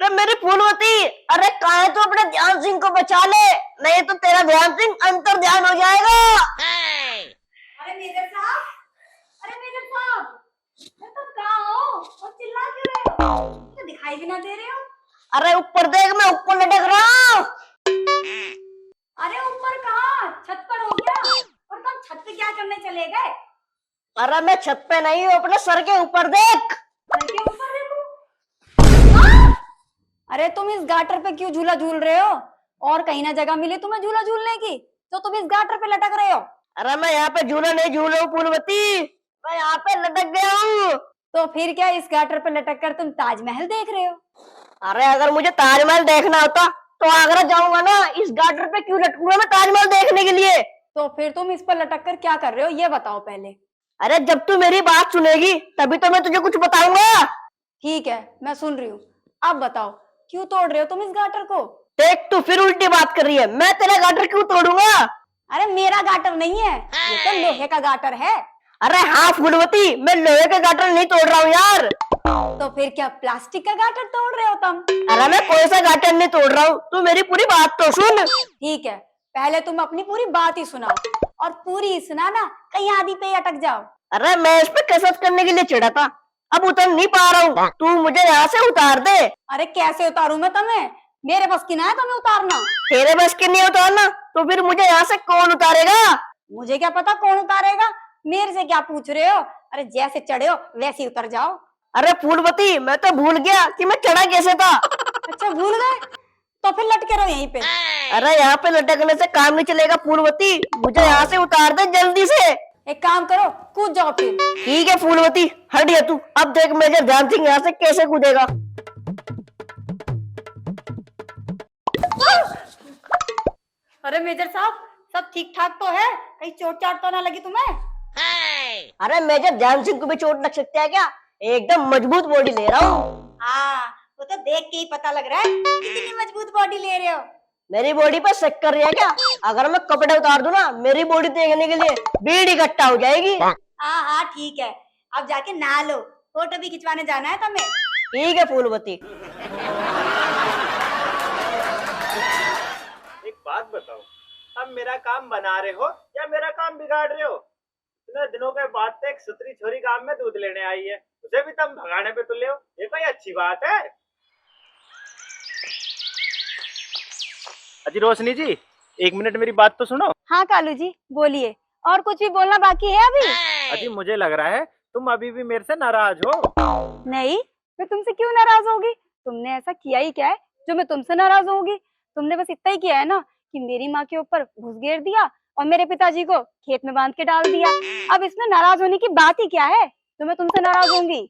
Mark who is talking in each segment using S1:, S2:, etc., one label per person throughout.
S1: अरे मेरी फूलवती, अरे काहे तो अपने ध्यान सिंह को बचा ले, नहीं तो तेरा ध्यान सिंह अंतर ध्यान हो जाएगा।
S2: अरे मेजर साहब, अरे मेजर साहब, मैं तो कहाँ हो और चिल्ला क्यों रहे हो? तो दिखाई भी ना दे रहे हो।
S1: अरे ऊपर देख, मैं ऊपर लटक रहा हूँ।
S2: अरे ऊपर कहाँ, छत पर हो क्या? और तुम छत पे क्या करने चले गए?
S1: अरे मैं छत पे नहीं हूँ, अपने सर के ऊपर देख।
S2: सर के ऊपर देखो। हाँ? अरे तुम इस गाटर पे क्यों झूला झूल रहे हो? और कहीं ना जगह मिली तुम्हें झूला झूलने की, तो तुम इस गाटर पे लटक रहे हो।
S1: अरे मैं यहाँ पे झूला नहीं झूल रहा हूँ फूलवती, मैं यहाँ पे लटक गया हूँ।
S2: तो फिर क्या इस गाटर पे लटक कर तुम ताजमहल देख रहे हो?
S1: अरे अगर मुझे ताजमहल देखना होता तो आगरा जाऊंगा ना, इस गाटर पे क्यों लटकूंगा मैं ताजमहल देखने के लिए।
S2: तो फिर तुम इस पर लटक कर क्या कर रहे हो ये बताओ पहले।
S1: अरे जब तू मेरी बात सुनेगी तभी तो मैं तुझे कुछ बताऊंगा।
S2: ठीक है, मैं सुन रही हूँ। अब बताओ क्यों तोड़ रहे हो तुम इस गाटर को?
S1: देख तू फिर उल्टी बात कर रही है, मैं तेरा गाटर क्यों तोड़ूंगा।
S2: अरे मेरा गाटर नहीं है, ये तो लोहे का गाटर है।
S1: अरे हाँ फूलवती, मैं लोहे का गाटर नहीं तोड़ रहा हूँ यार।
S2: तो फिर क्या प्लास्टिक का गाटर तोड़ रहे हो तुम?
S1: अरे मैं कोई सा गाटर नहीं तोड़ रहा हूँ, तू मेरी पूरी बात तो सुन।
S2: ठीक है, पहले तुम अपनी पूरी बात ही सुनाओ, और पूरी सुनाना, कहीं आधी पे ही अटक जाओ।
S1: अरे मैं इस पे कसरत करने के लिए चिढ़ा था, अब उतर नहीं पा रहा हूँ, तू मुझे यहाँ से उतार दे।
S2: अरे कैसे उतारूं मैं तुम्हें? मेरे बस की ना है तुम्हें उतारना।
S1: तेरे बस की नहीं उतारना तो फिर मुझे यहाँ से कौन उतारेगा।
S2: मुझे क्या पता कौन उतारेगा, मेरे से क्या पूछ रहे हो? अरे जैसे चढ़े हो वैसे ही उतर जाओ।
S1: अरे फूलवती, मैं तो भूल गया कि मैं चढ़ा कैसे था।
S2: अच्छा भूल गए? तो फिर लटके रहो यहीं पे।
S1: अरे यहाँ पे लटकने से काम नहीं चलेगा फूलवती, मुझे यहाँ से उतार दे जल्दी से।
S2: एक काम करो, कूद जाओ फिर।
S1: ठीक है फूलवती, हट गया तू, अब देख मेजर ध्यान सिंह यहाँ से कैसे कूदेगा।
S2: अरे मेजर साहब, सब ठीक ठाक तो है? कहीं चोट चाट तो ना लगी तुम्हें?
S1: अरे मेजर ध्यान सिंह को भी चोट लग सकता है क्या, एकदम मजबूत बॉडी ले रहा हूँ।
S2: हाँ, वो तो देख के ही पता लग रहा है कितनी मजबूत बॉडी ले रहे हो।
S1: मेरी बॉडी पर शक कर रही है क्या? अगर मैं कपड़े उतार दूं ना, मेरी बॉडी देखने के लिए भीड़ इकट्ठा हो जाएगी।
S2: हाँ हाँ ठीक है, अब जाके नहा लो, फोटो भी खिंचवाने जाना है तुम्हें।
S1: ठीक है फूलवती।
S3: एक बात बताओ, अब मेरा काम बना रहे हो या मेरा काम बिगाड़ रहे हो? इतने दिनों के बाद तो एक सुतरी छोरी गांव में दूध लेने आई है, उसे भी तुम भगाने पे तुले हो, ये कोई अच्छी बात है? अजी रोशनी जी, एक मिनट मेरी बात तो सुनो।
S2: हाँ कालू जी बोलिए, और कुछ भी बोलना बाकी है अभी?
S3: अजी मुझे लग रहा है तुम अभी भी मेरे से नाराज हो।
S2: नहीं, मैं तुमसे क्यों नाराज होगी? तुमने ऐसा किया ही क्या है जो मैं तुमसे नाराज होगी? तुमने बस इतना ही किया है ना कि मेरी माँ के ऊपर घुस घेर दिया और मेरे पिताजी को खेत में बांध के डाल दिया। अब इसमें नाराज होने की बात ही क्या है जो मैं तुमसे नाराज होंगी?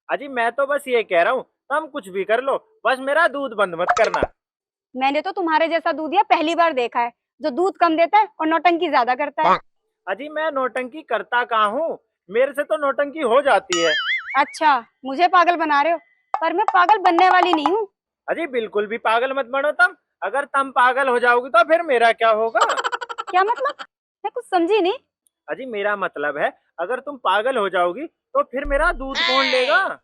S3: अजी मैं तो बस ये कह रहा हूँ, तुम कुछ भी कर लो, बस मेरा दूध बंद मत करना।
S2: मैंने तो तुम्हारे जैसा दूधिया पहली बार देखा है, जो दूध कम देता है और नौटंकी ज्यादा करता है।
S3: अजी मैं नौटंकी करता कहाँ हूँ, मेरे से तो नौटंकी हो जाती है।
S2: अच्छा, मुझे पागल बना रहे हो, पर मैं पागल बनने वाली नहीं हूँ।
S3: अजी बिल्कुल भी पागल मत बनो तुम, अगर तुम पागल हो जाओगी तो फिर मेरा क्या होगा?
S2: क्या मतलब? मैं कुछ समझी नहीं।
S3: अजी मेरा मतलब है, अगर तुम पागल हो जाओगी तो फिर मेरा दूध कौन लेगा?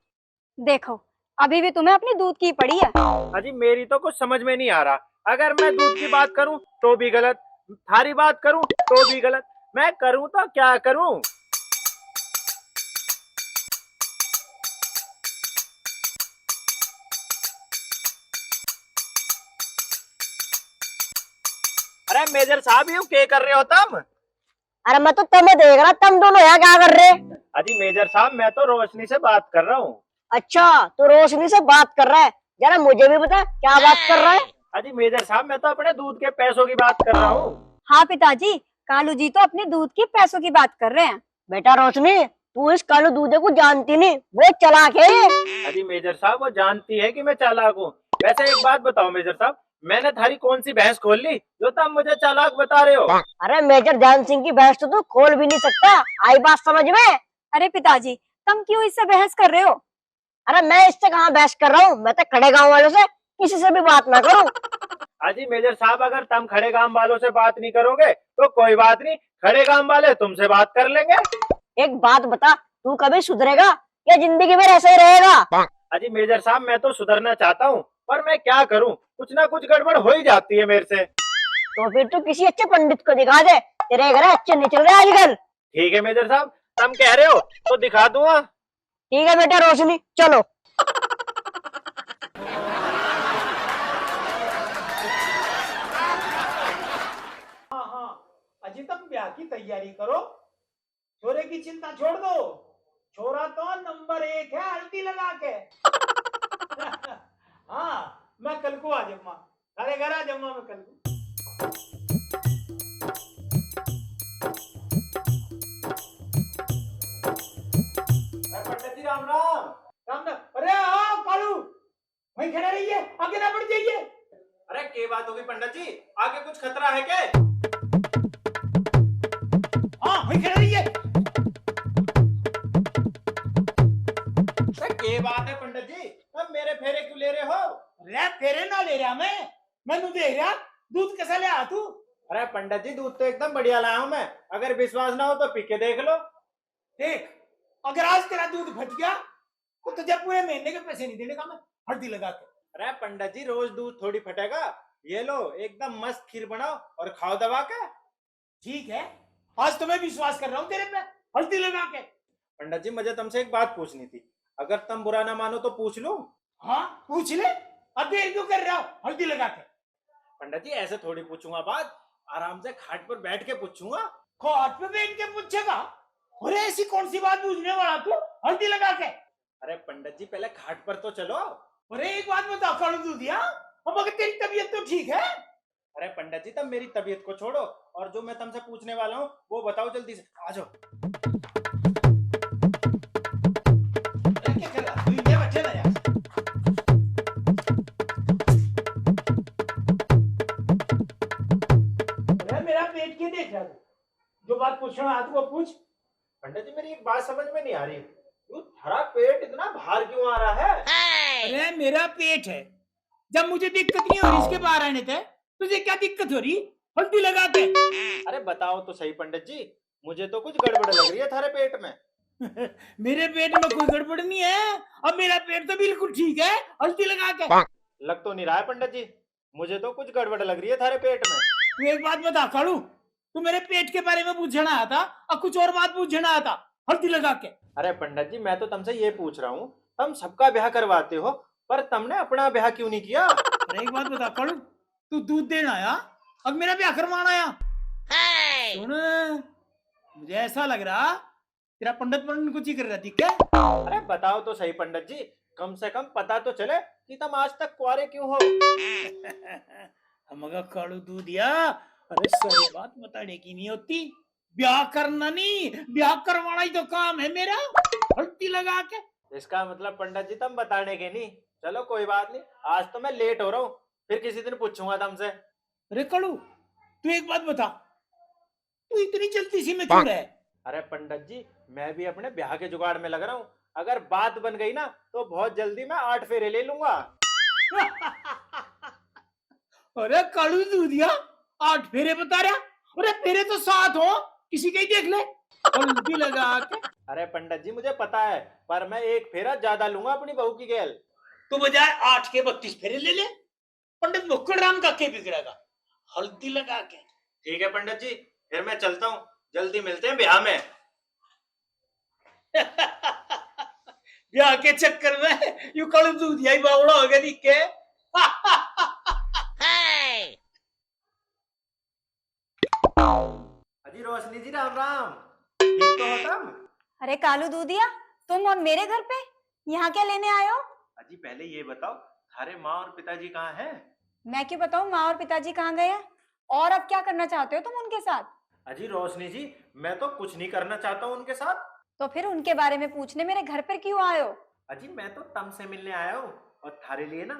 S2: देखो, अभी भी तुम्हें अपनी दूध की पड़ी है।
S3: अजी मेरी तो कुछ समझ में नहीं आ रहा, अगर मैं दूध की बात करूं तो भी गलत, थारी बात करूं तो भी गलत, मैं करूं तो क्या करूं? अरे मेजर साहब यूं क्या कर रहे हो तुम?
S1: अरे मैं तो तुम्हें देख रहा, तुम दोनों यहाँ क्या कर रहे।
S3: अजी मेजर साहब मैं तो रोशनी से बात कर रहा हूँ।
S1: अच्छा तो रोशनी से बात कर रहा है, जरा मुझे भी बता क्या बात कर रहा है।
S3: अजी मेजर साहब मैं तो अपने दूध के पैसों की बात कर रहा हूँ।
S2: हाँ पिताजी, कालू जी तो अपने दूध के पैसों की बात कर रहे हैं।
S1: बेटा रोशनी, तू इस कालू दूधे को जानती नहीं, वो चालाक है।
S3: अजी मेजर साहब वो जानती है कि मैं चालाक हूँ। वैसे एक बात बताओ मेजर साहब, मैंने थारी कौन सी भैंस खोल ली जो तुम मुझे चालाक बता रहे हो?
S1: अरे मेजर ध्यान सिंह की भैंस तो तू खोल भी नहीं सकता, आई बात समझ में।
S2: अरे पिताजी, तुम क्यों इससे बहस कर रहे हो?
S1: अरे मैं इससे कहाँ बहस कर रहा हूँ, मैं तो खड़े गांव वालों से किसी से भी बात ना करूँ।
S3: अजी मेजर साहब अगर तुम खड़े गांव वालों से बात नहीं करोगे तो कोई बात नहीं, खड़े गांव वाले तुमसे बात कर लेंगे।
S1: एक बात बता, तू कभी सुधरेगा या जिंदगी में ऐसे ही रहेगा?
S3: अजी मेजर साहब मैं तो सुधरना चाहता हूँ, पर मैं क्या करूं, कुछ ना कुछ गड़बड़ हो ही जाती है मेरे से।
S1: तो फिर तू किसी अच्छे पंडित को दिखा दे, तेरे घर अच्छे नहीं चल रहे आजकल।
S3: ठीक है मेजर साहब, तुम कह रहे हो तो दिखा दूंगा।
S1: ठीक है बेटा रोशनी, चलो।
S4: हाँ हाँ, अजी तुम ब्याह की तैयारी करो, छोरे की चिंता छोड़ दो। छोरा तो नंबर 1 है हल्दी लगा के। हाँ, मैं कल को आ जाऊंगा, अरे घर आ जाऊंगा मैं कल को।
S3: पंडित जी राम राम।
S4: राम राम। अरे आओ कालू, वहीं खड़े रहिए, आगे ना बढ़ जाइए।
S3: अरे क्या बात होगी पंडित जी, आगे कुछ खतरा है क्या?
S4: हाँ वहीं खड़े रहिए।
S3: अरे क्या बात है पंडित जी, अब मेरे फेरे क्यों ले रहे हो?
S4: अरे फेरे ना ले रहा मैं नू देख रहा, दूध कैसा ले आ तू।
S3: अरे पंडित जी दूध तो एकदम बढ़िया लाया हूं मैं, अगर विश्वास ना हो तो पी के देख लो।
S4: देख, अगर आज तेरा दूध फट गया तो तुझे पूरे महीने के पैसे नहीं देने का मैं, हल्दी लगा के।
S3: अरे पंडित जी रोज दूध थोड़ी फटेगा, ये लो एकदम मस्त खीर बनाओ और खाओ दबा के।
S4: ठीक है, आज तो मैं विश्वास कर रहा हूँ तेरे पे, हल्दी लगा के।
S3: पंडित जी मुझे तुमसे एक बात पूछनी थी, अगर तुम बुरा ना मानो तो पूछ लूं?
S4: हाँ पूछ ले, अब देर क्यों कर रहा हो, हल्दी लगा के।
S3: पंडित जी ऐसे थोड़ी पूछूंगा बात, आराम से खाट पर बैठ के पूछूंगा।
S4: खाट पे बैठ के पूछेगा? अरे ऐसी कौन सी बात पूछने वाला तू, हल्दी लगा के?
S3: अरे पंडित जी पहले खाट पर तो चलो।
S4: अरे एक बात बता कालू दूधिया, अब अगर तेरी तबीयत तो ठीक है?
S3: अरे पंडित जी तब मेरी तबीयत को छोड़ो और जो मैं तुमसे पूछने वाला हूँ वो बताओ जल्दी से, आ जाओ।
S4: क्या कर रहा तू, ये बैठे ना यार। अरे मेरा पेट क्यों देख रहा तू, जो बात पूछना है वो पूछ।
S3: पंडित जी मेरी एक बात समझ में नहीं आ रही, यू थारा पेट इतना भार क्यों आ रहा है?
S4: अरे मेरा पेट है, जब मुझे दिक्कत नहीं हो रही इसके बाहर आने थे, तुझे क्या दिक्कत हो रही, हल्दी लगा के?
S3: अरे बताओ तो सही पंडित जी, मुझे तो कुछ गड़बड़ लग रही है थारे पेट में।
S4: मेरे पेट में कोई गड़बड़ नहीं है, अब मेरा पेट तो बिल्कुल ठीक है, हल्दी लगा के।
S3: लग तो नहीं रहा है पंडित जी, मुझे तो कुछ गड़बड़ लग रही है थारे पेट में।
S4: तू एक बात बता कालू, तू मेरे पेट के बारे में पूछना आया था और कुछ और बात पूछना आया था, हल्दी लगा के।
S3: अरे पंडित जी मैं तो तुमसे ये पूछ रहा हूँ, तुम सबका ब्याह करवाते हो पर तुमने अपना ब्याह क्यों नहीं किया?
S4: अरे एक बात बता कालू, तू दूध देना आया अब मेरा ब्याह करवाना आया? सुन, मुझे ऐसा लग रहा तेरा पंडित पंडित कुछ ही कर रहा थी क्या?
S3: अरे बताओ तो सही पंडित जी, कम से कम पता तो चले कि तुम आज तक कुंवारे क्यों हो।
S4: हमगा कालू दूधिया, अरे सारी बात बताने की नहीं होती, ब्याह करना नहीं ब्याह करवाना ही तो काम है मेरा, हल्दी लगा के।
S3: इसका मतलब पंडित जी तुम बताने के नहीं, चलो कोई बात नहीं, आज तो मैं लेट हो रहा हूँ, फिर किसी दिन पूछूंगा तुमसे।
S4: अरे कालू तू एक बात बता, तू इतनी जल्दी सी में क्यों रहा है?
S3: अरे पंडित जी मैं भी अपने ब्याह के जुगाड़ में लग रहा हूँ, अगर बात बन गई ना तो बहुत जल्दी मैं 8 फेरे ले लूंगा।
S4: अरे कालू दूधिया, 8 फेरे बता रहा? अरे फेरे तो 7 हो, किसी के ही देख ले, हल्दी लगा के।
S3: अरे पंडित जी मुझे पता है, पर मैं एक फेरा ज्यादा लूंगा अपनी बहू की गैल।
S4: तू बजाय 8 के 32 फेरे ले ले, पंडित मुक्कड़ राम का के बिगड़ेगा, हल्दी लगा के।
S3: ठीक है पंडित जी, फिर मैं चलता हूँ, जल्दी मिलते हैं ब्याह में।
S4: ब्याह के चक्कर में यू कालू दूधिया ही बावड़ा हो गया दिख के।
S3: अजी रोशनी जी राम राम, ठीक तो हो तुम?
S2: अरे कालू दूधिया, तुम और मेरे घर पे यहाँ क्या लेने आए हो?
S3: अजी पहले ये बताओ थारे माँ और पिताजी कहाँ हैं?
S2: मैं क्यों बताऊँ माँ और पिताजी कहाँ गए हैं, और अब क्या करना चाहते हो तुम उनके साथ?
S3: अजी रोशनी जी मैं तो कुछ नहीं करना चाहता हूँ उनके साथ।
S2: तो फिर उनके बारे में पूछने मेरे घर पर क्यों आए हो?
S3: अजी मैं तो तम से मिलने आया हूँ और थारे लिए ना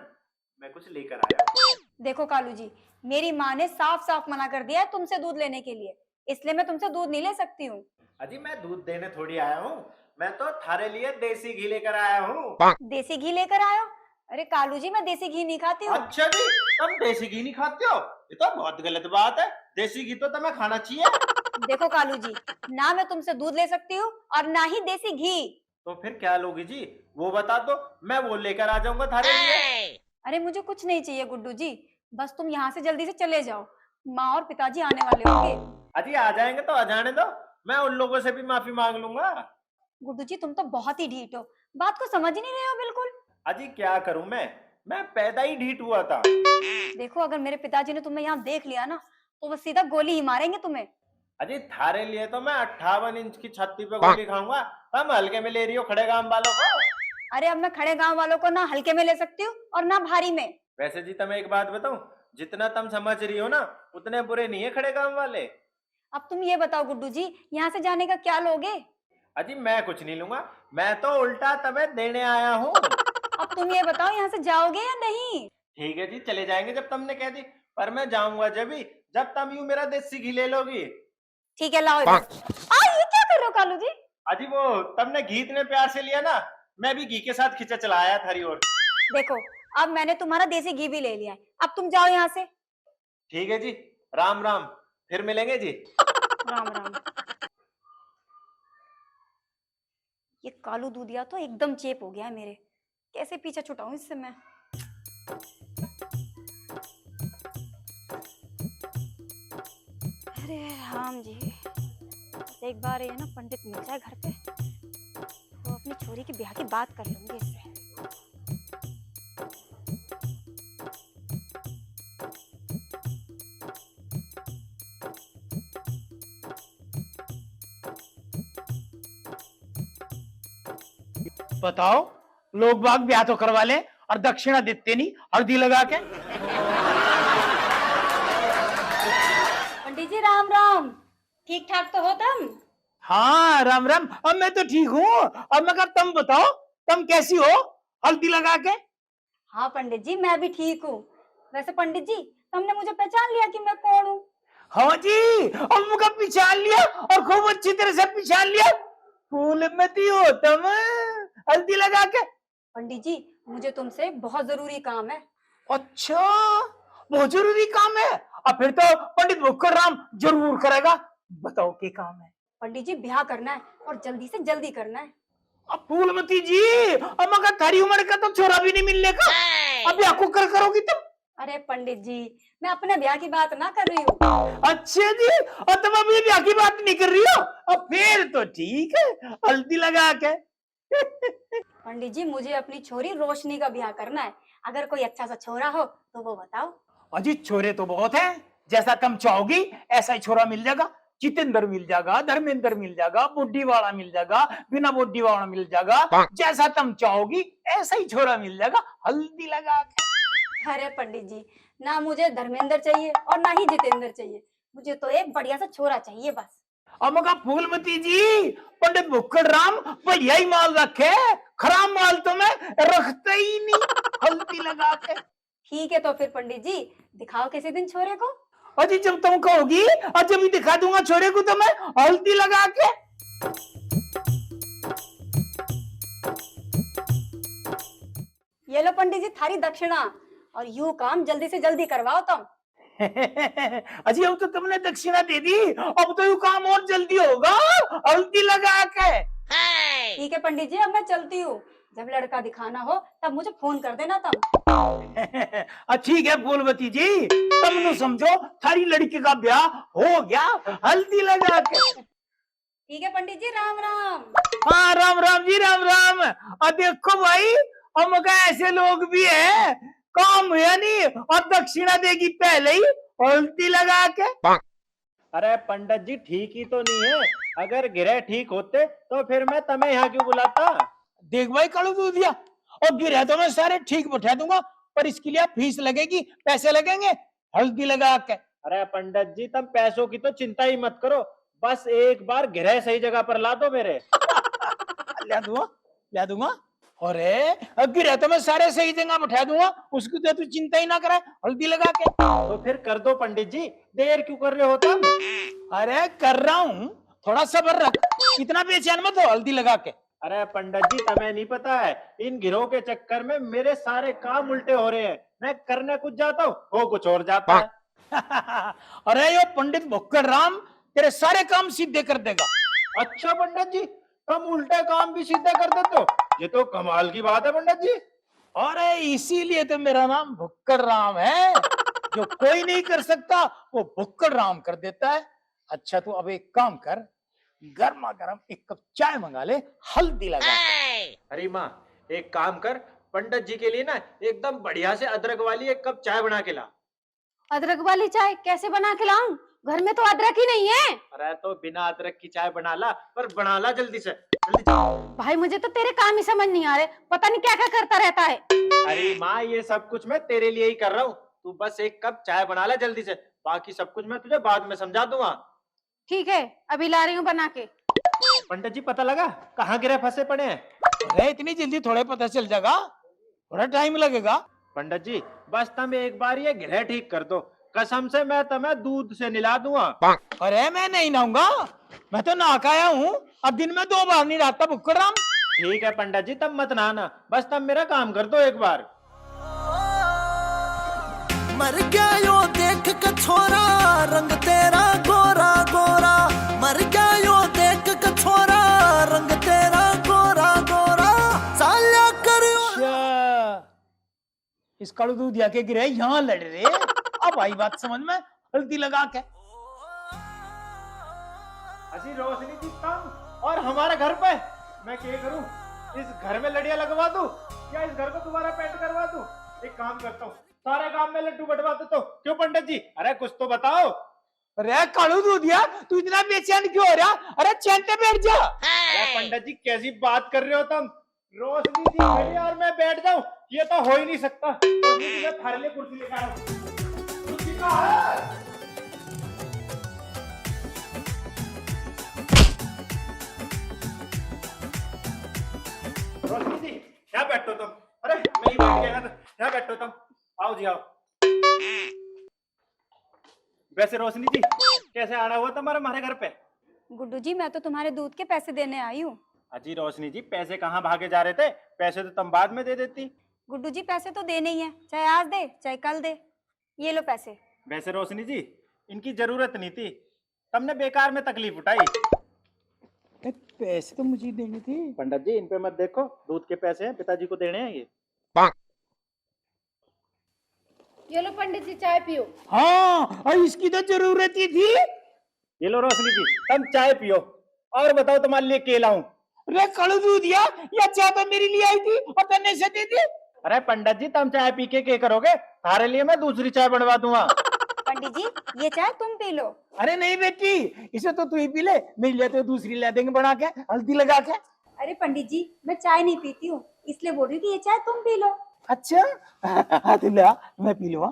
S3: मैं कुछ लेकर आया हूँ।
S2: देखो कालू जी, मेरी माँ ने साफ साफ मना कर दिया है तुमसे दूध लेने के लिए, इसलिए मैं तुमसे दूध नहीं ले सकती हूँ।
S3: अजी मैं दूध देने थोड़ी आया हूँ, मैं तो थारे लिए देसी घी लेकर आया हूँ।
S2: देसी घी लेकर आए हो? अरे कालू जी मैं देसी घी नहीं खाती हूँ।
S3: अच्छा जी, तुम देसी घी नहीं खाते हो? ये तो बहुत गलत बात है, देसी घी तो तुम्हें खाना चाहिए।
S2: देखो कालू जी, ना मैं तुमसे दूध ले सकती हूँ और ना ही देसी घी।
S3: तो फिर क्या लोगी जी, वो बता दो, मैं वो लेकर आ जाऊंगा थारे लिए।
S2: अरे मुझे कुछ नहीं चाहिए गुड्डू जी, बस तुम यहाँ से जल्दी से चले जाओ, माँ और पिताजी आने वाले होंगे।
S3: अजी आ जाएंगे तो आ जाने दो, मैं उन लोगों से भी माफी मांग लूंगा।
S2: गुड्डू जी तुम तो बहुत ही ढीठ हो, बात को समझ ही नहीं रहे हो बिल्कुल।
S3: अजी क्या करूं मैं पैदा ही ढीठ हुआ था।
S2: देखो अगर मेरे पिताजी ने तुम्हें यहाँ देख लिया ना तो वो सीधा गोली ही मारेंगे तुम्हें।
S3: अजी थारे लिए तो मैं 58 इंच की छत्ती पे गोली खाऊंगा, हम हल्के में ले रही हो खड़े गांव वालों को।
S2: अरे अब मैं खड़े गांव वालों को ना हल्के में ले सकती हूँ और ना भारी में।
S3: वैसे जी तुम्हें एक बात बताऊं, जितना तुम समझ रही हो ना उतने बुरे नहीं है खड़े गांव वाले।
S2: अब तुम ये बताओ गुड्डू जी, यहाँ से जाने का क्या लोगे?
S3: अजी मैं कुछ नहीं लूंगा, मैं तो उल्टा तुम्हें देने आया हूँ।
S2: अब तुम ये बताओ यहाँ से जाओगे या नहीं?
S3: ठीक है जी चले जाएंगे जब तुमने कह दी, पर मैं जाऊंगा जब तुम यूं मेरा देसी घी ले लोगी।
S2: ठीक है लाओ इधर। ये क्या कर रहे हो कालू जी?
S3: अजी वो तुमने घी इतने प्यार से लिया ना, मैं भी घी के साथ खींचा चलाया थारी ओर।
S2: देखो अब मैंने तुम्हारा देसी घी भी ले लिया है, अब तुम जाओ यहाँ से।
S3: ठीक है जी, राम राम, फिर मिलेंगे जी।
S2: राम राम। ये कालू दूधिया तो एकदम चेप हो गया है मेरे, कैसे पीछा छुटाऊं इससे मैं। अरे राम जी, बस एक बार ये ना पंडित मिल जाए घर पे तो अपनी छोरी की ब्याह की बात कर लूंगी इससे।
S4: बताओ, लोग बाग ब्याह तो करवा ले और दक्षिणा देते नहीं हल्दी लगा के।
S2: पंडित जी राम राम, ठीक ठाक तो हो तुम?
S4: हाँ राम राम, अब मैं तो ठीक हूँ। अब मैं कहा तुम बताओ, तुम कैसी हो हल्दी लगा के?
S2: हाँ पंडित जी मैं भी ठीक हूँ। वैसे पंडित जी तुमने मुझे पहचान लिया कि मैं कौन हूँ?
S4: हाँ जी, अब मुझे पहचान लिया और खूब अच्छी तरह से पहचान लिया। फूलमती हो तुम हल्दी लगा के।
S2: पंडित जी मुझे तुमसे बहुत जरूरी काम है।
S4: अच्छा, बहुत जरूरी काम है? अब फिर तो पंडित भुक्कर राम जरूर करेगा। बताओ क्या काम है?
S2: पंडित जी ब्याह करना है और जल्दी से जल्दी करना है।
S4: अब फूलमती जी, अब मगर थारी उम्र का तो छोरा भी नहीं मिलने का, अब ब्याह को करोगी तुम?
S2: अरे पंडित जी मैं अपने ब्याह की बात ना कर रही हूँ।
S4: अच्छा जी, और तुम अभी ब्याह की बात नहीं कर रही हो? अब फिर तो ठीक है, हल्दी लगा के।
S2: पंडित जी मुझे अपनी छोरी रोशनी का ब्याह करना है, अगर कोई अच्छा सा छोरा हो तो वो बताओ।
S4: अजी छोरे तो बहुत है, जैसा तुम चाहोगी ऐसा ही छोरा मिल जाएगा। जितेंद्र मिल जाएगा, धर्मेंद्र मिल जाएगा, बुड्ढी वाला मिल जाएगा, बिना बुड्ढी वाला मिल जाएगा, जैसा तुम चाहोगी ऐसा ही छोरा मिल जाएगा हल्दी लगा के।
S2: अरे पंडित जी ना मुझे धर्मेंद्र चाहिए और ना ही जितेंद्र चाहिए, मुझे तो एक बढ़िया सा छोरा चाहिए बस।
S4: अब मगा फूलमती जी, पंडित भुक्कड़ राम बढ़िया ही माल रखे, खराब माल तो मैं रखता ही नहीं हल्दी लगा के।
S2: ठीक है तो फिर पंडित जी दिखाओ किसी दिन छोरे को।
S4: अजी जब तुम कहोगी और जब ही दिखा दूंगा छोरे को तो मैं हल्दी लगा के।
S2: ये लो पंडित जी थारी दक्षिणा, और यूं काम जल्दी से जल्दी करवाओ तुम।
S4: अजी अब तो तुमने दक्षिणा दे दी, अब तो यू काम और जल्दी होगा हल्दी लगा के।
S2: ठीक है पंडित जी अब मैं चलती हूँ, जब लड़का दिखाना हो तब मुझे फोन कर देना तुम।
S4: ठीक है फूलवती जी, तुम नु समझो थारी लड़की का ब्याह हो गया हल्दी लगा के।
S2: ठीक है पंडित जी राम राम।
S4: हाँ राम राम जी राम राम। और देखो भाई, हम ऐसे लोग भी है, काम हुआ नहीं और दक्षिणा देगी पहले ही हल्दी लगा के।
S3: अरे पंडित जी ठीक ही तो नहीं है, अगर गिरह ठीक होते तो फिर मैं तुम्हें यहाँ क्यों बुलाता।
S4: देख भाई कालू दूधिया, और गिरह तो मैं सारे ठीक बैठा दूंगा, पर इसके लिए फीस लगेगी, पैसे लगेंगे हल्दी लगा के।
S3: अरे पंडित जी तुम पैसों की तो चिंता ही मत करो, बस एक बार गिरह सही जगह पर ला दो मेरे।
S4: ला दूंगा। अरे अब गिरह तो मैं सारे सही जगह बैठा दूंगा, उसकी तो तू चिंता ही ना करे हल्दी लगा के।
S3: तो फिर कर दो पंडित जी, देर क्यों कर रहे हो तुम?
S4: अरे कर रहा हूँ, थोड़ा सब्र रख, इतना बेचैन मत हो हल्दी लगा के।
S3: अरे पंडित जी तुम्हें नहीं पता है, इन गिरोह के चक्कर में मेरे सारे काम उल्टे हो रहे हैं, मैं करने कुछ जाता हूँ वो कुछ और जाता है।
S4: अरे यो पंडित भुक्कड़ राम तेरे सारे काम सीधे कर देगा।
S3: अच्छा पंडित जी, तुम उल्टे काम भी सीधे कर देते हो, ये तो कमाल की बात है पंडित जी।
S4: अरे इसीलिए तो मेरा नाम भुक्कड़ राम है। जो कोई नहीं कर सकता वो भुक्कड़ राम कर देता है। अच्छा तू अब एक काम कर, गर्मा गर्म एक कप चाय मंगा ले, हल्दी लगा के।
S3: अरे माँ, एक काम कर, पंडित जी के लिए ना एकदम बढ़िया से अदरक वाली एक कप चाय बना के ला।
S2: अदरक वाली चाय कैसे बना के लाऊं? घर में तो अदरक ही नहीं है।
S3: अरे तो बिना अदरक की चाय बना ला, पर बना ला जल्दी से, जल्दी से।
S2: भाई मुझे तो तेरे काम ही समझ नहीं आ रहे, पता नहीं क्या क्या करता रहता है।
S3: अरे माँ, ये सब कुछ मैं तेरे लिए ही कर रहा हूँ। तू बस एक कप चाय बना ला जल्दी से, बाकी सब कुछ मैं तुझे बाद में समझा दूंगा।
S2: ठीक है, अभी ला रही हूँ बना के।
S3: पंडित जी, पता लगा कहाँ गिरे फंसे पड़े हैं?
S4: अरे इतनी जल्दी थोड़े पता चल जाएगा, थोड़ा टाइम लगेगा।
S3: पंडित जी, बस तुम एक बार ये गिरह ठीक कर दो, कसम से मैं तुम्हें दूध से निला दूंगा।
S4: अरे मैं नहीं नहाऊंगा, मैं तो नहा के आया हूँ। अब दिन में 2 बार नहीं नहाता भुक्कड़ राम।
S3: ठीक है पंडित जी, तब मत नहाना, बस तुम मेरा काम कर दो एक बार।
S5: मर गया यो देख के छोरा, रंग तेरा गोरा गोरा। मर गया यो देख के छोरा, रंग तेरा गोरा गोरा। साल्या करियो
S4: अच्छा, इस कालू दूधिया के गिरे यहाँ लड़ रहे। अब आई बात समझ में, हल्दी लगा के।
S3: अजी रोशनी जी कम, और हमारे घर पे मैं क्या करूं? इस घर में लड़ियां लगवा दूं या इस घर को दोबारा पेंट करवा दूं? एक काम करता हूँ, सारे काम में लड्डू बंटवा देता हूं। क्यों पंडित जी? अरे कुछ तो बताओ।
S4: अरे कालू दूधिया, तू इतना बेचैन क्यों हो रहा? अरे चैन पे बैठ जा।
S3: अरे पंडित जी, कैसी बात कर रहे हो तुम? रोशनी जी खड़ी और मैं बैठ जाऊं, ये तो हो ही नहीं सकता। रोशनी जी, मैं तुम्हारे लिए कुर्सी लेकर आया हूं। कुर्सी कहाँ है? रोशनी जी, यहाँ बैठो तुम। अरे मैं ही बैठ गया, यहाँ बैठो तुम। आओ जी आओ। वैसे रोशनी जी, कैसे आना हुआ तुम्हारा हमारे घर पे?
S2: गुड्डू जी, मैं तो तुम्हारे दूध के पैसे देने आई हूँ।
S3: अजी रोशनी जी, पैसे कहाँ भागे जा रहे थे? पैसे तो तुम बाद में दे देती।
S2: गुड्डू जी, पैसे तो देने ही है, चाहे आज दे चाहे कल दे। ये लो पैसे।
S3: वैसे रोशनी जी, इनकी जरूरत नहीं थी, तुमने बेकार में तकलीफ उठाई।
S4: पैसे तो मुझे देने थे।
S3: पंडित जी, इन पे मत देखो, दूध के पैसे हैं, पिताजी को देने हैं ये।
S2: ये लो पंडित जी, चाय पियो।
S4: हाँ, और इसकी तो जरूरत ही थी।
S3: ये लो रोशनी जी, तुम चाय पियो, और बताओ तुम्हारे लिए क्या लाऊं?
S4: अरे कालू दूधिया, ये चाय तो मेरे लिए आई थी और तन्ने से दे दी।
S3: अरे पंडित जी, तुम चाय पी के क्या करोगे? तुम्हारे लिए मैं दूसरी चाय बनवा दूंगा।
S2: पंडित जी, ये चाय तुम पी लो।
S4: अरे नहीं बेटी, इसे तो तू ही पी ले, मेरे लिए तो दूसरी ला देंगे बना के, हल्दी लगा के।
S2: अरे पंडित जी, मैं चाय नहीं पीती हूँ, इसलिए बोल रही हूँ कि ये चाय तुम पी लो।
S4: अच्छा हाँ तो ला, मैं पी लूँ।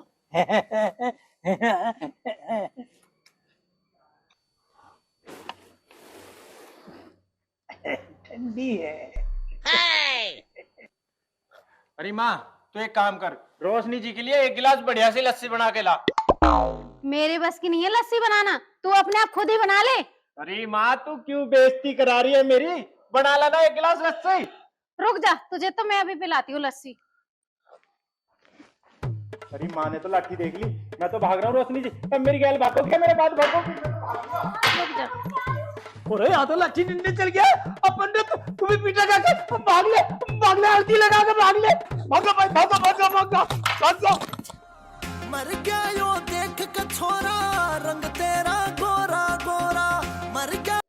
S4: ठंडी है।
S3: अरे माँ, तो एक काम कर, रोशनी जी के लिए एक गिलास बढ़िया सी लस्सी बना के ला।
S2: मेरे बस की नहीं है लस्सी बनाना, तू अपने आप खुद ही बना ले।
S3: अरे माँ, तू क्यों बेइज्जती करा रही है मेरी? बना लाना एक गिलास लस्सी।
S2: रुक जा, तुझे तो मैं अभी पिलाती हूँ लस्सी।
S3: अरे माँ ने तो लाठी देख ली, मैं तो भाग रहा हूँ। रोशनी जी, तब मेरी गैल भागोगे, मेरे बाद भागोगे?
S2: रुक जा।
S4: अरे यहाँ तो लाठी डंडे चल गया। अपन ने तू भी पीटा जाके भाग ले, हल्दी लगा के भाग ले। भागो भाई, भागो भागो भागो भागो।
S5: मर गया यो देख के छोरा, रंग तेरा गोरा गोरा। मर गया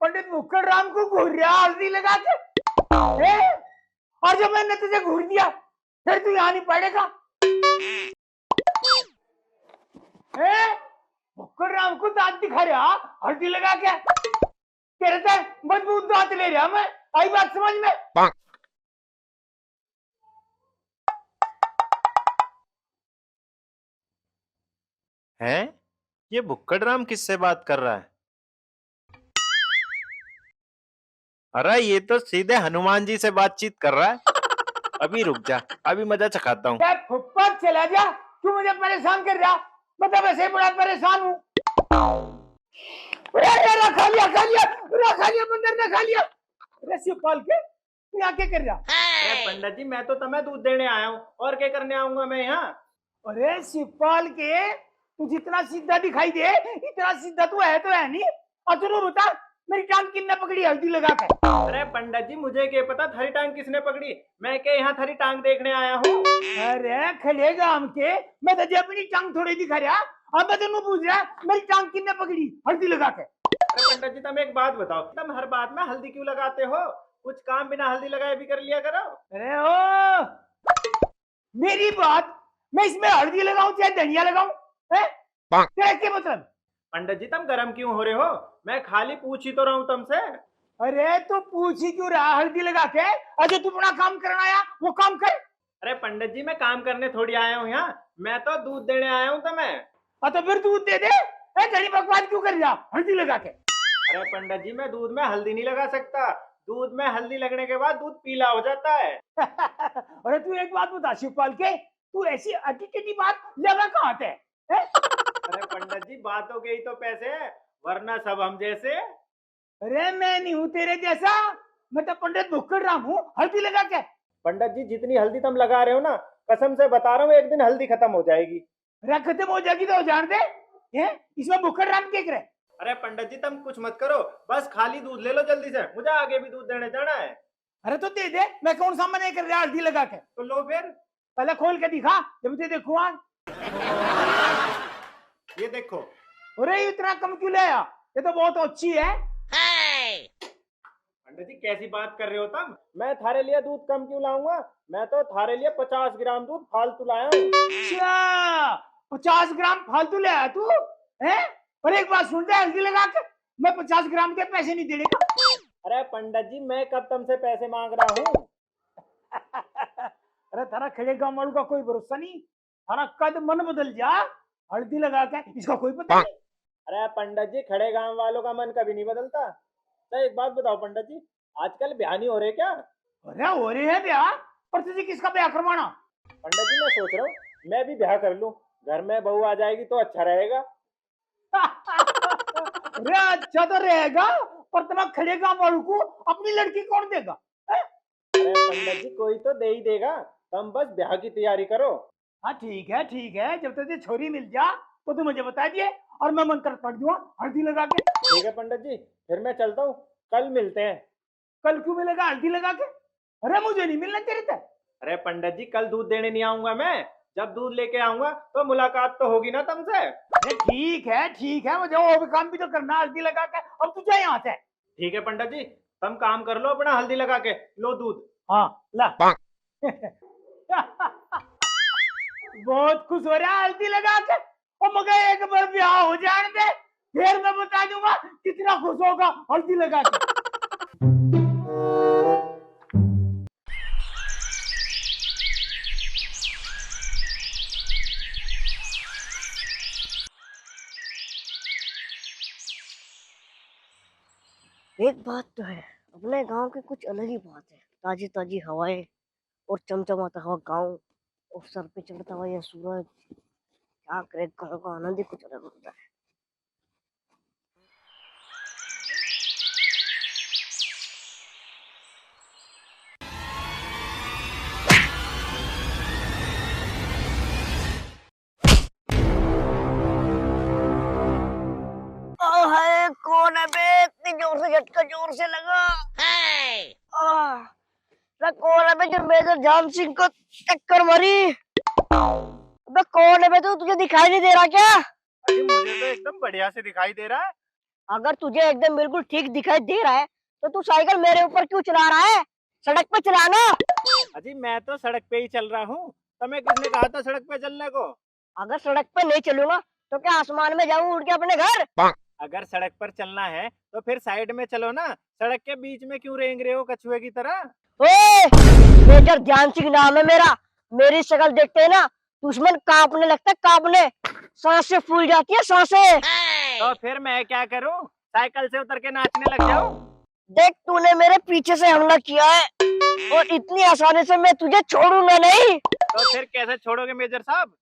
S4: पंडित भुक्कड़ राम को घूर रहा हल्दी लगा के। और जब मैंने तुझे घूर दिया, फिर तू यहाँ नहीं पड़ेगा। भुक्कड़ राम को दांत दिखा रहा हल्दी लगा के। तेरे से मजबूत दांत ले रहा मैं, आई बात समझ में?
S3: हैं? ये भुक्कड़ राम किससे बात कर रहा है? अरे ये तो सीधे हनुमान जी से बातचीत कर रहा है। अभी रुक जा, अभी मजा चखाता हूँ।
S4: क्या फुटपाथ चला जा, तू मुझे परेशान कर रहा। मतलब ऐसे बड़ा परेशान हूँ। खा लिया बंदर ने खा लिया। शिवपाल के तू यहाँ क्या कर रहा?
S3: अरे पंडित जी, मैं तो तुम्हें दूध देने आया हूँ, और क्या करने आऊंगा मैं यहाँ?
S4: अरे शिवपाल के, तू जितना सीधा दिखाई दे इतना सीधा तू है तो है नहीं। और जरूर बता, मेरी टांग किन्ने पकड़ी हल्दी लगा के?
S3: अरे पंडित जी मुझे क्या पता थारी टांग किसने पकड़ी, मैं क्या यहाँ थारी टांग देखने आया हूँ।
S4: अरे खड़ेगा हम के, मैं तो अपनी टांग थोड़ी दिखा रहा। अब मैं तेनू पूछ रहा मेरी टांग किन्ने पकड़ी हल्दी लगा के?
S3: अरे पंडित जी तुम एक बात बताओ, तुम हर बात में हल्दी क्यों लगाते हो? कुछ काम बिना हल्दी लगाए भी कर लिया करो।
S4: अरे ओ मेरी बात, मैं इसमें हल्दी लगाऊं चाहे धनिया लगाऊं, है तेरा क्या मतलब?
S3: पंडित जी तुम गरम क्यों हो रहे हो? मैं खाली पूछ ही तो रहा हूँ तुमसे।
S4: अरे तो पूछ ही क्यों रहा हल्दी लगा के? अजय तू अपना काम करना आया वो काम कर।
S3: अरे पंडित जी मैं काम करने थोड़ी आया हूँ यहाँ, मैं तो दूध देने आया हूँ तुम्हें।
S4: तो फिर दूध दे दे, तेरी बकवास क्यों कर रहा हल्दी लगा के?
S3: अरे पंडित जी मैं दूध में हल्दी नहीं लगा सकता, दूध में हल्दी लगने के बाद दूध पीला हो जाता है।
S4: अरे तू एक बात बता शिवपाल के, तू ऐसी अटी बात लगा कहाँ थे?
S3: अरे पंडित जी बातों के ही तो पैसे हैं, वरना सब हम जैसे।
S4: अरे मैं नहीं हूँ तेरे जैसा, मैं तो पंडित भुक्कड़ राम हूँ हल्दी लगा के।
S3: पंडित जी जितनी हल्दी तुम लगा रहे हो ना, कसम से बता रहा हूँ एक दिन हल्दी खत्म हो जाएगी।
S4: अरे खत्म हो जाएगी तो जान दे, इसमें भुक्कड़ राम क्या करे?
S3: अरे पंडित जी तुम कुछ मत करो, बस खाली दूध ले लो जल्दी से, मुझे आगे भी दूध देने जाना है।
S4: अरे तो दे दे, मैं कौन सा मना कर रहा हल्दी लगा के?
S3: तो लो फिर।
S4: पहले खोल के दिखा जब तुझे देखो।
S3: ये देखो।
S4: अरे इतना कम क्यों लाया? ये तो बहुत अच्छी है।
S3: पंडित जी कैसी बात कर रहे हो तुम? मैं थारे लिए दूध कम क्यों लाऊंगा, मैं तो थारे लिए 50 ग्राम दूध फालतू लाया हूँ।
S4: अच्छा 50 ग्राम फालतू ले आया तू है? और एक बात सुन ले, हल्दी लगा के मैं 50 ग्राम के पैसे नहीं देगा।
S3: अरे पंडित जी मैं कब तुमसे पैसे मांग रहा हूँ?
S4: अरे थारा खड़े गांव वालों का कोई भरोसा नहीं, थारा कद मन बदल जा हल्दी लगा के, इसका कोई पता नहीं।
S3: अरे पंडित जी खड़े गांव वालों का मन कभी नहीं बदलता। तो एक बात बताओ पंडित जी, आजकल ब्याह नहीं हो रहे क्या?
S4: अरे हो रहे हैं ब्याह, पर तुझे किसका ब्याह करवाना?
S3: पंडित जी मैं सोच रहा हूँ मैं भी ब्याह कर लूं, घर में बहू आ जाएगी तो अच्छा रहेगा।
S4: अरे अच्छा तो रहेगा, पर तुम्हारा खड़े गांव वालों को अपनी लड़की कौन देगा?
S3: अरे पंडित जी कोई तो दे ही देगा, तुम बस ब्याह की तैयारी करो।
S4: हाँ ठीक है, जब तुझे छोरी मिल जा तो तू मुझे बता दिए और मैं मंत्र पढ़ दूंगा हल्दी लगा के।
S3: ठीक है पंडित जी, फिर मैं चलता हूँ, कल मिलते हैं।
S4: कल क्यों मिलेगा हल्दी लगा के? अरे मुझे नहीं मिलना तेरे से।
S3: अरे पंडित जी कल दूध देने नहीं आऊंगा मैं, जब दूध लेके आऊंगा तो मुलाकात तो होगी ना तुमसे।
S4: अरे ठीक है, मुझे वो भी काम भी तो करना हल्दी लगा के। अब तू जा यहाँ से।
S3: ठीक है पंडित जी, तुम काम कर लो अपना, हल्दी लगा के लो दूध।
S4: हाँ ला। बहुत खुश हो रहा है हल्दी लगा के, और मगर एक बार ब्याह हो जाने दे, फिर मैं बता दूंगा कितना खुश होगा हल्दी लगा के।
S1: एक बात तो है, अपने गांव की कुछ अलग ही बात है। ताजी ताजी हवाएं और चमचमाता हुआ गांव, और सर पे चढ़ता हुआ यह सूरज, क्या करे, गांव का आनंद ही कुछ अलग होता है। हाय कौन है बे? इतनी जोर से झटका जोर से लगा। अबे कौन है बे जो मेजर जान सिंह को टक्कर मारी? अबे कौन है बे तू? तुझे दिखाई नहीं दे रहा क्या?
S3: अरे मुझे तो एकदम बढ़िया से दिखाई दे रहा है।
S1: अगर तुझे एकदम बिल्कुल ठीक दिखाई दे रहा है तो तू साइकिल मेरे ऊपर क्यों चला रहा है? सड़क पे चलाना।
S3: अजी मैं तो सड़क पे ही चल रहा हूँ, तुम्हें किसने कहा था सड़क पे चलने को?
S1: अगर सड़क पे नहीं चलूंगा तो क्या आसमान में जाऊं उड़ के अपने घर?
S3: अगर सड़क पर चलना है तो फिर साइड में चलो ना, सड़क के बीच में क्यों रेंग रहे हो कछुए की तरह?
S1: ओए, मेजर ध्यान सिंह नाम है मेरा। मेरी शक्ल देखते ही ना दुश्मन कांपने लगता है, कांपने, सांसें फूल जाती है सांसें।
S3: तो फिर मैं क्या करूं, साइकिल से उतर के नाचने लग जाऊं?
S1: देख तूने मेरे पीछे से हमला किया है और इतनी आसानी से मैं तुझे छोड़ूंगा नहीं।
S3: तो फिर कैसे छोड़ोगे मेजर साहब,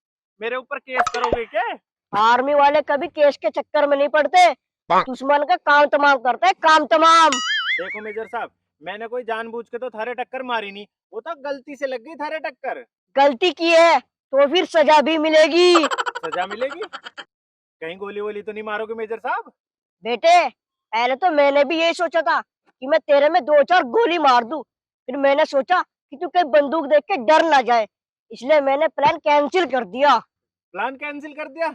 S3: मेरे ऊपर केस करोगे क्या?
S1: आर्मी वाले कभी केस के चक्कर में नहीं पड़ते, दुश्मन का काम तमाम करते हैं, काम तमाम।
S3: देखो मेजर साहब, मैंने कोई जानबूझ के तो थारे टक्कर मारी नहीं, वो तो गलती से लग गई थारे टक्कर।
S1: गलती की है तो फिर सजा भी मिलेगी।
S3: सजा मिलेगी? कहीं गोली वोली तो नहीं मारोगे मेजर साहब?
S1: बेटे पहले तो मैंने भी यही सोचा था कि मैं तेरे में 2-4 गोली मार दूं। फिर मैंने सोचा कि तू कहीं बंदूक देख के डर ना जाए, इसलिए मैंने प्लान कैंसिल कर दिया।
S3: प्लान कैंसिल कर दिया?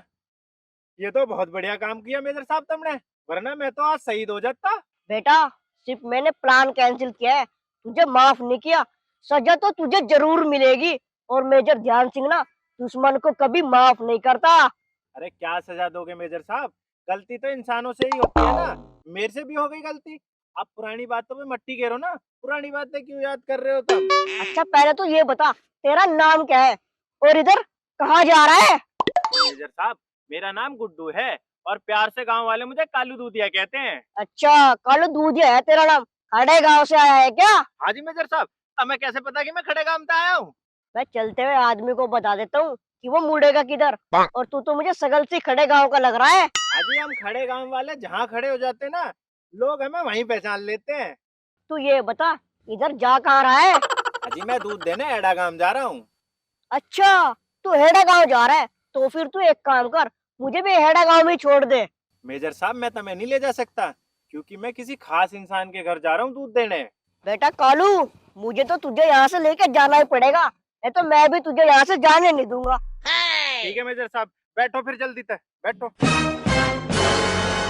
S3: ये तो बहुत बढ़िया काम किया मेजर साहब तुमने, वरना मैं तो आज शहीद हो जाता।
S1: बेटा सिर्फ मैंने प्लान कैंसिल किया है, तुझे माफ नहीं किया। सजा तो तुझे जरूर मिलेगी। और मेजर ध्यान सिंह ना दुश्मन को कभी माफ नहीं करता।
S3: अरे क्या सजा दोगे मेजर साहब? गलती तो इंसानों से ही होती है ना, मेरे से भी हो गई गलती। आप पुरानी बातों में मट्टी घेरो ना, पुरानी बातें क्यों याद कर रहे हो तुम?
S1: अच्छा पहले तो ये बता तेरा नाम क्या है और इधर कहाँ जा रहा है?
S3: मेजर साहब मेरा नाम गुड्डू है और प्यार से गांव वाले मुझे कालू दूधिया कहते हैं।
S1: अच्छा कालू दूधिया है तेरा नाम, खड़े गांव से आया है क्या?
S3: हाँ जी मेजर साहब, हमें कैसे पता कि मैं खड़े गांव से आया हूँ?
S1: मैं चलते हुए आदमी को बता देता हूँ कि वो मुड़ेगा किधर। और तू तो मुझे सगल से खड़े गांव का लग रहा है।
S3: अजी हम खड़े गांव वाले जहाँ खड़े हो जाते हैं ना, लोग हमें वहीं पहचान लेते हैं।
S1: तू ये बता इधर जा कहाँ रहा है?
S3: अजी मैं दूध देने एडा गांव जा रहा हूँ।
S1: अच्छा तू हेड़ा गांव जा रहा है, तो फिर तू एक काम कर, मुझे भी हेड़ा गांव में ही छोड़ दे।
S3: मेजर साहब मैं तुम्हें नहीं ले जा सकता, क्योंकि मैं किसी खास इंसान के घर जा रहा हूँ दूध देने।
S1: बेटा कालू मुझे तो तुझे यहाँ से लेकर जाना ही पड़ेगा, नहीं तो मैं भी तुझे यहाँ से जाने नहीं दूंगा।
S3: ठीक है मेजर साहब, बैठो फिर जल्दी तक बैठो।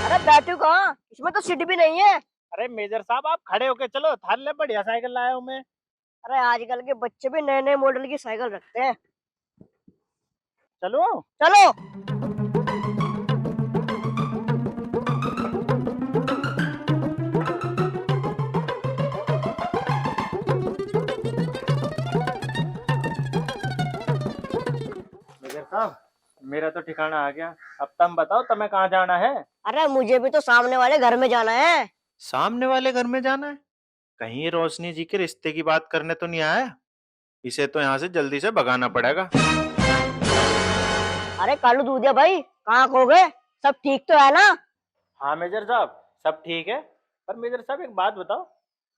S1: अरे बैठू कहाँ, इसमें तो सीट भी नहीं है।
S3: अरे मेजर साहब आप खड़े होके चलो, थार ले बढ़िया साइकिल लाया हूँ मैं।
S1: अरे आजकल के बच्चे भी नए नए मॉडल की साइकिल रखते हैं।
S3: चलो
S1: चलो।
S3: मेजर साहब मेरा तो ठिकाना आ गया, अब तुम बताओ तुम्हें कहाँ जाना है?
S1: अरे मुझे भी तो सामने वाले घर में जाना है।
S3: सामने वाले घर में जाना है? कहीं ये रोशनी जी के रिश्ते की बात करने तो नहीं आया? इसे तो यहाँ से जल्दी से भगाना पड़ेगा।
S1: अरे कालू दूधिया भाई कहाँ खो गए, सब ठीक तो है ना?
S3: हाँ मेजर साहब सब ठीक है, पर मेजर साहब एक बात बताओ,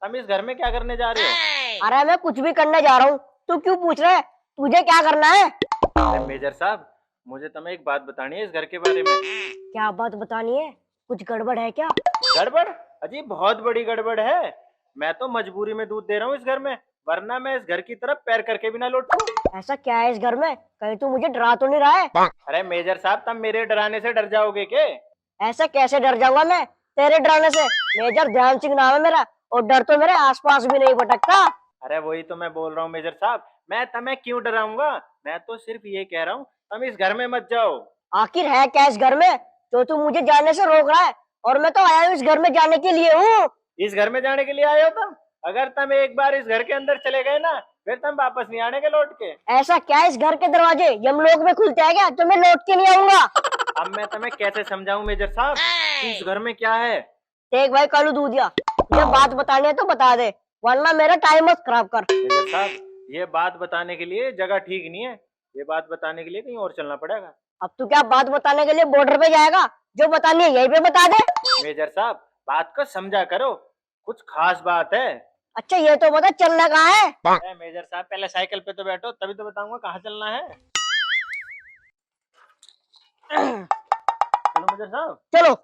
S3: हम इस घर में क्या करने जा रहे हो?
S1: अरे मैं कुछ भी करने जा रहा हूँ, तू क्यों पूछ रहा है, तुझे क्या करना है?
S3: अरे मेजर साहब मुझे तुम्हें एक बात बतानी है इस घर के बारे में।
S1: क्या बात बतानी है, कुछ गड़बड़ है क्या?
S3: गड़बड़? अजी बहुत बड़ी गड़बड़ है। मैं तो मजबूरी में दूध दे रहा हूँ इस घर में, वरना मैं इस घर की तरफ पैर करके भी ना लौटूं।
S1: ऐसा क्या है इस घर में, कहीं तू मुझे डरा तो नहीं रहा है?
S3: अरे मेजर साहब तुम मेरे डराने से डर जाओगे के?
S1: ऐसा कैसे डर जाऊंगा मैं तेरे डराने से? मेजर ध्यान सिंह नाम है मेरा, और डर तो मेरे आसपास भी नहीं भटकता।
S3: अरे वही तो मैं बोल रहा हूँ मेजर साहब, मैं तुम्हें क्यों डराऊंगा, मैं तो सिर्फ ये कह रहा हूँ तुम इस घर में मत जाओ।
S1: आखिर है क्या इस घर में जो तू मुझे जाने से रोक रहा है? और मैं तो आया हूँ इस घर में जाने के लिए हूँ।
S3: इस घर में जाने के लिए आए हो तुम? अगर तुम एक बार इस घर के अंदर चले गए ना, फिर तुम वापस नहीं आने के लौट के।
S1: ऐसा क्या है इस घर के दरवाजे यमलोक में खुलते हैं क्या, तो मैं लौट के नहीं आऊंगा?
S3: अब मैं तुम्हें कैसे समझाऊं मेजर साहब, इस घर में क्या है?
S1: देख भाई कालू दूधिया, तुझे बात बतानी है तो बता दे, वरना मेरा टाइम मत खराब कर।
S3: मेजर साहब ये बात बताने के लिए जगह ठीक नहीं है, ये बात बताने के लिए कहीं और चलना पड़ेगा।
S1: अब तू क्या बात बताने के लिए बॉर्डर पे जाएगा? जो बतानी है यहीं पे बता दे।
S3: मेजर साहब बात को समझा करो, कुछ खास बात है।
S1: अच्छा ये तो बता चलना कहाँ है?
S3: अरे मेजर साहब पहले साइकिल पे तो बैठो, तभी तो बताऊंगा कहाँ चलना है। चलो मेजर साहब।
S1: चलो।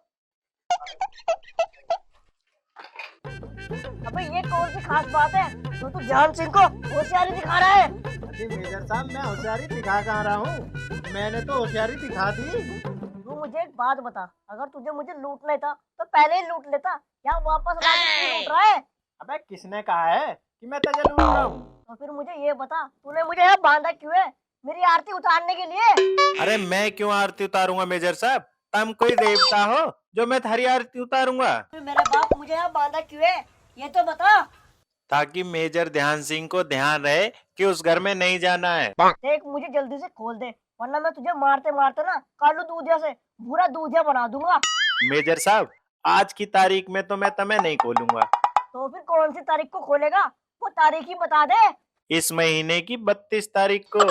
S1: अबे ये कौन सी खास बात है जो तू ध्यान सिंह को होशियारी दिखा रहा है?
S3: अरे मेजर साहब मैं होशियारी दिखा कहाँ रहा हूँ, मैंने तो होशियारी दिखा दी।
S1: तू मुझे एक बात बता, अगर तुझे मुझे लूटना था तो पहले ही लूट लेता, यहाँ वापस आके क्यों लूट रहा है?
S3: अबे किसने कहा है कि मैं तुझे लूट रहा हूँ?
S1: तो फिर मुझे ये बता तूने मुझे यहाँ बांधा क्यों है, मेरी आरती उतारने के लिए?
S3: अरे मैं क्यों आरती उतारूंगा मेजर साहब, तुम कोई देवता हो जो मैं थारी आरती उतारूंगा?
S1: फिर मेरा बाप मुझे यहाँ बांधा क्यों है, ये तो बता।
S3: ताकि मेजर ध्यान सिंह को ध्यान रहे कि उस घर में नहीं जाना है।
S1: देख मुझे जल्दी से खोल दे, वरना मैं तुझे मारते मारते ना कालू दूधिया से भूरा दूधिया बना दूंगा।
S3: मेजर साहब आज की तारीख में तो मैं तुम्हें नहीं खोलूंगा।
S1: तो फिर कौन सी तारीख को खोलेगा, वो तारीख ही बता दे।
S3: इस महीने की 32 तारीख को।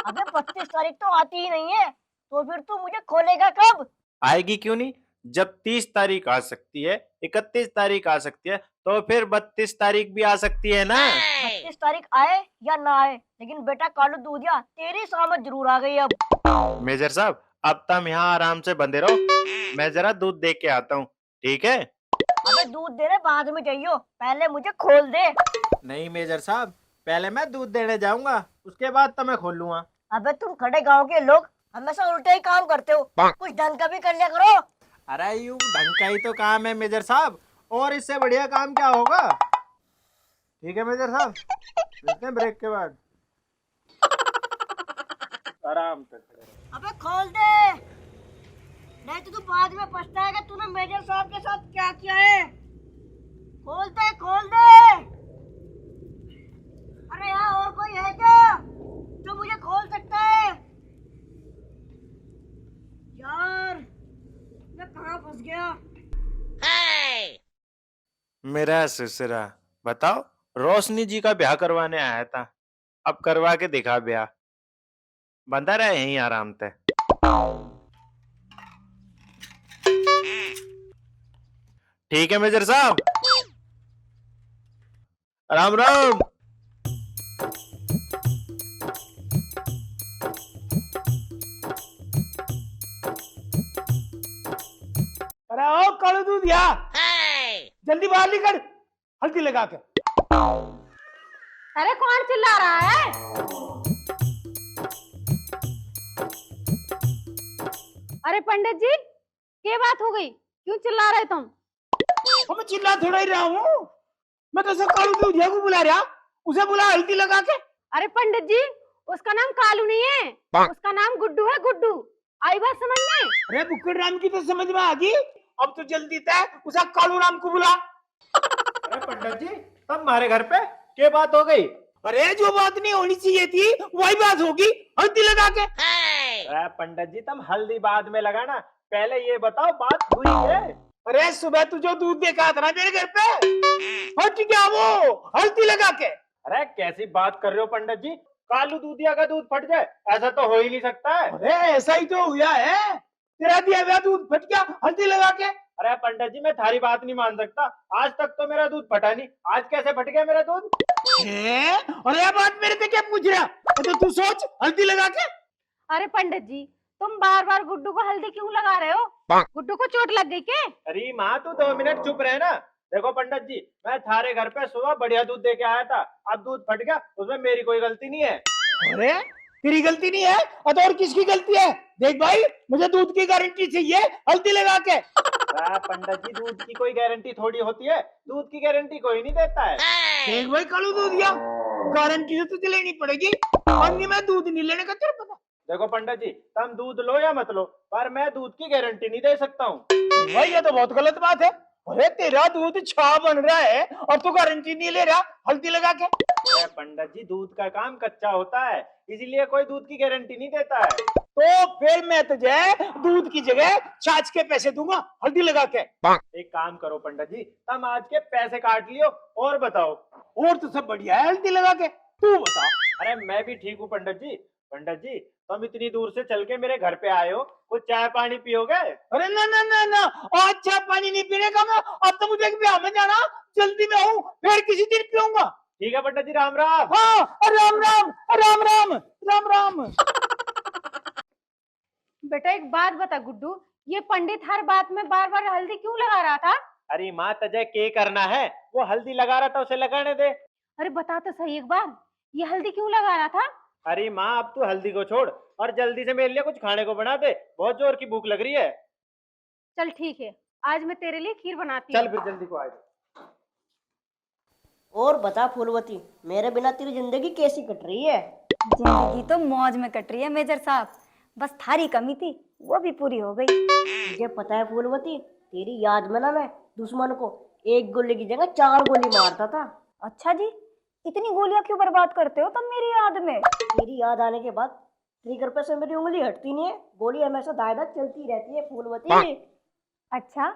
S1: अबे 32 तारीख तो आती ही नहीं है, तो फिर तू मुझे खोलेगा कब?
S3: आएगी क्यों नहीं, जब 30 तारीख आ सकती है, 31 तारीख आ सकती है, तो फिर 32 तारीख भी आ सकती है ना।
S1: 32 तारीख आए या ना आए, लेकिन बेटा कालू दूधिया तेरी सामत जरूर आ गई अब।
S3: मेजर साहब अब तुम यहाँ आराम से बंधे रहो, मैं जरा दूध दे के आता हूँ, ठीक है?
S1: अबे दूध देने बाद में जाइयो, पहले मुझे खोल दे।
S3: नहीं मेजर साहब, पहले मैं दूध देने जाऊंगा, उसके बाद तो मैं खोलूंगा।
S1: अबे तुम खड़े गांव के लोग हमेशा उल्टा ही काम करते हो, कुछ ढंग का भी कर लिया करो।
S3: अरे यूं ढंग का ही तो काम है मेजर साहब, और इससे बढ़िया काम क्या होगा। ठीक है मेजर साहब, मिलते हैं ब्रेक के बाद। आराम से खड़े रहो।
S1: अबे खोल दे, नहीं तो तू बाद में पछताएगा तूने मेजर साहब के साथ क्या किया है। खोल दे खोल दे। अरे यहाँ और कोई है क्या जो मुझे खोल सकता है? यार मैं कहाँ फंस गया।
S3: मेरा सिलसिला बताओ, रोशनी जी का ब्याह करवाने आया था, अब करवा के दिखा ब्याह, बंधा रहे यहीं आराम से। ठीक है मेजर साहब, राम राम।
S4: अरे ओ कालू दूध या जल्दी बाहर निकल, हल्दी लगा के।
S2: अरे कौन चिल्ला रहा है? अरे पंडित जी, क्या बात हो गई, क्यों चिल्ला रहे तुम?
S4: तो मैं चिल्ला थोड़ा ही रहा हूँ, मैं तो सब कालू दूध को बुला रहा, उसे बुला हल्दी लगा के।
S2: अरे पंडित जी, उसका नाम कालू नहीं है, उसका नाम गुड्डू है, गुड्डू। आई बात समझ में?
S4: अरे बुक्कड़ राम की तो समझ में आ गई, अब तो जल्दी तय उसे कालू राम को बुला।
S3: अरे पंडित जी, तब हमारे घर पे क्या बात हो गई?
S4: अरे जो बात नहीं होनी चाहिए थी वही बात होगी, हल्दी लगा के।
S3: अरे पंडित जी, तुम हल्दी बाद में लगाना, पहले ये बताओ बात हुई है।
S4: अरे सुबह तू जो दूध देखा था ना मेरे घर पे, हट गया वो हल्दी लगा के।
S3: अरे कैसी बात कर रहे हो पंडित जी, कालू दूधिया का दूध फट जाए, ऐसा तो हो ही नहीं सकता है।
S4: अरे ऐसा ही तो हुआ है, तेरा दिया हुआ दूध फट गया हल्दी लगा के।
S3: अरे पंडित जी, मैं थारी बात नहीं मान सकता, आज तक तो मेरा दूध फटा नहीं, आज कैसे फट गया मेरा दूध?
S4: अरे ये बात मेरे से क्या पूछ रहा, तो तू सोच हल्दी लगा के।
S2: अरे पंडित जी, तुम बार बार गुड्डू को हल्दी क्यों लगा रहे हो? गुड्डू को चोट लग गई क्या?
S3: अरे माँ, तू 2 मिनट चुप रहे ना। देखो पंडित जी, मैं थारे घर पे सुबह बढ़िया दूध दे के आया था, अब दूध फट गया, उसमें मेरी कोई गलती नहीं है।
S4: अरे तेरी गलती नहीं है तो और किसकी गलती है? देख भाई, मुझे दूध की गारंटी चाहिए हल्दी लगा के।
S3: पंडित जी, दूध की कोई गारंटी थोड़ी होती है, दूध की गारंटी कोई नहीं देता है।
S4: देख भाई कालू दूध दिया, गारंटी तो तुझे लेनी पड़ेगी, और नहीं मैं दूध नहीं लेने का तेरे पता।
S3: देखो पंडित जी, तुम दूध लो या मत लो, पर मैं दूध की गारंटी नहीं दे सकता हूँ।
S4: भाई ये तो बहुत गलत बात है। अरे तेरा दूध छा बन रहा है और तू गारंटी नहीं ले रहा हल्दी लगा के।
S3: अरे पंडित जी, दूध का काम कच्चा होता है, इसीलिए कोई दूध की गारंटी नहीं देता है।
S4: तो फिर मैं तुझे दूध की जगह छाछ के पैसे दूंगा हल्दी लगा के।
S3: एक काम करो पंडित जी, तुम आज के पैसे काट लियो और बताओ।
S4: और तो सब बढ़िया है हल्दी लगा के, तू बता।
S3: अरे मैं भी ठीक हूँ पंडित जी। पंडित जी, तुम इतनी दूर से चल के मेरे घर पे आए हो, कुछ चाय पानी पियोगे?
S4: अरे ना ना ना ना, आज चाय पानी नहीं पीने का मैं, अब तो मुझे ब्याह में जाना, जल्दी में हूँ, फिर किसी दिन पीऊंगा।
S3: ठीक है पंडित जी, राम राम।
S4: हाँ राम राम राम राम राम राम।
S2: बेटा एक बात बता गुड्डू, ये पंडित हर बात में बार बार हल्दी क्यों लगा रहा था?
S3: अरे माँ, तुझे क्या करना है, वो हल्दी लगा रहा था, उसे लगाने दे।
S2: अरे बता तो सही एक बार, ये हल्दी क्यों लगा रहा था?
S3: अरे माँ, अब तू हल्दी को छोड़ और जल्दी से मेरे लिए कुछ खाने को बना दे, बहुत जोर की भूख लग रही है।
S2: चल ठीक है, आज मैं तेरे लिए खीर बनाती
S3: चल
S2: हूँ।
S3: फिर जल्दी को आ जा।
S1: और बता फूलवती, मेरे बिना तेरी जिंदगी कैसी कट रही है?
S2: जिंदगी तो मौज में कट रही है मेजर साहब, बस थारी कमी थी, वो भी पूरी हो गई।
S1: मुझे पता है फूलवती, तेरी याद में ना मैं दुश्मन को 1 गोली की जगह 4 गोली मारता था।
S2: अच्छा जी, इतनी गोलियां क्यों बर्बाद करते हो तुम मेरी याद में?
S1: तेरी याद आने के बाद ट्रिगर पे से मेरी उंगली हटती नहीं है, गोली हमेशा दाएं चलती रहती है फूलवती।
S2: अच्छा,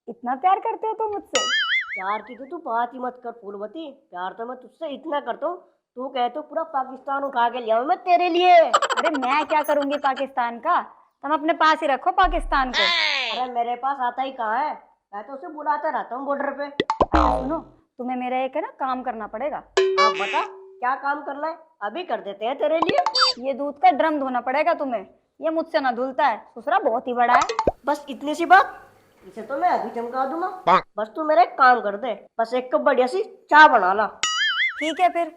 S2: इतना प्यार करते हो तुम मुझसे?
S1: प्यार की तो तू बात ही मत कर फूलवती, प्यार तो मैं तुझसे इतना करता हूँ, तू कहे तो पूरा पाकिस्तान उठा के लिया मैं तेरे लिए।
S2: अरे मैं क्या करूंगी पाकिस्तान का, तुम अपने पास ही रखो पाकिस्तान को।
S1: अरे मेरे पास आता ही कहाँ है, मैं तो उसे बुलाता रहता हूँ बॉर्डर पे।
S2: सुनो, तुम्हें मेरा एक है ना काम करना पड़ेगा।
S1: आप बता क्या काम करना है, अभी कर देते हैं तेरे लिए।
S2: ये दूध का ड्रम धोना पड़ेगा तुम्हें, ये मुझसे ना धुलता है, दूसरा बहुत ही बड़ा है।
S1: बस इतनी सी बात? इसे तो मैं अभी चमका दूंगा। बस तू मेरा एक काम कर दे, बस एक कप बढ़िया सी चाय बना ला।
S2: ठीक है फिर,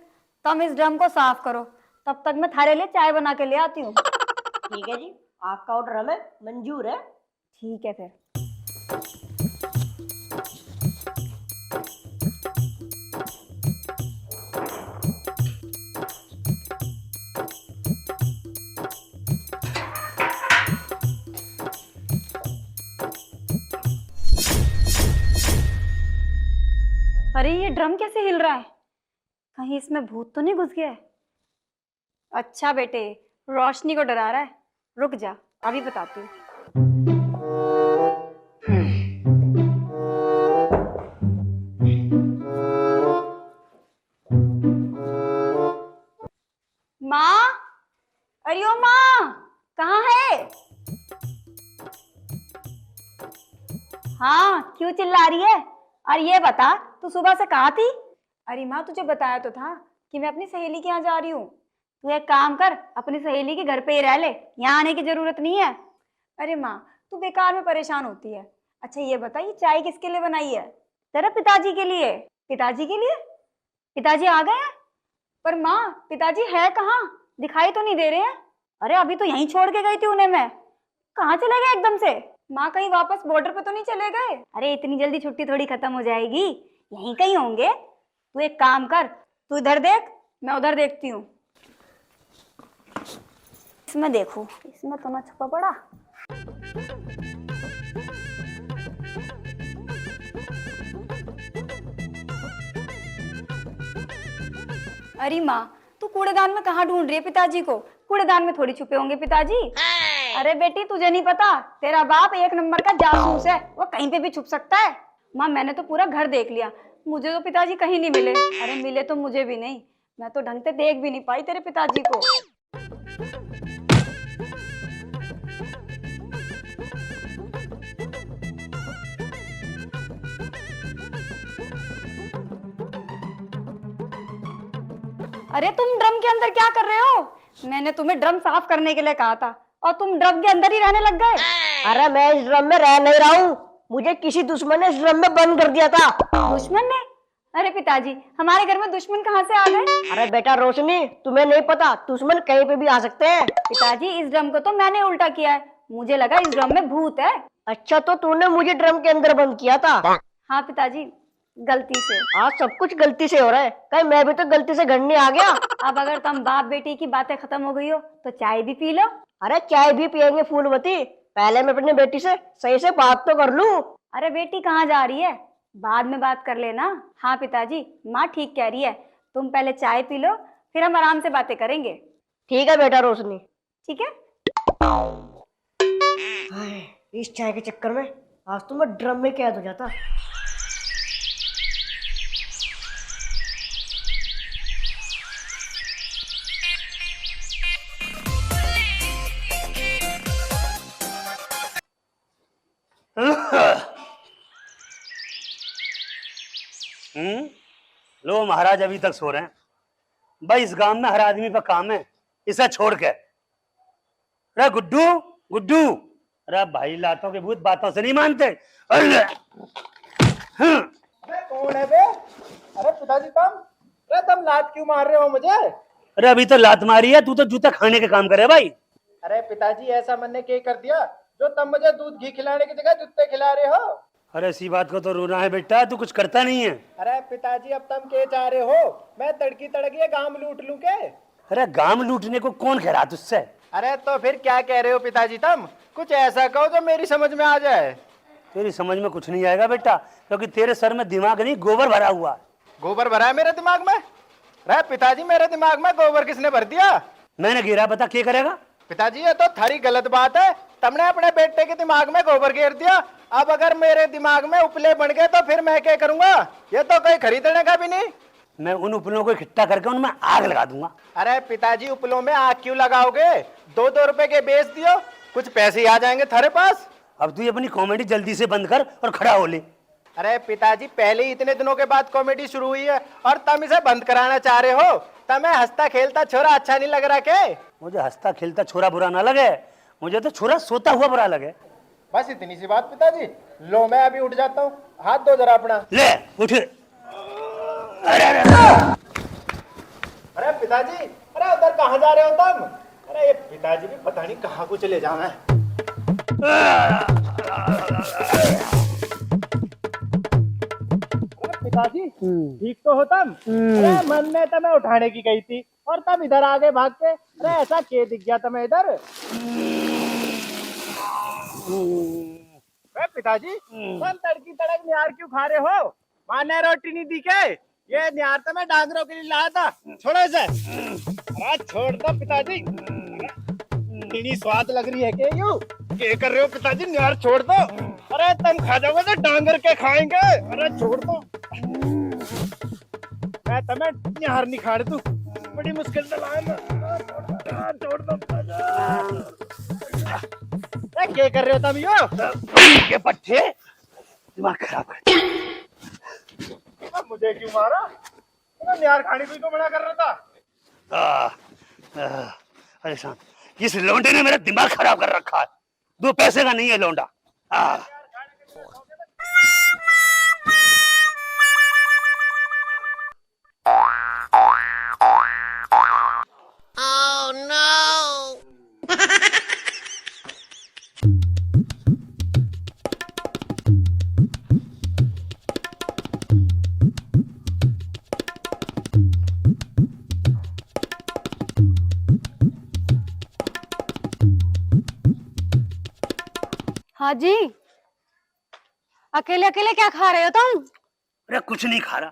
S2: तुम इस ड्रम को साफ करो, तब तक मैं थारे लिए चाय बना के ले आती हूँ।
S1: ठीक है जी, आपका ऑर्डर हमें मंजूर है।
S2: ठीक है फिर। अरे ये ड्रम कैसे हिल रहा है? कहीं इसमें भूत तो नहीं घुस गया है? अच्छा बेटे, रोशनी को डरा रहा है। रुक जा, अभी बताती हूँ। माँ, अरे ओ माँ, कहाँ है? हाँ, क्यों चिल्ला रही है? और ये बता, तू सुबह से कहाँ थी? अरे माँ, तुझे बताया तो था कि मैं अपनी सहेली के यहाँ जा रही हूँ। तू एक काम कर, अपनी सहेली के घर पे ही रह ले, यहाँ आने की जरूरत नहीं है। अरे माँ, तू बेकार में परेशान होती है। अच्छा ये बता, ये चाय किसके लिए बनाई है? तेरे पिताजी के लिए। पिताजी के लिए? पिताजी आ गए हैं? पर माँ, पिताजी है कहाँ? दिखाई तो नहीं दे रहे हैं। अरे अभी तो यहीं छोड़ के गई थी उन्हें मैं। कहाँ चले गए एकदम से? माँ, कहीं वापस बॉर्डर पे तो नहीं चले गए? अरे इतनी जल्दी छुट्टी थोड़ी खत्म हो जाएगी, यहीं कहीं होंगे। तू एक काम कर, तू इधर देख, मैं उधर देखती हूँ। इसमें देखो, इसमें तो ना छुपा पड़ा। अरे माँ, तू कूड़ेदान में कहाँ ढूंढ रही है पिताजी को? कूड़ेदान में थोड़ी छुपे होंगे पिताजी। अरे बेटी, तुझे नहीं पता, तेरा बाप एक नंबर का जासूस है, वो कहीं पे भी छुप सकता है। माँ, मैंने तो पूरा घर देख लिया, मुझे तो पिताजी कहीं नहीं मिले। अरे मिले तो मुझे भी नहीं, मैं तो ढंग से देख भी नहीं पाई तेरे पिताजी को। अरे तुम ड्रम के अंदर क्या कर रहे हो? मैंने तुम्हें ड्रम साफ करने के लिए कहा था और तुम ड्रम के अंदर ही रहने लग गए।
S1: अरे मैं इस ड्रम में रह नहीं रहा हूँ, मुझे किसी दुश्मन ने इस ड्रम में बंद कर दिया था।
S2: दुश्मन ने? अरे पिताजी, हमारे घर में दुश्मन कहाँ से आ गए?
S1: अरे बेटा रोशनी, तुम्हें नहीं पता, दुश्मन कहीं पे भी आ सकते हैं।
S2: पिताजी, इस ड्रम को तो मैंने उल्टा किया है, मुझे लगा इस ड्रम में भूत है।
S1: अच्छा, तो तूने मुझे ड्रम के अंदर बंद किया था?
S2: हाँ पिताजी, गलती से।
S1: आज सब कुछ गलती से हो रहा है, कहीं मैं भी तो गलती से घर नहीं आ गया।
S2: अब अगर तुम बाप बेटी की बातें खत्म हो गई हो तो चाय भी पी लो।
S1: अरे चाय भी पियेंगे फूलवती, पहले मैं अपनी बेटी से सही से बात तो कर लूं।
S2: अरे बेटी कहाँ जा रही है? बाद में बात कर लेना। हाँ पिताजी, माँ ठीक कह रही है, तुम पहले चाय पी लो, फिर हम आराम से बातें करेंगे।
S1: ठीक है बेटा रोशनी।
S2: ठीक है।
S1: हाय, इस चाय के चक्कर में आज तो मैं ड्रम में कैद हो जाता।
S6: लो महाराज अभी तक सो रहे हैं भाई। इस गांव में हर आदमी पर काम है, इसे छोड़ के। अरे गुड्डू गुड्डू, अरे भाई लातों के भूत बातों से नहीं मानते।
S3: अबे कौन है बे? अरे पिताजी तुम लात क्यों मार रहे हो मुझे?
S6: अरे अभी तो लात मारी है, तू तो जूता खाने के काम करे भाई।
S3: अरे पिताजी, ऐसा मैंने क्या कर दिया जो तुम मुझे दूध घी खिलाने की जगह जूते खिला रहे हो?
S6: अरे इसी बात को तो रोना है बेटा, तू कुछ करता नहीं है।
S3: अरे पिताजी, अब तुम क्या चाह रहे हो? मैं तड़की तड़की गांव लूट लूं के?
S6: अरे गांव लूटने को कौन कह रहा तुझसे?
S3: अरे तो फिर क्या कह रहे हो पिताजी? तुम कुछ ऐसा कहो जो मेरी समझ में आ जाए।
S6: तेरी समझ में कुछ नहीं आएगा बेटा, क्योंकि तेरे सर में दिमाग नहीं, गोबर भरा हुआ है।
S3: गोबर भरा है मेरे दिमाग में? अरे पिताजी, मेरे दिमाग में गोबर किसने भर दिया?
S6: मैंने गिरा, बता क्या करेगा?
S3: पिताजी, ये तो थारी गलत बात है, तुमने अपने बेटे के दिमाग में गोबर घेर दिया। अब अगर मेरे दिमाग में उपले बन गए तो फिर मैं क्या करूंगा? ये तो कोई खरीदने का भी नहीं।
S6: मैं उन उपलों को इकट्ठा करके उनमें आग लगा दूंगा।
S3: अरे पिताजी, उपलों में आग क्यों लगाओगे? 2-2 रुपए के बेच दियो, कुछ पैसे आ जाएंगे थारे पास।
S6: अब तू ये अपनी कॉमेडी जल्दी से बंद कर और खड़ा हो ले।
S3: अरे पिताजी, पहले ही इतने दिनों के बाद कॉमेडी शुरू हुई है और तुम इसे बंद कराना चाह रहे हो? तुम्हें हंसता खेलता छोरा अच्छा नहीं लग रहा के?
S6: मुझे हंसता खेलता छोरा बुरा ना लगे, मुझे तो छोरा सोता हुआ बुरा लगे।
S3: बस इतनी सी बात पिताजी। लो मैं अभी उठ जाता हूँ, हाथ दो जरा अपना।
S6: ले उठ।
S3: अरे पिताजी, अरे उधर कहाँ जा रहे हो तुम? अरे ये पिताजी भी पता नहीं कहाँ को चले जाना है। पिताजी ठीक तो हो तुम? अरे मन में तो मैं उठाने की गई थी और तब इधर आगे भाग के। अरे ऐसा क्या दिख गया तुम्हें इधर? अरे पिताजी तुम तड़की तड़क निहार क्यों खा रहे हो? माँ ने रोटी नहीं दी के? ये निहार तो मैं डांगरों के लिए लाया था। छोड़ो इसे। अरे छोड़ दो पिताजी। इतनी स्वाद लग रही है कि यूं क्या कर रहे हो पिताजी? निहार छोड़ दो। अरे तुम खा जाओगे तो डांगर के खाएंगे। अरे छोड़ दो। मैं तुम्हें निहार नहीं खा दूं, बड़ी मुश्किल से लाया मैं। छोड़ दो। अरे क्या कर रहे हो तुम यो?
S6: ये पट्टे दिमाग खराब कर।
S3: अब मुझे क्यों मारा? तुम्हें निहार खाने को मना कर रहा था।
S6: अरे शान, इस लौंडे ने मेरा दिमाग खराब कर रखा है। 2 पैसे का नहीं है लौंडा।
S2: हाँ जी, अकेले अकेले क्या खा रहे हो तुम?
S6: अरे कुछ नहीं खा रहा,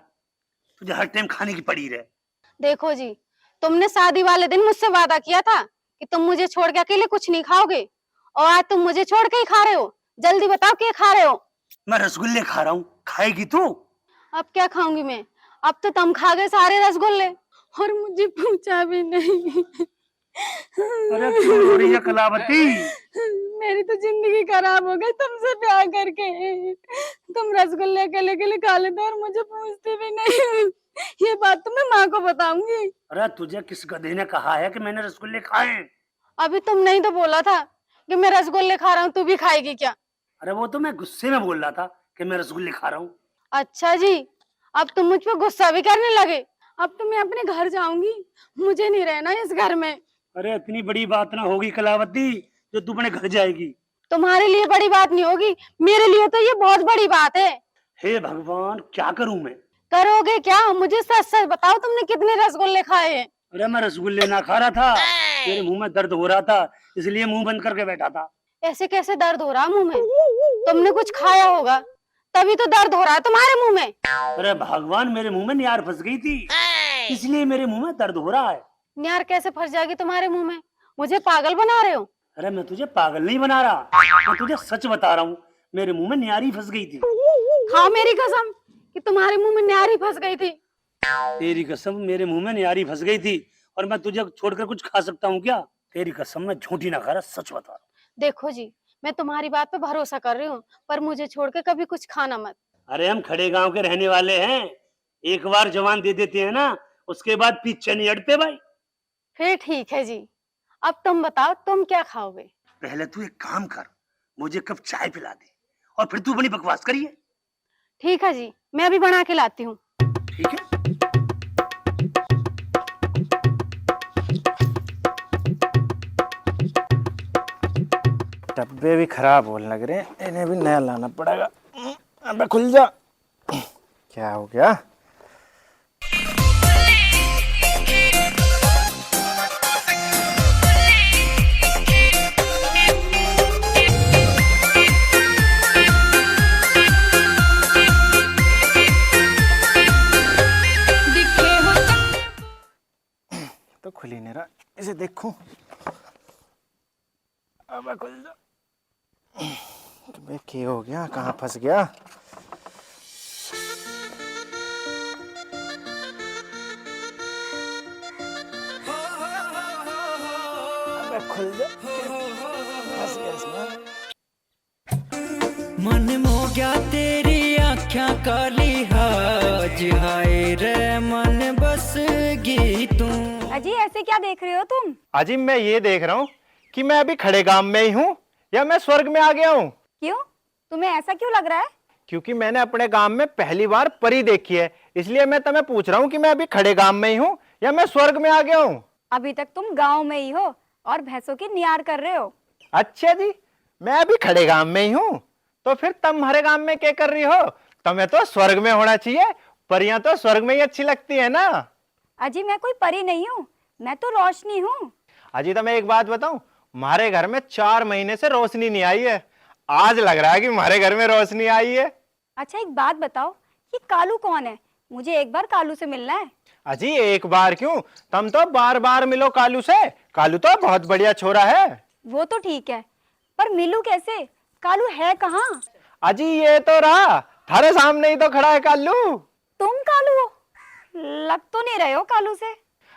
S6: तुझे हर टाइम खाने की पड़ी रहे।
S2: देखो जी, तुमने शादी वाले दिन मुझसे वादा किया था कि तुम मुझे छोड़ के अकेले कुछ नहीं खाओगे, और आज तुम मुझे छोड़ के ही खा रहे हो। जल्दी बताओ क्या खा रहे हो?
S6: मैं रसगुल्ले खा रहा हूँ, खाएगी तू?
S2: अब क्या खाऊंगी मैं? अब तो तुम खा गए सारे रसगुल्ले और मुझे पूछा भी नहीं।
S6: अरे क्यों रो रही है कलावती?
S2: मेरी तो जिंदगी खराब हो गई तुमसे प्यार करके। तुम रसगुल्ले अकेले अकेले खा लेते और मुझे पूछते भी नहीं। ये बात तो मैं माँ को बताऊंगी।
S6: अरे तुझे किस गधे ने कहा है कि मैंने रसगुल्ले खाए?
S2: अभी तुमने ही तो बोला था कि मैं रसगुल्ले खा रहा हूँ, तू भी खाएगी क्या?
S6: अरे वो तो मैं गुस्से में बोल रहा था कि मैं रसगुल्ले खा रहा हूँ।
S2: अच्छा जी, अब तुम मुझ पर गुस्सा भी करने लगे। अब तो मैं अपने घर जाऊंगी, मुझे नहीं रहना इस घर में।
S6: अरे इतनी बड़ी बात ना होगी कलावती जो तू अपने घर जाएगी।
S2: तुम्हारे लिए बड़ी बात नहीं होगी, मेरे लिए तो ये बहुत बड़ी बात है।
S6: हे भगवान, क्या करूं मैं?
S2: करोगे क्या? मुझे सच सच बताओ, तुमने कितने रसगुल्ले खाए हैं?
S6: अरे मैं रसगुल्ले ना खा रहा था, मेरे मुंह में दर्द हो रहा था इसलिए मुंह बंद करके बैठा था।
S2: ऐसे कैसे दर्द हो रहा मुंह में? तुमने कुछ खाया होगा तभी तो दर्द हो रहा है तुम्हारे मुंह में।
S6: अरे भगवान, मेरे मुंह में नियार फंस गई थी इसलिए मेरे मुंह में दर्द हो रहा है।
S2: नियार कैसे फंस जाएगी तुम्हारे मुंह में? मुझे पागल बना रहे हो?
S6: अरे मैं तुझे पागल नहीं बना रहा, मैं तुझे सच बता रहा हूँ, मेरे मुंह में नियारी फंस गई थी।
S2: खाओ मेरी कसम कि तुम्हारे मुंह में नियारी फंस गई थी।
S6: तेरी कसम, मेरे मुंह में नियारी फंस गई थी और मैं तुझे छोड़कर कुछ खा सकता हूँ क्या? तेरी कसम, मैं झूठी ना खा रहा, सच बता रहा हूँ।
S2: देखो जी, मैं तुम्हारी बात पे भरोसा कर रही हूँ, पर मुझे छोड़ के कभी कुछ खाना मत।
S6: अरे हम खड़े गांव के रहने वाले हैं, एक बार जवान दे देते हैं ना, उसके बाद पीछे नहीं हटते भाई।
S2: फिर ठीक है जी, अब तुम बताओ तुम क्या खाओगे?
S6: पहले तू एक काम कर, मुझे कप चाय पिला दे और फिर तू बड़ी बकवास करिए।
S2: ठीक है जी, मैं अभी बना के लाती हूँ।
S6: ठीक है।
S3: डब्बे भी खराब होने लग रहे हैं, इन्हें भी नया लाना पड़ेगा। अबे खुल जा। क्या हो गया? तो खुली नहीं रहा, इसे देखूं। अब खुल जा। क्या हो गया? कहाँ फंस गया? अब खुल जा। फंस गया इसमें।
S7: मन मो गया तेरी आँखियाँ काली हाज, हाय रे मन बस गी तू।
S2: अजी ऐसे क्या देख रहे हो तुम?
S3: अजी मैं ये देख रहा हूँ कि मैं अभी खड़े गांव में ही हूँ या मैं स्वर्ग में आ गया हूँ।
S2: क्यों? तुम्हें ऐसा क्यों लग रहा है?
S3: क्योंकि मैंने अपने गांव में पहली बार परी देखी है, इसलिए मैं तुम्हें पूछ रहा हूँ कि मैं अभी खड़े गांव में ही हूँ या मैं स्वर्ग में आ गया हूँ।
S2: अभी तक तुम गांव में ही हो और भैंसों की नियार कर रहे हो।
S3: अच्छा जी, मैं अभी खड़े गांव में ही हूँ, तो फिर तुम्हारे गांव में क्या कर रही हो? तुम्हें तो स्वर्ग में होना चाहिए, परियां तो स्वर्ग में ही अच्छी लगती है ना।
S2: अजी मैं कोई परी नहीं हूँ, मैं तो रोशनी हूँ।
S3: अजी तो मैं एक बात बताऊं, हमारे घर में 4 महीने से रोशनी नहीं आई है, आज लग रहा है कि हमारे घर में रोशनी आई है।
S2: अच्छा एक बात बताओ, ये कालू कौन है? मुझे एक बार कालू से मिलना है।
S3: अजी एक बार क्यों, तुम तो बार बार मिलो कालू से, कालू तो बहुत बढ़िया छोरा है।
S2: वो तो ठीक है, पर मिलूं कैसे? कालू है कहाँ?
S3: अजी ये तो रहा, थारे सामने ही तो खड़ा है कालू।
S2: तुम कालू हो? लग तो नहीं रहे हो कालू से।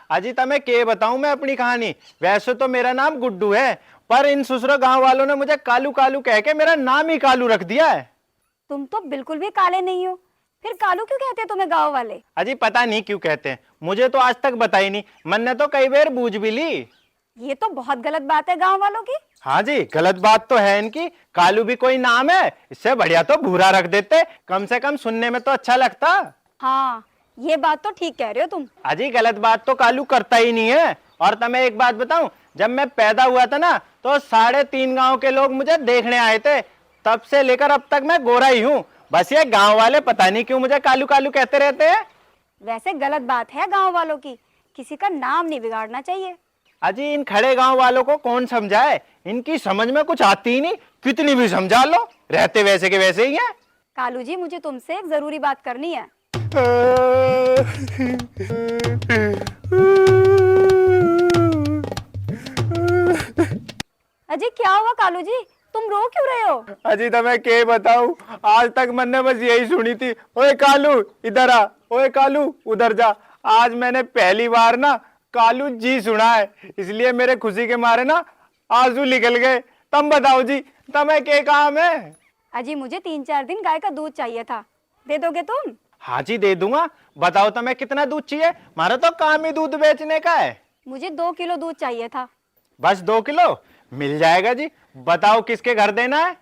S3: अजी तुम्हें के बताऊं मैं अपनी कहानी, वैसे तो मेरा नाम गुड्डू है, पर इन ससुर गांव वालों ने मुझे कालू कालू कह के मेरा नाम ही कालू रख दिया है।
S2: तुम तो बिल्कुल भी काले नहीं हो, फिर कालू क्यों कहते हैं तुम्हें गांव वाले?
S3: अजी पता नहीं क्यों कहते हैं, मुझे तो आज तक बताई नहीं, मैंने तो कई बार बूझ भी ली।
S2: ये तो बहुत गलत बात है गांव वालों की।
S3: हाँ जी, गलत बात तो है इनकी, कालू भी कोई नाम है, इससे बढ़िया तो भूरा रख देते, कम से कम सुनने में तो अच्छा लगता।
S2: हाँ ये बात तो ठीक कह रहे हो तुम।
S3: अजी गलत बात तो कालू करता ही नहीं है। और तुम्हें एक बात बताऊं, जब मैं पैदा हुआ था ना तो 3.5 गांव के लोग मुझे देखने आए थे, तब से लेकर अब तक मैं गोरा ही हूँ। बस ये गांव वाले पता नहीं क्यों मुझे कालू कालू कहते रहते हैं।
S2: वैसे गलत बात है गांव वालों की, किसी का नाम नहीं बिगाड़ना चाहिए।
S3: अजी इन खड़े गांव वालों को कौन समझाए, इनकी समझ में कुछ आती ही नहीं, कितनी भी समझा लो रहते वैसे के वैसे ही हैं।
S2: कालू जी मुझे तुमसे एक जरूरी बात करनी है। अजी क्या हुआ कालू जी, तुम रो क्यों रहे हो?
S3: अजी तो मैं क्या बताऊं, आज तक मैंने बस यही सुनी थी, ओए कालू इधर आ, ओए कालू उधर जा। आज मैंने पहली बार ना कालू जी सुना है, इसलिए मेरे खुशी के मारे ना आंसू निकल गए। तुम बताओ जी, तुम्हें क्या काम है?
S2: अजी मुझे 3-4 दिन गाय का दूध चाहिए था, दे दोगे तुम?
S3: हाँ जी दे दूंगा, बताओ तुम्हें कितना दूध चाहिए? हमारा तो काम ही दूध बेचने का है।
S2: मुझे 2 किलो दूध चाहिए था।
S3: बस 2 किलो मिल जाएगा जी। बताओ किसके घर देना है?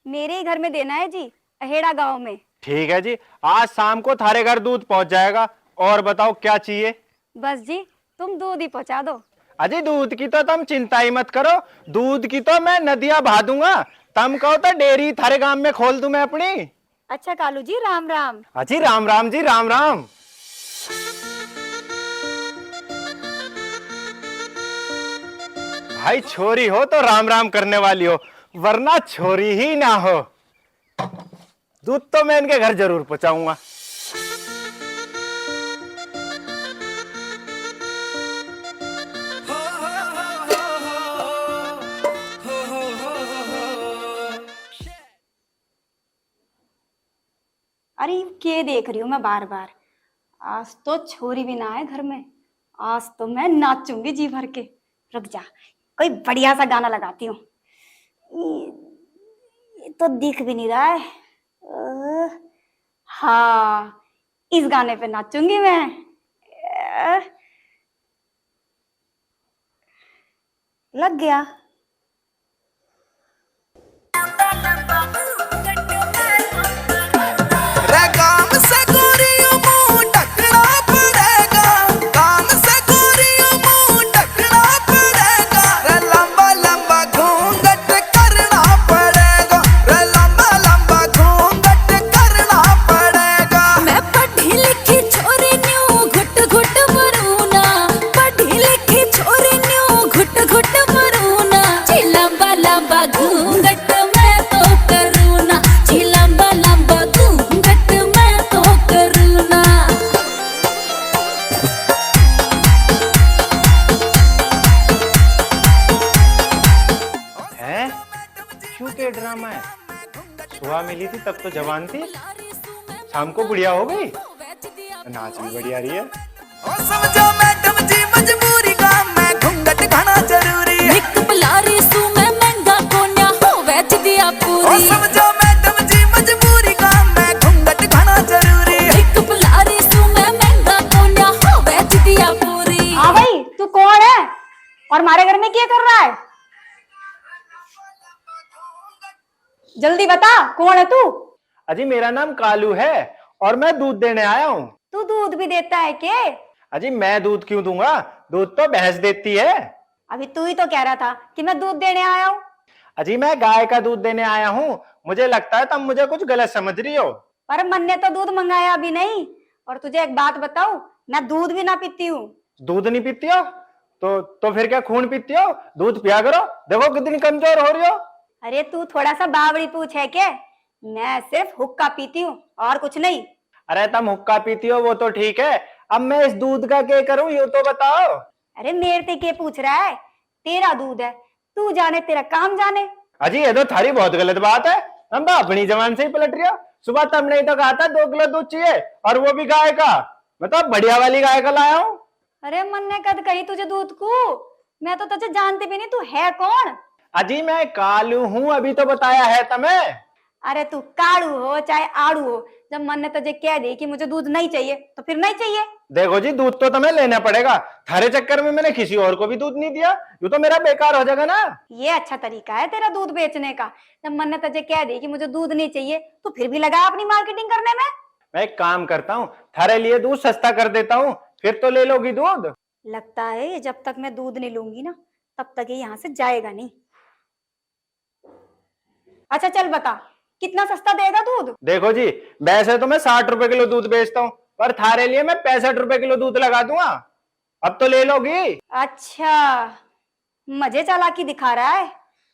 S2: मेरे ही घर में देना है जी, अहेड़ा गांव में।
S3: ठीक है जी, आज शाम को थारे घर दूध पहुंच जाएगा। और बताओ क्या चाहिए?
S2: बस जी तुम दूध ही पहुंचा दो।
S3: अजी दूध की तो तुम चिंता ही मत करो, दूध की तो मैं नदियां बहा दूंगा। तुम कहो तो डेयरी थारे गांव में खोल दूं मैं अपनी।
S2: अच्छा कालू जी राम राम।
S3: अजी राम राम जी राम राम। भाई छोरी हो तो राम राम करने वाली हो, वरना छोरी ही ना हो। दूध तो मैं इनके घर जरूर पहुंचाऊंगा।
S2: अरे क्या देख रही हूँ मैं बार बार? आज तो छोरी भी ना है घर में, आज तो मैं नाचूंगी जी भर के। रुक जा, कोई बढ़िया सा गाना लगाती हूँ। ये तो दिख भी नहीं रहा है। हाँ इस गाने पे नाचूंगी मैं। लग गया।
S5: रे काम से गोरियों मुंह ढकना पड़ेगा, काम से गोरियों मुंह ढकना पड़ेगा। रे लंबा लंबा घूंघट करना पड़ेगा, रे लंबा लंबा घूंघट करना पड़ेगा।
S8: मैं पढ़ी लिखी छोरी न्यू घुट घुट मरूना, पढ़ी लिखी छोरी न्यू घुट घुट मरूना। जी लंबा लंबा घूंघट मैं तो करूना, जी लंबा लंबा घूंघट मैं तो करूना।
S3: हैं? क्यों के ड्रामा है? सुबह मिली थी तब तो जवान थी, शाम को बुढ़िया हो गई, नाच भी बढ़िया रही है।
S5: ओ समझो मैडम जी मजबूरी काम में घूंघट घना जरूरी है।
S8: निक पलारी सू मैं महंगा कोन्या हो वेच दिया
S5: ओ
S8: पूरी।
S5: समझो मैडम जी मजबूरी काम में घूंघट घना जरूरी है।
S8: निक पलारी सू मैं महंगा कोन्या हो वेच दिया पूरी।
S2: हाँ भाई तू कौन है और हमारे घर में क्या कर रहा है? जल्दी बता, कौन है तू?
S3: अजी मेरा नाम कालू है और मैं दूध देने आया हूँ।
S2: तू दूध भी देता है के?
S3: अजी मैं दूध क्यों दूंगा, दूध तो भैंस देती है।
S2: अभी तू ही तो कह रहा था कि मैं दूध देने आया हूँ।
S3: अजी मैं गाय का दूध देने आया हूँ, मुझे लगता है तुम मुझे कुछ गलत समझ रही हो।
S2: पर मैंने तो दूध मंगाया भी नहीं। और तुझे एक बात बताऊं, मैं दूध भी ना पीती हूँ।
S3: दूध नहीं पीती हो तो फिर क्या खून पीती हो? दूध पिया करो, देखो कितनी कमजोर हो रही हो।
S2: अरे तू थोड़ा सा बावड़ी पूछ है क्या? मैं सिर्फ हुक्का पीती हूँ और कुछ नहीं।
S3: अरे तुम हुक्का पीती हो वो तो ठीक है, अब मैं इस दूध का क्या करूं ये तो बताओ।
S2: अरे मेरे से क्या पूछ रहा है? तेरा दूध है, तू जाने, तेरा काम जाने।
S3: अजी ये तो थारी बहुत गलत बात है, हम तो अपनी जबान से ही पलट रही हो। सुबह तुमने ही तो कहा था 2 किलो दूध चाहिए और वो भी गाय का, मैं तो बढ़िया वाली गाय का लाया हूँ।
S2: अरे मन ने कद कही तुझे दूध को? मैं तो तुझे जानती भी नहीं, तू है कौन?
S3: अजी मैं कालू हूँ, अभी तो बताया है तुम्हें।
S2: अरे तू काड़ू हो चाहे आड़ू हो, जब मन ने तुझे कह दी कि मुझे दूध नहीं चाहिए तो फिर नहीं चाहिए।
S3: देखो जी दूध तो तुम्हें लेना पड़ेगा, थारे चक्कर में मैंने किसी और को भी दूध नहीं दिया, ये तो मेरा बेकार हो जाएगा ना।
S2: ये अच्छा तरीका है तेरा दूध बेचने का। जब मन ने तुझे कह दी कि मुझे दूध नहीं चाहिए तो फिर भी लगा अपनी मार्केटिंग करने में।
S3: मैं एक काम करता हूँ, थारे लिए दूध सस्ता कर देता हूँ, फिर तो ले लोगी दूध।
S2: लगता है ये जब तक मैं दूध नहीं लूंगी ना तब तक ये यहाँ से जाएगा नहीं। अच्छा चल बता, कितना सस्ता देगा दूध?
S3: देखो जी वैसे तो मैं 60 रुपए किलो दूध बेचता हूँ, पर थारे लिए मैं 65 रुपए किलो दूध लगा दूंगा, अब तो ले लोगी।
S2: अच्छा, मजे चालाकी दिखा रहा है।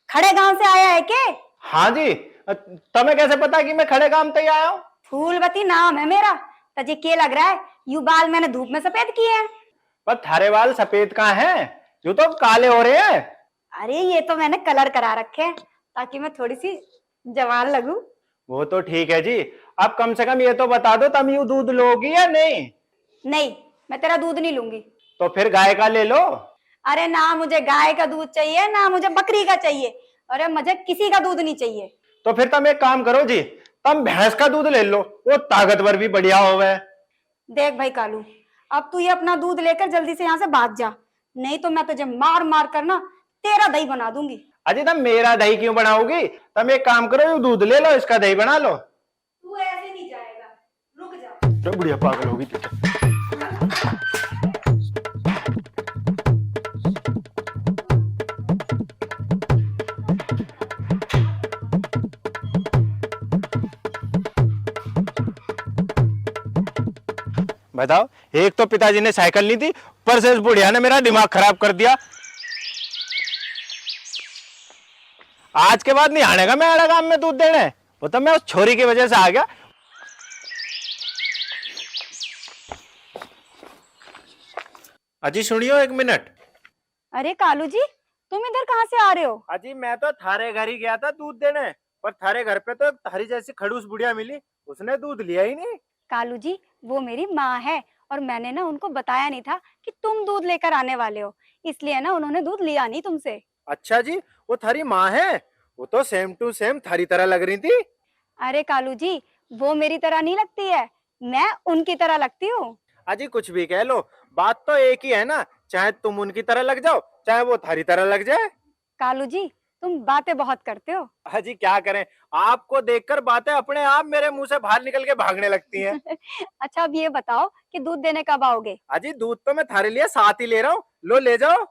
S2: खड़े गांव से आया है के?
S3: हाँ जी, तुम्हें कैसे पता कि मैं खड़े काम तक आया हूँ?
S2: फूलवती नाम है मेरा। तुझे क्या लग रहा है यू बाल मैंने धूप में सफेद किए हैं?
S3: पर थारे बाल सफेद कहाँ हैं, जो तो काले हो रहे हैं।
S2: अरे ये तो मैंने कलर करा रखे हैं ताकि मैं थोड़ी सी जवान लगूं।
S3: वो तो ठीक है जी, अब कम से कम ये तो बता दो तुम यूं दूध लोगी या नहीं?
S2: नहीं, मैं तेरा दूध नहीं लूंगी।
S3: तो फिर गाय का ले लो।
S2: अरे ना मुझे गाय का दूध चाहिए ना मुझे बकरी का चाहिए। अरे मुझे किसी का दूध नहीं चाहिए।
S3: तो फिर तुम एक काम करो जी, तुम भैंस का दूध ले लो, वो ताकतवर भी बढ़िया होवे।
S2: देख भाई कालू, अब तू ये अपना दूध लेकर जल्दी से यहाँ से भाग जा, नहीं तो मैं तुझे मार मार कर ना तेरा दही बना दूंगी।
S3: अजी तुम मेरा दही क्यों बनाओगी, तुम एक काम करो ये दूध ले लो, इसका दही बना लो।
S2: तू ऐसे नहीं जाएगा, रुक जा।
S3: तो बढ़िया पागल होगी तू तो। बताओ, एक तो पिताजी ने साइकिल ली थी, पर से इस बुढ़िया ने मेरा दिमाग खराब कर दिया। आज के बाद नहीं आने का मैं आड़ा गांव में दूध देने, वो तो मैं उस छोरी की वजह से आ गया। अजी सुनियो 1 मिनट।
S2: अरे कालू जी, तुम इधर कहाँ से आ रहे हो?
S3: अजी मैं तो थारे घर ही गया था दूध देने, पर थारे घर पे तो थारी जैसी खड़ूस बुढ़िया मिली, उसने दूध लिया ही नहीं।
S2: कालू जी, वो मेरी माँ है और मैंने ना उनको बताया नहीं था कि तुम दूध लेकर आने वाले हो, इसलिए ना उन्होंने दूध लिया नहीं तुमसे।
S3: अच्छा जी, वो थारी माँ है, वो तो सेम टू सेम थारी तरह लग रही थी।
S2: अरे कालू जी, वो मेरी तरह नहीं लगती है, मैं उनकी तरह लगती हूँ।
S3: अजी कुछ भी कह लो, बात तो एक ही है ना, चाहे तुम उनकी तरह लग जाओ चाहे वो थारी तरह लग जाए।
S2: कालू जी, तुम बातें बहुत करते हो।
S3: अजी क्या करें, आपको देखकर बातें अपने आप मेरे मुंह से बाहर निकल के भागने लगती हैं।
S2: अच्छा अब ये बताओ कि दूध देने कब आओगे?
S3: अजी दूध तो मैं थारे लिए साथ ही ले रहा हूँ, लो ले जाओ।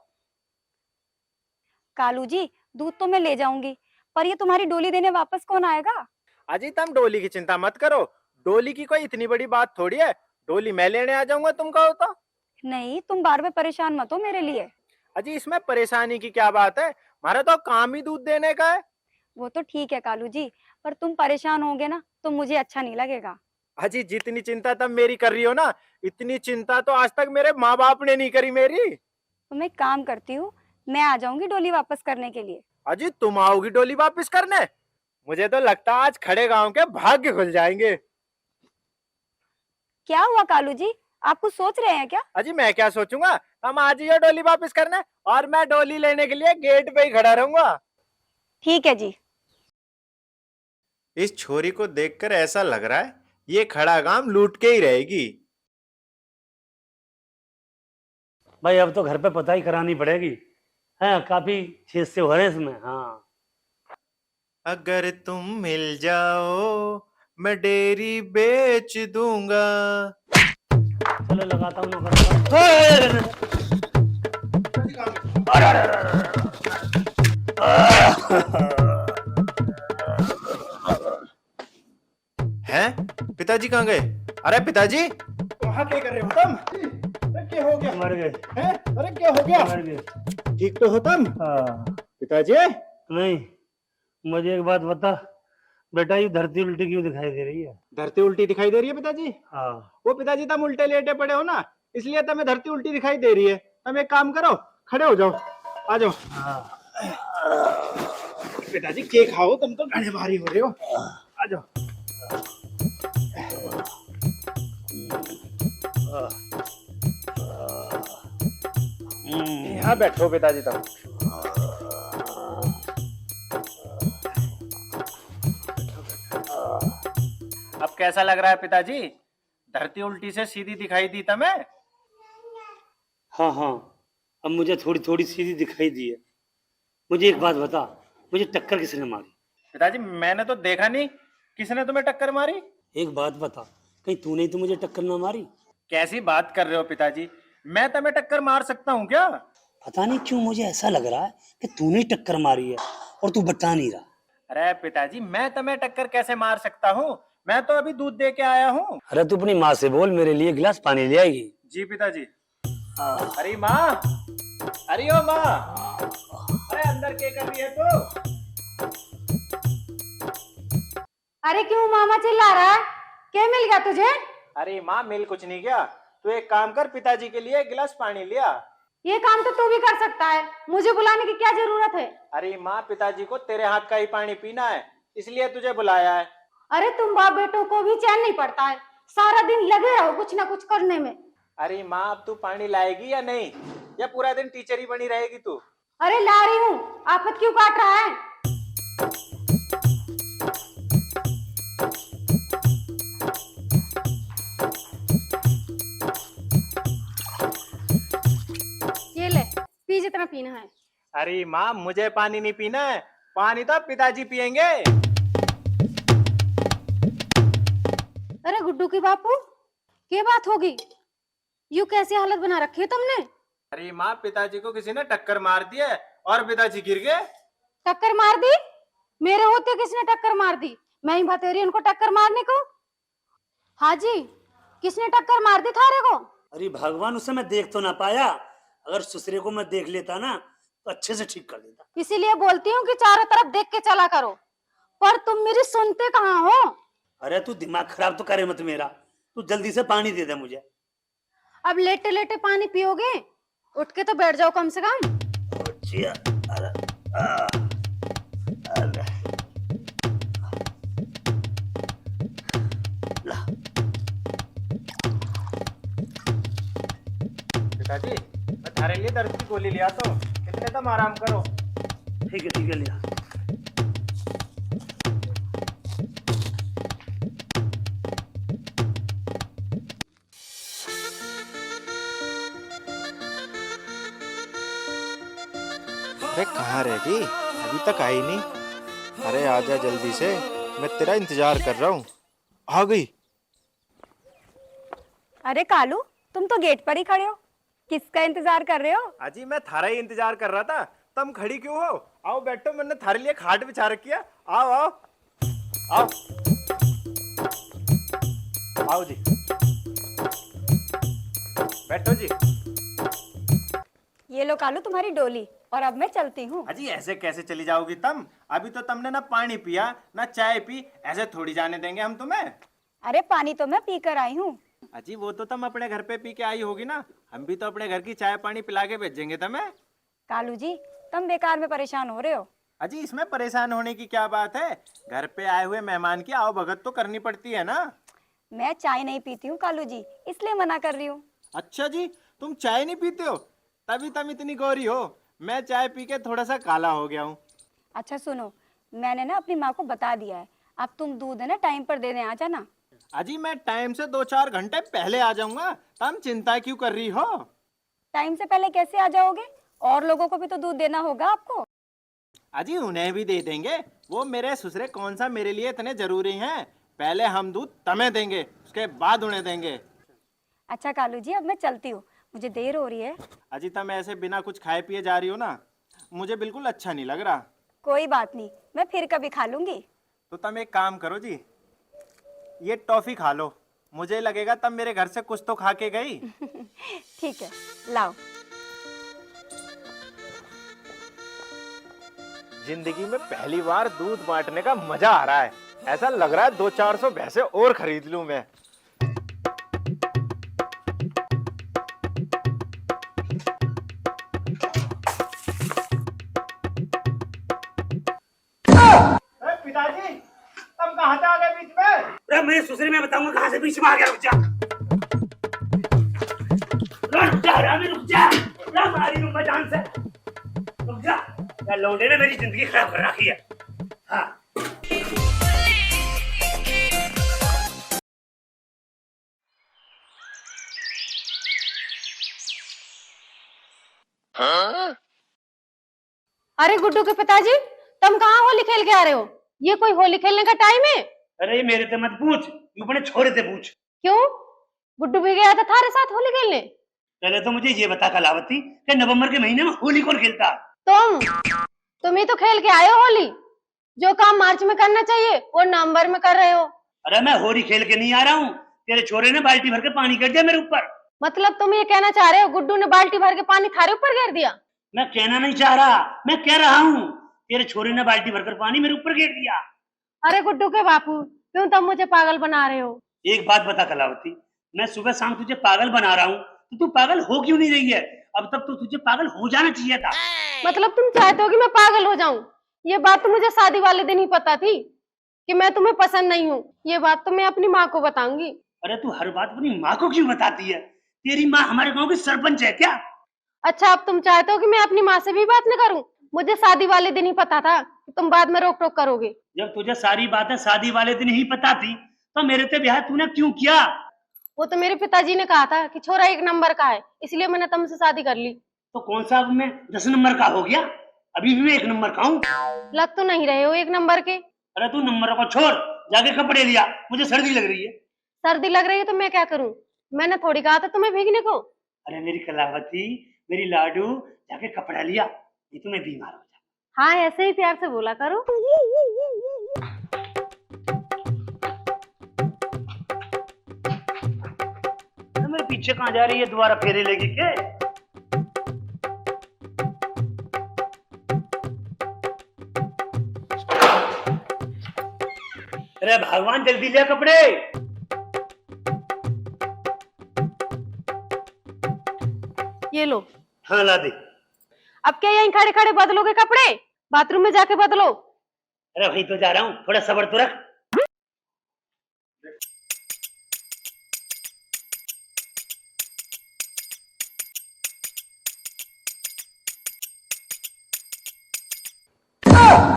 S2: कालू जी, दूध तो मैं ले जाऊंगी, पर ये तुम्हारी डोली देने वापस कौन आएगा?
S3: अजी तुम डोली की चिंता मत करो, डोली की कोई इतनी बड़ी बात थोड़ी है, डोली मैं लेने आ जाऊंगा तुम कहो तो।
S2: नहीं, तुम बार बार परेशान मत हो मेरे लिए।
S3: अजी इसमें परेशानी की क्या बात है, हमारा तो काम ही दूध देने का है।
S2: वो तो ठीक है कालू जी, पर तुम परेशान होगे ना तो मुझे अच्छा नहीं लगेगा।
S3: अजी जितनी चिंता तुम मेरी कर रही हो ना, इतनी चिंता तो आज तक मेरे माँ बाप ने नहीं करी मेरी।
S2: तो मैं एक काम करती हूँ, मैं आ जाऊंगी डोली वापस करने के लिए।
S3: अजी तुम आओगी डोली वापस करने? मुझे तो लगता है आज खड़े गांव के भाग्य खुल जाएंगे।
S2: क्या हुआ कालू जी, आप कुछ सोच रहे हैं क्या?
S3: अजी मैं क्या सोचूंगा, हम आज ही डोली वापस करने, और मैं डोली लेने के लिए गेट पे ही खड़ा रहूंगा।
S2: ठीक है जी।
S3: इस छोरी को देखकर ऐसा लग रहा है ये खड़ा गांव लूट के ही रहेगी।
S6: भाई अब तो घर पे पता ही करानी पड़ेगी। हाँ काफी चीज से हो रहे हैं इसमें। हाँ
S3: अगर तुम मिल जाओ मैं डेयरी बेच दूंगा।
S6: चलो लगाता हूँ नौकर।
S3: हैं? पिताजी कहाँ गए? अरे पिताजी वहाँ क्या कर रहे हो तुम? अरे क्या हो गया?
S6: मर गए।
S3: हैं? अरे क्या हो गया?
S6: मर गए।
S3: ठीक तो हो तुम?
S6: हाँ।
S3: पिताजी
S6: नहीं, मुझे एक बात बता बेटा, ये धरती उल्टी क्यों दिखाई दे रही है?
S3: धरती उल्टी दिखाई दे रही है पिताजी?
S6: हाँ।
S3: वो पिताजी तुम उल्टे लेटे पड़े हो ना, इसलिए तुम्हें धरती उल्टी दिखाई दे रही है। तुम एक काम करो, खड़े हो जाओ, आ जाओ।
S6: हाँ।
S3: पिताजी केक खाओ, तुम तो घने भारी हो रहे हो, आ जाओ। यहाँ बैठो पिताजी तुम। अब कैसा लग रहा है पिताजी? धरती उल्टी से सीधी दिखाई दी तुम्हें?
S6: हाँ हाँ, अब मुझे थोड़ी थोड़ी सीधी दिखाई दी है। मुझे एक बात बता, मुझे टक्कर किसने मारी?
S3: पिताजी मैंने तो देखा नहीं, किसने तुम्हें टक्कर मारी?
S6: एक बात बता, कहीं तूने ही तो मुझे टक्कर ना मारी?
S3: कैसी बात कर रहे हो पिताजी? मैं तुम्हें टक्कर मार सकता हूँ क्या?
S6: पता नहीं क्यों मुझे ऐसा लग रहा है कि तूने ही टक्कर मारी है और तू बता नहीं रहा।
S3: अरे पिताजी मैं तुम्हें टक्कर कैसे मार सकता हूँ? मैं तो अभी दूध दे के आया हूँ।
S6: अरे तू अपनी माँ से बोल, मेरे लिए गिलास पानी ले आएगी।
S3: जी पिताजी। अरे माँ, अरे ओ माँ, अरे अंदर क्या कर रही है तू?
S2: अरे क्यों मामा चिल्ला रहा है? क्या मिल गया तुझे?
S3: अरे माँ मिल कुछ नहीं गया, तू एक काम कर, पिताजी के लिए एक गिलास पानी लिया।
S2: ये काम तो तू भी कर सकता है, मुझे बुलाने की क्या जरूरत है?
S3: अरे माँ पिताजी को तेरे हाथ का ही पानी पीना है, इसलिए तुझे बुलाया है।
S2: अरे तुम बाप बेटों को भी चैन नहीं पड़ता है, सारा दिन लगे रहो कुछ ना कुछ करने में।
S3: अरे माँ अब तू पानी लाएगी या नहीं, या पूरा दिन टीचर ही बनी रहेगी तू?
S2: अरे ला रही हूँ, आफत क्यों काट रहा है? ये ले, पी जितना पीना है।
S3: अरे माँ मुझे पानी नहीं पीना है, पानी तो पिताजी पियेंगे।
S2: अरे गुड्डू की बापू, क्या बात होगी? यूं कैसी हालत बना रखी है तुमने?
S3: अरे माँ पिताजी को किसी ने टक्कर मार दी है और पिताजी गिर गए।
S2: टक्कर मार दी? मेरे होते किसने टक्कर मार दी? मैं ही बतेरी उनको टक्कर मारने को? हाँ जी, किसने टक्कर मार दी थारे को?
S6: अरे भगवान, उसे मैं देख तो ना पाया, अगर ससुरे को मैं देख लेता ना तो अच्छे से ठीक कर देता।
S2: इसीलिए बोलती हूँ कि चारों तरफ देख के चला करो, पर तुम मेरी सुनते कहाँ हो?
S6: अरे तू दिमाग खराब तो करे मत मेरा, तू जल्दी से पानी दे दे मुझे।
S2: अब लेटे लेटे पानी पियोगे? उठ के तो बैठ जाओ कम से कम।
S3: पिताजी मैं थारे लिए दर्द की गोली लिया तो कितने तुम आराम करो।
S6: ठीक है लिया।
S3: अरे कहाँ रह गई, अभी तक आई नहीं? अरे आजा जल्दी से, मैं तेरा इंतजार कर रहा हूँ। आ गई।
S2: अरे कालू, तुम तो गेट पर ही खड़े हो, किसका इंतजार कर रहे हो?
S3: अजी मैं थारा ही इंतजार कर रहा था, तुम खड़ी क्यों हो? आओ बैठो, मैंने थारे लिए खाट बिछा रखी है। आओ आओ आओ आओ जी, बैठो जी।
S2: ये लो कालू तुम्हारी डोली, और अब मैं चलती हूँ।
S3: अजी ऐसे कैसे चली जाओगी तुम? अभी तो तुमने ना पानी पिया ना चाय पी, ऐसे थोड़ी जाने देंगे हम तुम्हें।
S2: अरे पानी तो मैं पी कर आई हूँ।
S3: अजी वो तो तुम अपने घर पे पी के आई होगी ना, हम भी तो अपने घर की चाय पानी पिला के भेजेंगे तुम्हें।
S2: कालू जी, तुम बेकार में परेशान हो रहे हो।
S3: अजी इसमें परेशान होने की क्या बात है? घर पे आए हुए मेहमान की आओ भगत तो करनी पड़ती है ना।
S2: मैं चाय नहीं पीती हूँ कालू जी, इसलिए मना कर रही हूँ।
S3: अच्छा जी, तुम चाय नहीं पीते हो, तभी तुम इतनी गोरी हो। मैं चाय पी के थोड़ा सा काला हो गया हूँ।
S2: अच्छा सुनो, मैंने ना अपनी माँ को बता दिया है, अब तुम दूध है ना टाइम पर देने आ जाना।
S3: अजी मैं टाइम से 2-4 घंटे पहले आ जाऊंगा, तुम चिंता क्यों कर रही हो?
S2: टाइम से पहले कैसे आ जाओगे? और लोगों को भी तो दूध देना होगा आपको।
S3: अजी उन्हें भी दे देंगे, वो मेरे ससुरे कौन सा मेरे लिए इतने जरूरी हैं। पहले हम दूध तमें देंगे, उसके बाद उन्हें देंगे।
S2: अच्छा कालू जी, अब मैं चलती हूँ, मुझे देर हो रही है।
S3: अजी तुम ऐसे बिना कुछ खाए पिए जा रही हो ना, मुझे बिल्कुल अच्छा नहीं लग रहा।
S2: कोई बात नहीं, मैं फिर कभी खा लूंगी।
S3: तो तुम एक काम करो जी, ये टॉफी खा लो, मुझे लगेगा तब मेरे घर से कुछ तो खा के गई।
S2: ठीक है, लाओ।
S3: जिंदगी में पहली बार दूध बांटने का मजा आ रहा है। ऐसा लग रहा है 200-400 भैंसे और खरीद लूं मैं। पिताजी तुम कहाँ से आ गए बीच में?
S6: अरे मेरे ससुरे में बताऊंगा कहाँ से बीच में आ गया। रुक जा, रुक जा, मारी लूंगा जान से। रुक जा, लौंडे ने मेरी जिंदगी खराब कर रखी है। हाँ
S9: अरे गुड्डू के पिताजी, तुम कहाँ होली खेल के आ रहे हो? ये कोई होली खेलने का टाइम है?
S6: अरे मेरे से मत पूछ, तू अपने छोरे से पूछ।
S9: क्यों? गुड्डू भी गया था थारे साथ होली खेलने?
S6: पहले तो मुझे ये बता कलावती कि नवंबर के महीने में होली कौन खेलता?
S9: तुम ही तो खेल के आए हो होली। जो काम मार्च में करना चाहिए वो नवंबर में कर रहे हो।
S6: अरे मैं होली खेल के नहीं आ रहा हूँ, तेरे छोरे ने बाल्टी भर के पानी कर दिया मेरे ऊपर।
S9: मतलब तुम ये कहना चाह रहे हो गुड्डू ने बाल्टी भर के पानी थारे ऊपर गिर दिया?
S6: मैं कहना नहीं चाह रहा, मैं कह रहा हूँ तेरे छोरे ने बाल्टी भरकर पानी मेरे ऊपर गिर दिया।
S9: अरे गुड्डू के बापू, क्यों तुम मुझे पागल बना रहे हो?
S6: एक बात बता कलावती, मैं सुबह शाम तुझे पागल बना रहा हूँ तो तू पागल हो क्यों नहीं रही है? अब तक तो तुझे पागल हो जाना चाहिए था।
S9: मतलब तुम चाहते हो कि मैं पागल हो जाऊं? ये बात तो मुझे शादी वाले दिन ही पता थी कि मैं तुम्हें पसंद नहीं हूँ। ये बात तो मैं अपनी माँ को बताऊंगी।
S6: अरे तू हर बात अपनी माँ को क्यों बताती है? तेरी माँ हमारे गाँव की सरपंच है क्या?
S9: अच्छा, अब तुम चाहते हो कि मैं अपनी माँ से भी बात न करूं? मुझे शादी वाले दिन ही पता था कि तुम बाद में रोक टोक करोगे।
S6: जब तुझे सारी बातें शादी वाले दिन ही पता थी तो मेरे से ब्याह तूने क्यों किया?
S9: वो तो मेरे पिताजी ने कहा था कि छोरा 1 नंबर का है, इसलिए मैंने तुमसे शादी कर ली।
S6: तो कौन सा अब मैं 10 नंबर का हो गया? अभी भी मैं 1 नंबर का हूँ।
S9: लग तो नहीं रहे हो 1 नंबर के।
S6: अरे तू नंबर को छोड़, जाके कपड़े लिया, मुझे सर्दी लग रही है।
S9: सर्दी लग रही है तो मैं क्या करूं? मैंने थोड़ी कहा था तुम्हें भीगने को।
S6: अरे मेरी कलावती, मेरी लाडू, जाके कपड़ा लिया, नहीं तो मैं बीमार हो जाऊं।
S9: हाँ, ऐसे ही प्यार से बोला करो।
S6: तो मेरे पीछे कहाँ जा रही है? दोबारा फेरे लेगी के? अरे भगवान, जल्दी लिया कपड़े।
S9: ये लो।
S6: हाँ ला दे।
S9: अब क्या यहीं खड़े खड़े बदलोगे कपड़े? बाथरूम में जाके बदलो।
S6: अरे वहीं तो जा रहा हूँ, थोड़ा सब्र तो रख।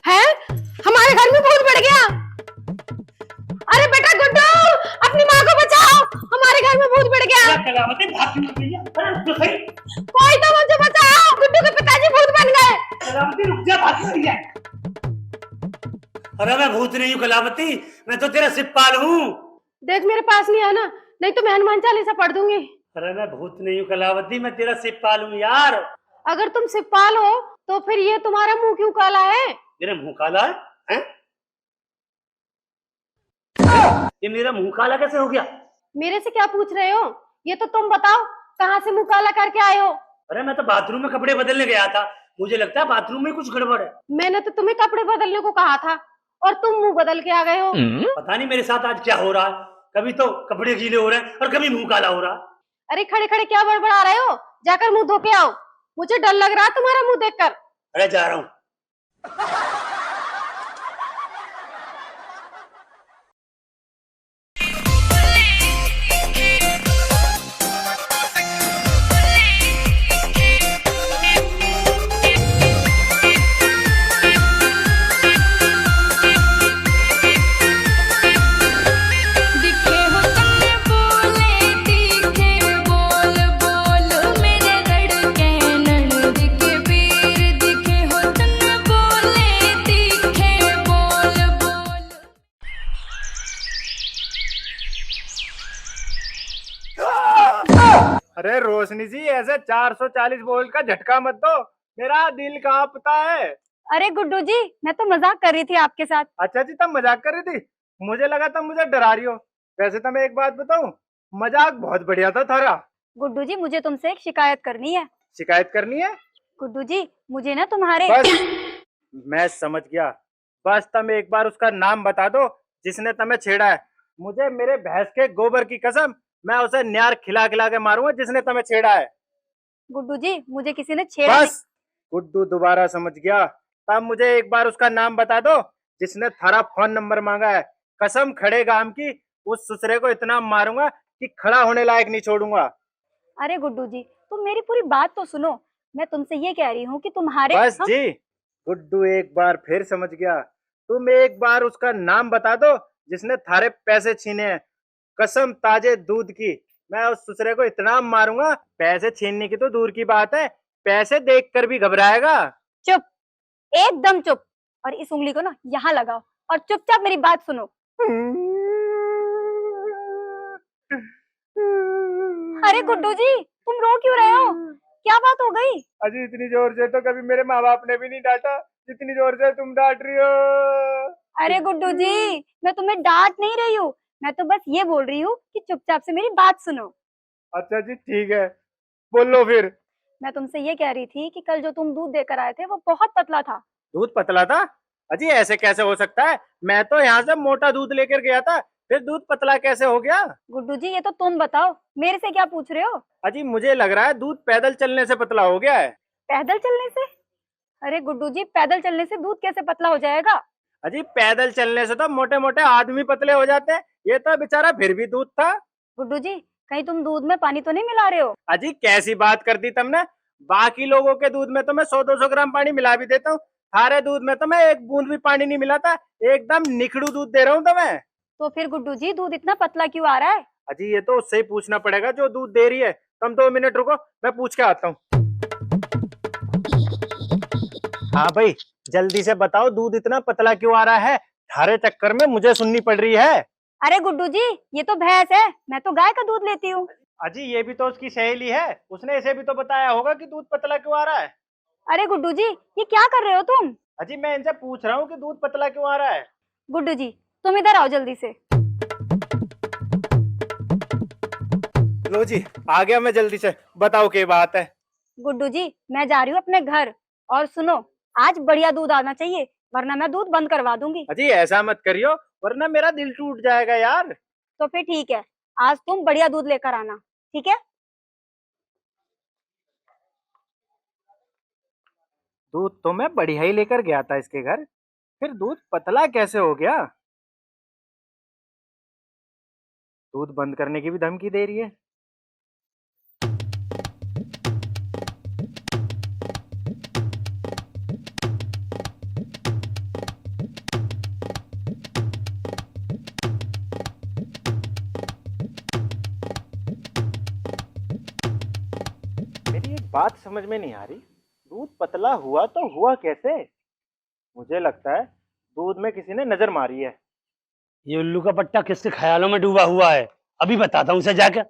S9: है? हमारे घर में भूत बढ़ गया। अरे बेटा गुड्डू, अपनी माँ को बचाओ, हमारे घर में भूत बढ़ गया।
S6: कलावती भाग क्यों रही है? अरे रुक तो सही।
S9: कोई तो मुझे बचाओ, गुड्डू के पिताजी भूत बन गए।
S6: कलावती रुक जा, भाग क्यों रही है? अरे मैं भूत नहीं हूँ कलावती, मैं तो तेरा सिपाल हूँ।
S9: देख मेरे पास नहीं आना, नहीं तो मैं हनुमान चालीसा पढ़ दूंगी।
S6: अरे मैं भूत नहीं हूँ कलावती, मैं तेरा सिपाल हूँ यार।
S9: अगर तुम सिपाल हो तो फिर ये तुम्हारा मुंह क्यों काला है?
S6: मेरा मुंह काला है? हैं? ये मेरा मुंह काला कैसे हो गया?
S9: मेरे से क्या पूछ रहे हो? ये तो तुम बताओ, कहाँ से मुंह काला करके आए हो?
S6: अरे मैं तो बाथरूम में कपड़े बदलने गया था, मुझे लगता है बाथरूम में कुछ गड़बड़ है।
S9: मैंने तो तुम्हें कपड़े बदलने को कहा था और तुम मुंह बदल के आ गए हो।
S6: पता नहीं मेरे साथ आज क्या हो रहा है, कभी तो कपड़े गीले हो रहे हैं और कभी मुंह काला हो रहा है।
S9: अरे खड़े खड़े क्या बड़बड़ा रहे हो? जाकर मुंह धो के आओ, मुझे डर लग रहा है तुम्हारा मुंह देखकर।
S6: अरे जा रहा हूँ।
S8: दिखे हो तन्ने बोले तीखे बोल बोल मेरे धड़के नन दिखे पीर दिखे हो तन्ने बोले
S3: रोशनी जी, ऐसे 440 वोल्ट का झटका मत दो, मेरा दिल कांपता है।
S2: अरे गुड्डू जी, मैं तो मजाक कर रही थी आपके साथ।
S3: अच्छा जी, तब मजाक कर रही थी, मुझे लगा तब मुझे डरा रही हो। वैसे तो मैं एक बात बताऊं, मजाक बहुत बढ़िया था थारा।
S2: गुड्डू जी, मुझे तुमसे एक शिकायत करनी है।
S3: शिकायत करनी है?
S2: गुड्डू जी, मुझे ना तुम्हारे
S3: बस मैं समझ गया, बस तुम एक बार उसका नाम बता दो जिसने तुम्हें छेड़ा है। मुझे मेरे भैंस के गोबर की कसम, मैं उसे न्यार खिला खिला के मारूंगा जिसने तुम्हें छेड़ा है।
S2: गुड्डू जी, मुझे किसी ने छेड़ा नहीं।
S3: बस गुड्डू दोबारा समझ गया, तब मुझे एक बार उसका नाम बता दो जिसने थारा फोन नंबर मांगा है। कसम खड़े गाम की, उस सुसरे को इतना मारूंगा कि खड़ा होने लायक नहीं छोड़ूंगा।
S2: अरे गुड्डू जी, तुम मेरी पूरी बात तो सुनो। मैं तुमसे ये कह रही हूँ कि तुम्हारे
S3: बस जी, गुड्डू एक बार फिर समझ गया, तुम एक बार उसका नाम बता दो जिसने थारे पैसे छीने हैं। कसम ताजे दूध की, मैं उस सुसरे को इतना मारूंगा, पैसे छीनने की तो दूर की बात है, पैसे देखकर भी घबराएगा।
S2: चुप, एकदम चुप। और इस उंगली को ना यहाँ लगाओ और चुपचाप मेरी बात सुनो। अरे गुड्डू जी, तुम रो क्यों रहे हो? क्या बात हो गई?
S3: अजी इतनी जोर से तो कभी मेरे माँ बाप ने भी नहीं डांटा जितनी जोर से तुम डांट रही हो।
S2: अरे गुड्डू जी, मैं तुम्हें डांट नहीं रही हूँ, मैं तो बस ये बोल रही हूँ कि चुपचाप से मेरी बात सुनो।
S3: अच्छा जी ठीक है, बोलो फिर।
S2: मैं तुमसे ये कह रही थी कि कल जो तुम दूध देकर आए थे वो बहुत पतला था।
S3: दूध पतला था? अजी ऐसे कैसे हो सकता है, मैं तो यहाँ से मोटा दूध लेकर गया था, फिर दूध पतला कैसे हो गया?
S2: गुड्डू जी, ये तो तुम बताओ, मेरे से क्या पूछ रहे हो?
S3: अजी मुझे लग रहा है दूध पैदल चलने से पतला हो गया है।
S2: पैदल चलने से? अरे गुड्डू जी, पैदल चलने से दूध कैसे पतला हो जाएगा?
S3: अजी पैदल चलने से तो मोटे मोटे आदमी पतले हो जाते हैं, ये तो बेचारा फिर भी दूध था।
S2: गुड्डू जी, कहीं तुम दूध में पानी तो नहीं मिला रहे हो?
S3: अजी कैसी बात कर दी तुमने, बाकी लोगों के दूध में तो मैं 100-200 ग्राम पानी मिला भी देता हूँ, थारे दूध में तो मैं एक बूंद भी पानी नहीं मिलाता, एकदम निखड़ू दूध दे रहा हूँ तुम्हें।
S2: तो फिर गुड्डू जी, दूध इतना पतला क्यों आ रहा है?
S3: अजी ये तो उससे ही पूछना पड़ेगा जो दूध दे रही है। तुम 2 मिनट रुको, मैं पूछ के आता हूँ। हाँ भाई, जल्दी से बताओ दूध इतना पतला क्यों आ रहा है, थारे चक्कर में मुझे सुननी पड़ रही है।
S2: अरे गुड्डू जी, ये तो भैंस है, मैं तो गाय का दूध लेती हूँ।
S3: अजी ये भी तो उसकी सहेली है, उसने इसे भी तो बताया होगा कि दूध पतला क्यों आ रहा है।
S2: अरे गुड्डू जी, ये क्या कर रहे हो तुम?
S3: अजी मैं इनसे पूछ रहा हूँ कि दूध पतला क्यों आ रहा है।
S2: गुड्डू जी, तुम इधर आओ जल्दी से।
S3: लो जी आ गया मैं, जल्दी से बताओ क्या बात है।
S2: गुड्डू जी, मैं जा रही हूँ अपने घर, और सुनो, आज बढ़िया दूध आना चाहिए, वरना मैं दूध बंद करवा दूंगी।
S3: अजी ऐसा मत करियो, वरना मेरा दिल टूट जाएगा यार।
S2: तो फिर ठीक है, आज तुम बढ़िया दूध लेकर आना, ठीक है?
S3: दूध तो मैं बढ़िया ही लेकर गया था इसके घर, फिर दूध पतला कैसे हो गया? दूध बंद करने की भी धमकी दे रही है। मेरी एक बात समझ में नहीं आ रही, दूध पतला हुआ तो हुआ कैसे? मुझे लगता है दूध में किसी ने नजर मारी है।
S6: ये उल्लू का पट्टा किसके ख्यालों में डूबा हुआ है, अभी बताता हूँ उसे जाकर।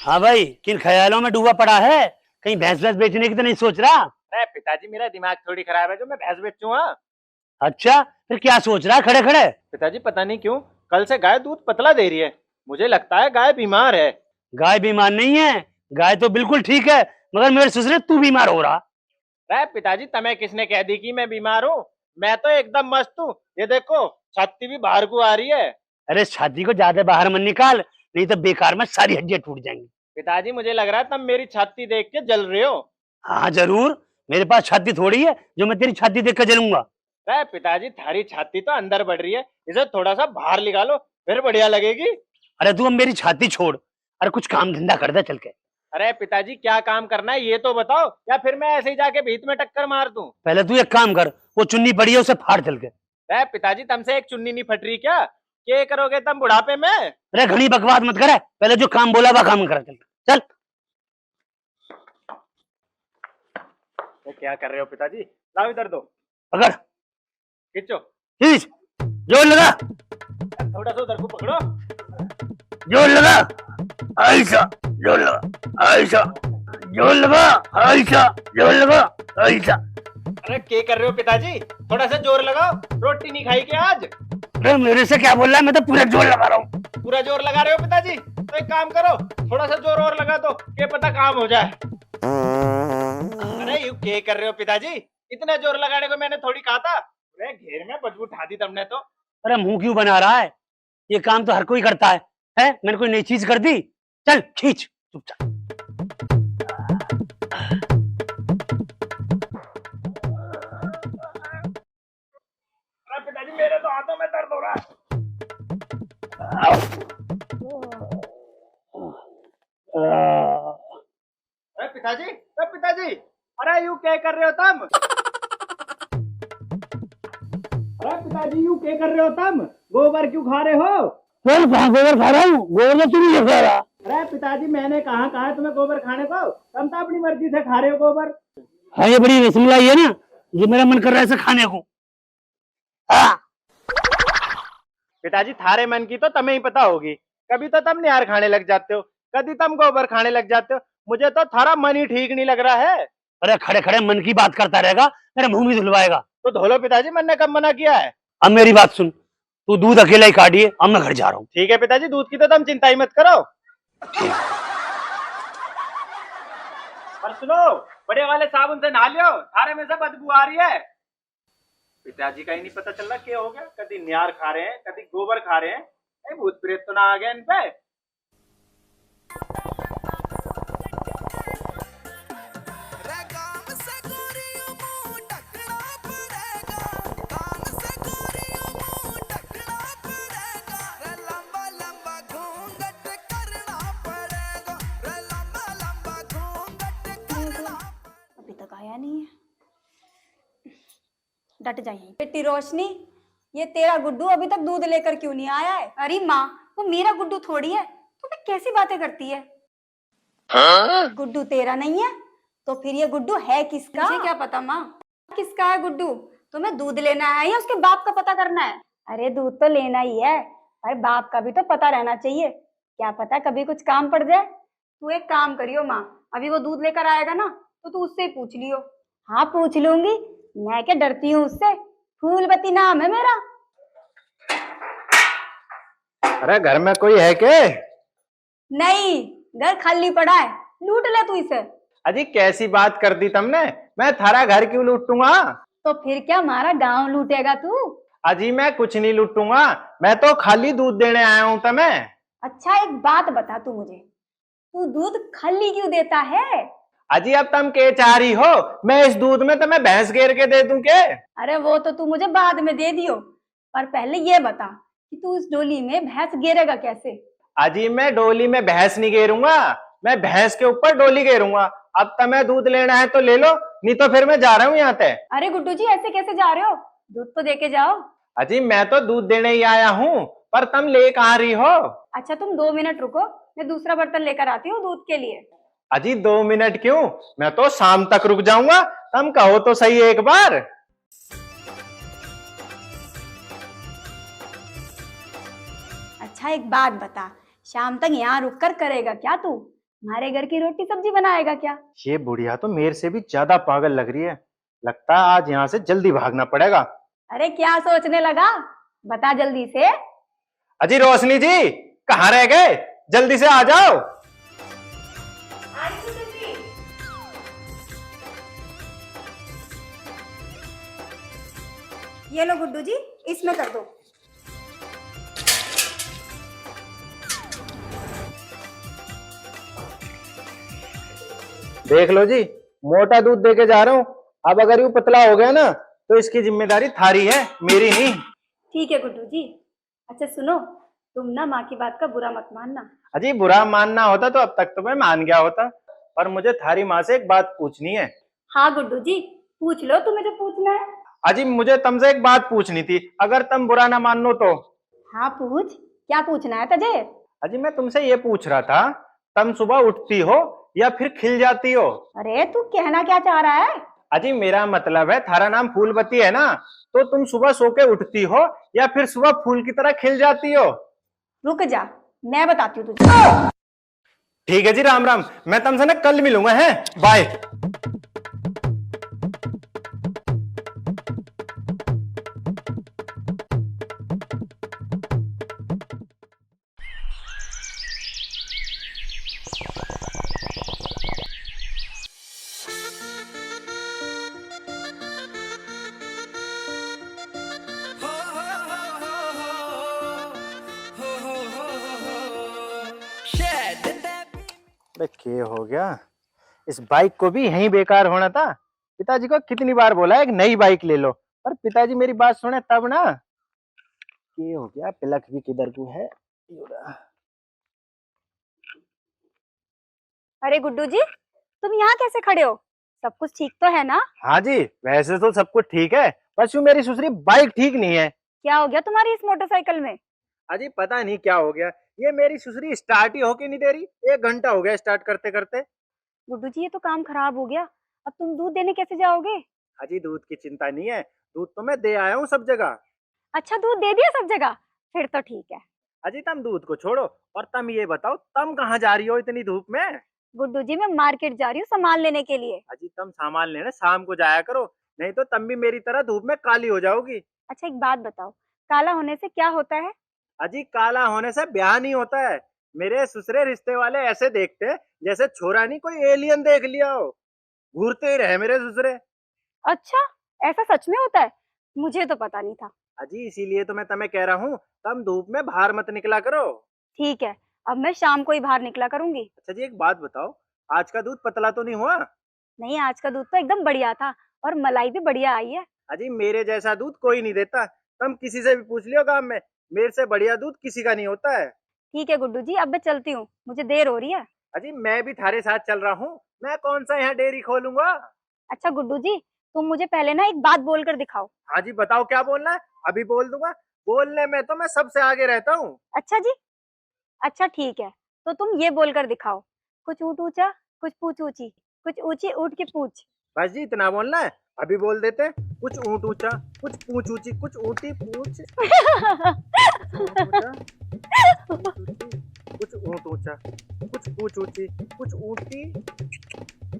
S6: हाँ भाई, किन ख्यालों में डूबा पड़ा है? कहीं भैंस भैंस बेचने की तो नहीं सोच रहा?
S3: अरे पिताजी मेरा दिमाग थोड़ी खराब है जो मैं भैंस बेचूं। हाँ
S6: अच्छा, फिर क्या सोच रहा खड़े खड़े?
S3: पिताजी पता नहीं क्यों कल से गाय दूध पतला दे रही है, मुझे लगता है गाय बीमार है।
S6: गाय बीमार नहीं है, गाय तो बिल्कुल ठीक है, मगर मेरे ससुरे तू बीमार हो रहा।
S3: अरे पिताजी तुम्हें किसने कह दी कि मैं बीमार हूँ? मैं तो एकदम मस्त हूँ, ये देखो छाती भी बाहर को आ रही है।
S6: अरे छाती को ज्यादा बाहर मत निकाल, नहीं तो बेकार में सारी हड्डियां टूट जाएंगी।
S3: पिताजी मुझे लग रहा है तुम मेरी छाती देख के जल रहे हो।
S6: हाँ जरूर, मेरे पास छाती थोड़ी है जो मैं तेरी छाती देख कर जलूंगा।
S3: अरे पिताजी थारी छाती तो अंदर बढ़ रही है, इसे थोड़ा सा बाहर निकालो फिर बढ़िया लगेगी।
S6: अरे तू अब मेरी छाती छोड़, अरे कुछ काम धंधा कर दे चल के।
S3: अरे पिताजी क्या काम करना है ये तो बताओ, या फिर मैं ऐसे ही जाके भीत में टक्कर मार दूं?
S6: पहले तू एक काम कर, वो चुन्नी पड़ी है उसे फाड़ चल के।
S3: अरे पिताजी तुमसे एक चुन्नी नहीं फट रही क्या? क्या करोगे तुम बुढ़ापे में?
S6: अरे घनी बकवास मत करे, पहले जो काम बोला वह काम कर चल चल।
S3: क्या कर रहे हो पिताजी? लाओ इधर दो,
S6: पकड़,
S3: खींचो,
S6: खींच, जोर लगा।
S3: थोड़ा सा उधर को पकड़ो।
S6: जोर लगा, ऐसा जोर लगा, ऐसा जोर लगा, ऐसा जोर लगा, ऐसा।
S3: अरे क्या कर रहे हो पिताजी? थोड़ा सा जोर लगाओ, रोटी नहीं खाई क्या आज?
S6: अरे मेरे से क्या बोल रहा है, मैं तो पूरा जोर लगा रहा हूँ।
S3: पूरा जोर लगा रहे हो पिताजी? तो एक काम करो, थोड़ा सा जोर और लगा दो, क्या पता काम हो जाए। अरे यू क्या कर रहे हो पिताजी? इतना जोर लगाने को मैंने थोड़ी कहा था। अरे घेर में बदबू उठा दी तुमने तो।
S6: अरे मुंह क्यों बना रहा है? ये काम तो हर कोई करता है? मैंने कोई नई चीज कर दी? चल खींच चुपचाप।
S3: अरे पिताजी मेरे तो हाथों में दर्द हो रहा है। अरे पिताजी, अरे यू क्या कर रहे हो तुम? अरे पिताजी यू क्या कर रहे हो तुम? गोबर क्यों खा रहे हो?
S6: गोबर खा रहा हूँ? गोबर तो तू नहीं खा रहा।
S3: अरे पिताजी मैंने कहा तुम्हें गोबर खाने को? तुम तो अपनी मर्जी से खा रहे हो गोबर।
S6: हाँ ये बड़ी रसमलाई है ना, ये मेरा मन कर रहा है इसे खाने को।
S3: पिताजी थारे मन की तो तुम्हें ही पता होगी। कभी तो तुम निहार खाने लग जाते हो, कभी तुम गोबर खाने लग जाते हो। मुझे तो थारा मन ही ठीक नहीं लग रहा है।
S6: अरे खड़े खड़े मन की बात करता रहेगा, मेरा मुंह भी धुलवाएगा।
S3: तो धोलो पिताजी, मन ने कब मना किया है?
S6: अब मेरी बात सुन, तू दूध अकेला ही काटिए, अब मैं घर जा रहा हूँ।
S3: ठीक है पिताजी, दूध की तो तुम चिंता ही मत करो। और सुनो, बड़े वाले साबुन से नहा लियो, थारे में से बदबू आ रही है। पिताजी का ही नहीं पता चल रहा क्या हो गया, कभी निहार खा रहे हैं, कभी गोबर खा रहे हैं। भूत प्रेत तो ना आ गया इन पे?
S2: अभी तक आया नहीं है। डट जाइए। बेटी रोशनी, ये तेरा गुड्डू अभी तक दूध लेकर क्यों नहीं आया है? अरे माँ, वो मेरा गुड्डू थोड़ी है, तुम्हें कैसी बातें करती है? गुड्डू तेरा नहीं है तो फिर ये गुड्डू है किसका? मुझे क्या पता माँ, किसका है गुड्डू? तुम्हें दूध लेना है या उसके बाप का पता करना है? अरे दूध तो लेना ही है, पर बाप का भी तो पता रहना चाहिए। क्या पता कभी कुछ काम पड़ जाए। तू एक काम करियो माँ, अभी वो दूध लेकर आएगा ना तो तू उससे पूछ लियो। हाँ पूछ लूंगी, मैं क्या डरती हूँ उससे? फूलवती नाम है मेरा।
S3: अरे घर में कोई है के?
S2: नहीं, घर खाली पड़ा है, लूट ले तू इसे।
S3: अजी कैसी बात कर दी तुमने? मैं थारा घर क्यों लूटूंगा?
S2: तो फिर क्या हमारा गांव लूटेगा तू?
S3: अजी मैं कुछ नहीं लूटूंगा, मैं तो खाली दूध देने आया हूँ तुम्हें।
S2: अच्छा एक बात बता तू मुझे, तू दूध खाली क्यों देता है?
S3: अजी अब तुम के चाह रही हो, मैं इस दूध में तुम्हें भैंस घेर के दे दूं के?
S2: अरे वो तो तू मुझे बाद में दे दियो, पर पहले ये बता कि तू इस डोली में भैंस घेरेगा कैसे?
S3: अजी मैं डोली में भैंस नहीं घेरूंगा, मैं भैंस के ऊपर डोली घेरूंगा। अब तुम्हें दूध लेना है तो ले लो, नहीं तो फिर मैं जा रहा हूँ यहाँ से।
S2: अरे गुड्डू जी ऐसे कैसे जा रहे हो? दूध तो देके जाओ।
S3: अजी मैं तो दूध देने ही आया हूँ, पर तुम ले कहाँ रही हो?
S2: अच्छा तुम 2 मिनट रुको, मैं दूसरा बर्तन लेकर आती हूँ दूध के लिए।
S3: अजी 2 मिनट क्यों, मैं तो शाम तक रुक जाऊंगा। तुम कहो तो सही एक बार।
S2: अच्छा एक बात बता, शाम तक यहाँ रुक कर करेगा क्या तू? हमारे घर की रोटी सब्जी बनाएगा क्या?
S3: ये बुढ़िया तो मेरे से भी ज्यादा पागल लग रही है, लगता है आज यहाँ से जल्दी भागना पड़ेगा।
S2: अरे क्या सोचने लगा, बता जल्दी से।
S3: अजी रोशनी जी कहाँ रह गए, जल्दी से आ जाओ।
S2: ये लो गुड्डू जी, इसमें कर दो।
S3: देख लो जी, मोटा दूध देके जा रहा हूँ। अब अगर यूं पतला हो गया ना तो इसकी जिम्मेदारी थारी है, मेरी नहीं।
S2: ठीक है गुड्डू जी। अच्छा सुनो, तुम ना माँ की बात का बुरा मत मानना।
S3: अजी बुरा मानना होता तो अब तक तो मैं मान गया होता, पर मुझे थारी माँ से एक बात पूछनी है।
S2: हाँ गुड्डू जी पूछ लो, तुम्हें जो पूछना है।
S3: अजी मुझे तुमसे एक बात पूछनी थी, अगर तुम बुरा ना मानो तो।
S2: हाँ पूछ, क्या पूछना है तुझे?
S3: अजी मैं तुमसे ये पूछ रहा था, तुम सुबह उठती हो या फिर खिल जाती हो?
S2: अरे तू कहना क्या चाह रहा है?
S3: अजी मेरा मतलब है, थारा नाम फूलवती है ना, तो तुम सुबह सो के उठती हो या फिर सुबह फूल की तरह खिल जाती हो?
S2: रुक जा, मैं बताती हूँ तुझे।
S3: ठीक है जी, राम राम। मैं तुमसे ना कल मिलूंगा, है बाय। अरे क्या हो गया, इस बाइक को भी यहीं बेकार होना था। पिताजी को कितनी बार बोला एक नई बाइक ले लो, पर पिताजी मेरी बात सुने तब ना। क्या हो गया, पिलक भी किधर को है।
S2: अरे गुड्डू जी, तुम यहाँ कैसे खड़े हो? सब कुछ ठीक तो है ना?
S3: हाँ जी, वैसे तो सब कुछ ठीक है, बस यूं मेरी सुसरी बाइक ठीक नहीं है।
S2: क्या हो गया तुम्हारी इस मोटरसाइकिल में?
S3: अजी पता नहीं क्या हो गया, ये मेरी सुसरी स्टार्ट ही होके नहीं दे रही। 1 घंटा हो गया स्टार्ट करते करते।
S2: गुड्डू जी, ये तो काम खराब हो गया। अब तुम दूध देने कैसे जाओगे?
S3: अजी दूध की चिंता नहीं है, दूध तो मैं दे आया हूँ सब जगह।
S2: अच्छा, दूध दे दिया सब जगह? फिर तो ठीक है।
S3: अजी तुम दूध को छोड़ो और तुम ये बताओ, तुम कहाँ जा रही हो इतनी धूप में?
S2: गुड्डू जी, मैं मार्केट जा रही हूँ सामान लेने के लिए।
S3: अजी तुम सामान लेने शाम को जाया करो, नहीं तो तुम भी मेरी तरह धूप में काली हो जाओगी।
S2: अच्छा, एक बात बताओ, काला होने से क्या होता है?
S3: अजी काला होने से ब्याह नहीं होता है। मेरे ससुरे रिश्ते वाले ऐसे देखते हैं जैसे छोरा नहीं कोई एलियन देख लिया हो। घूरते ही रहे मेरे ससुरे।
S2: अच्छा, ऐसा सच में होता है? मुझे तो पता नहीं था।
S3: अजी इसीलिए तो मैं तुम्हें कह रहा हूँ, तुम धूप में बाहर मत निकला करो।
S2: ठीक है, अब मैं शाम को ही बाहर निकला करूंगी।
S3: अच्छा जी एक बात बताओ, आज का दूध पतला तो नहीं हुआ?
S2: नहीं, आज का दूध तो एकदम बढ़िया था और मलाई भी बढ़िया आई है।
S3: अजी मेरे जैसा दूध कोई नहीं देता, तुम किसी से भी पूछ लियो गांव में, मेरे से बढ़िया दूध किसी का नहीं होता है।
S2: ठीक है गुड्डू जी, अब मैं चलती हूँ, मुझे देर हो रही है।
S3: अजी मैं भी थारे साथ चल रहा हूँ, मैं कौन सा यहाँ डेयरी खोलूंगा।
S2: अच्छा गुड्डू जी, तुम मुझे पहले ना एक बात बोल कर दिखाओ।
S3: हाँ जी बताओ क्या बोलना है, अभी बोल दूंगा। बोलने में तो मैं सबसे आगे रहता हूँ।
S2: अच्छा जी, अच्छा ठीक है, तो तुम ये बोल कर दिखाओ, कुछ ऊँट ऊँचा, कुछ पूछ ऊँची, कुछ ऊँची ऊँट की पूछ।
S3: बस जी इतना बोलना है, अभी बोल देते हैं। कुछ ऊँट ऊँचा, कुछ पूछ ऊँची, कुछ ऊँटी पूछ। कुछ ऊँट ऊँचा, कुछ पूछ ऊँची, कुछ ऊँटी,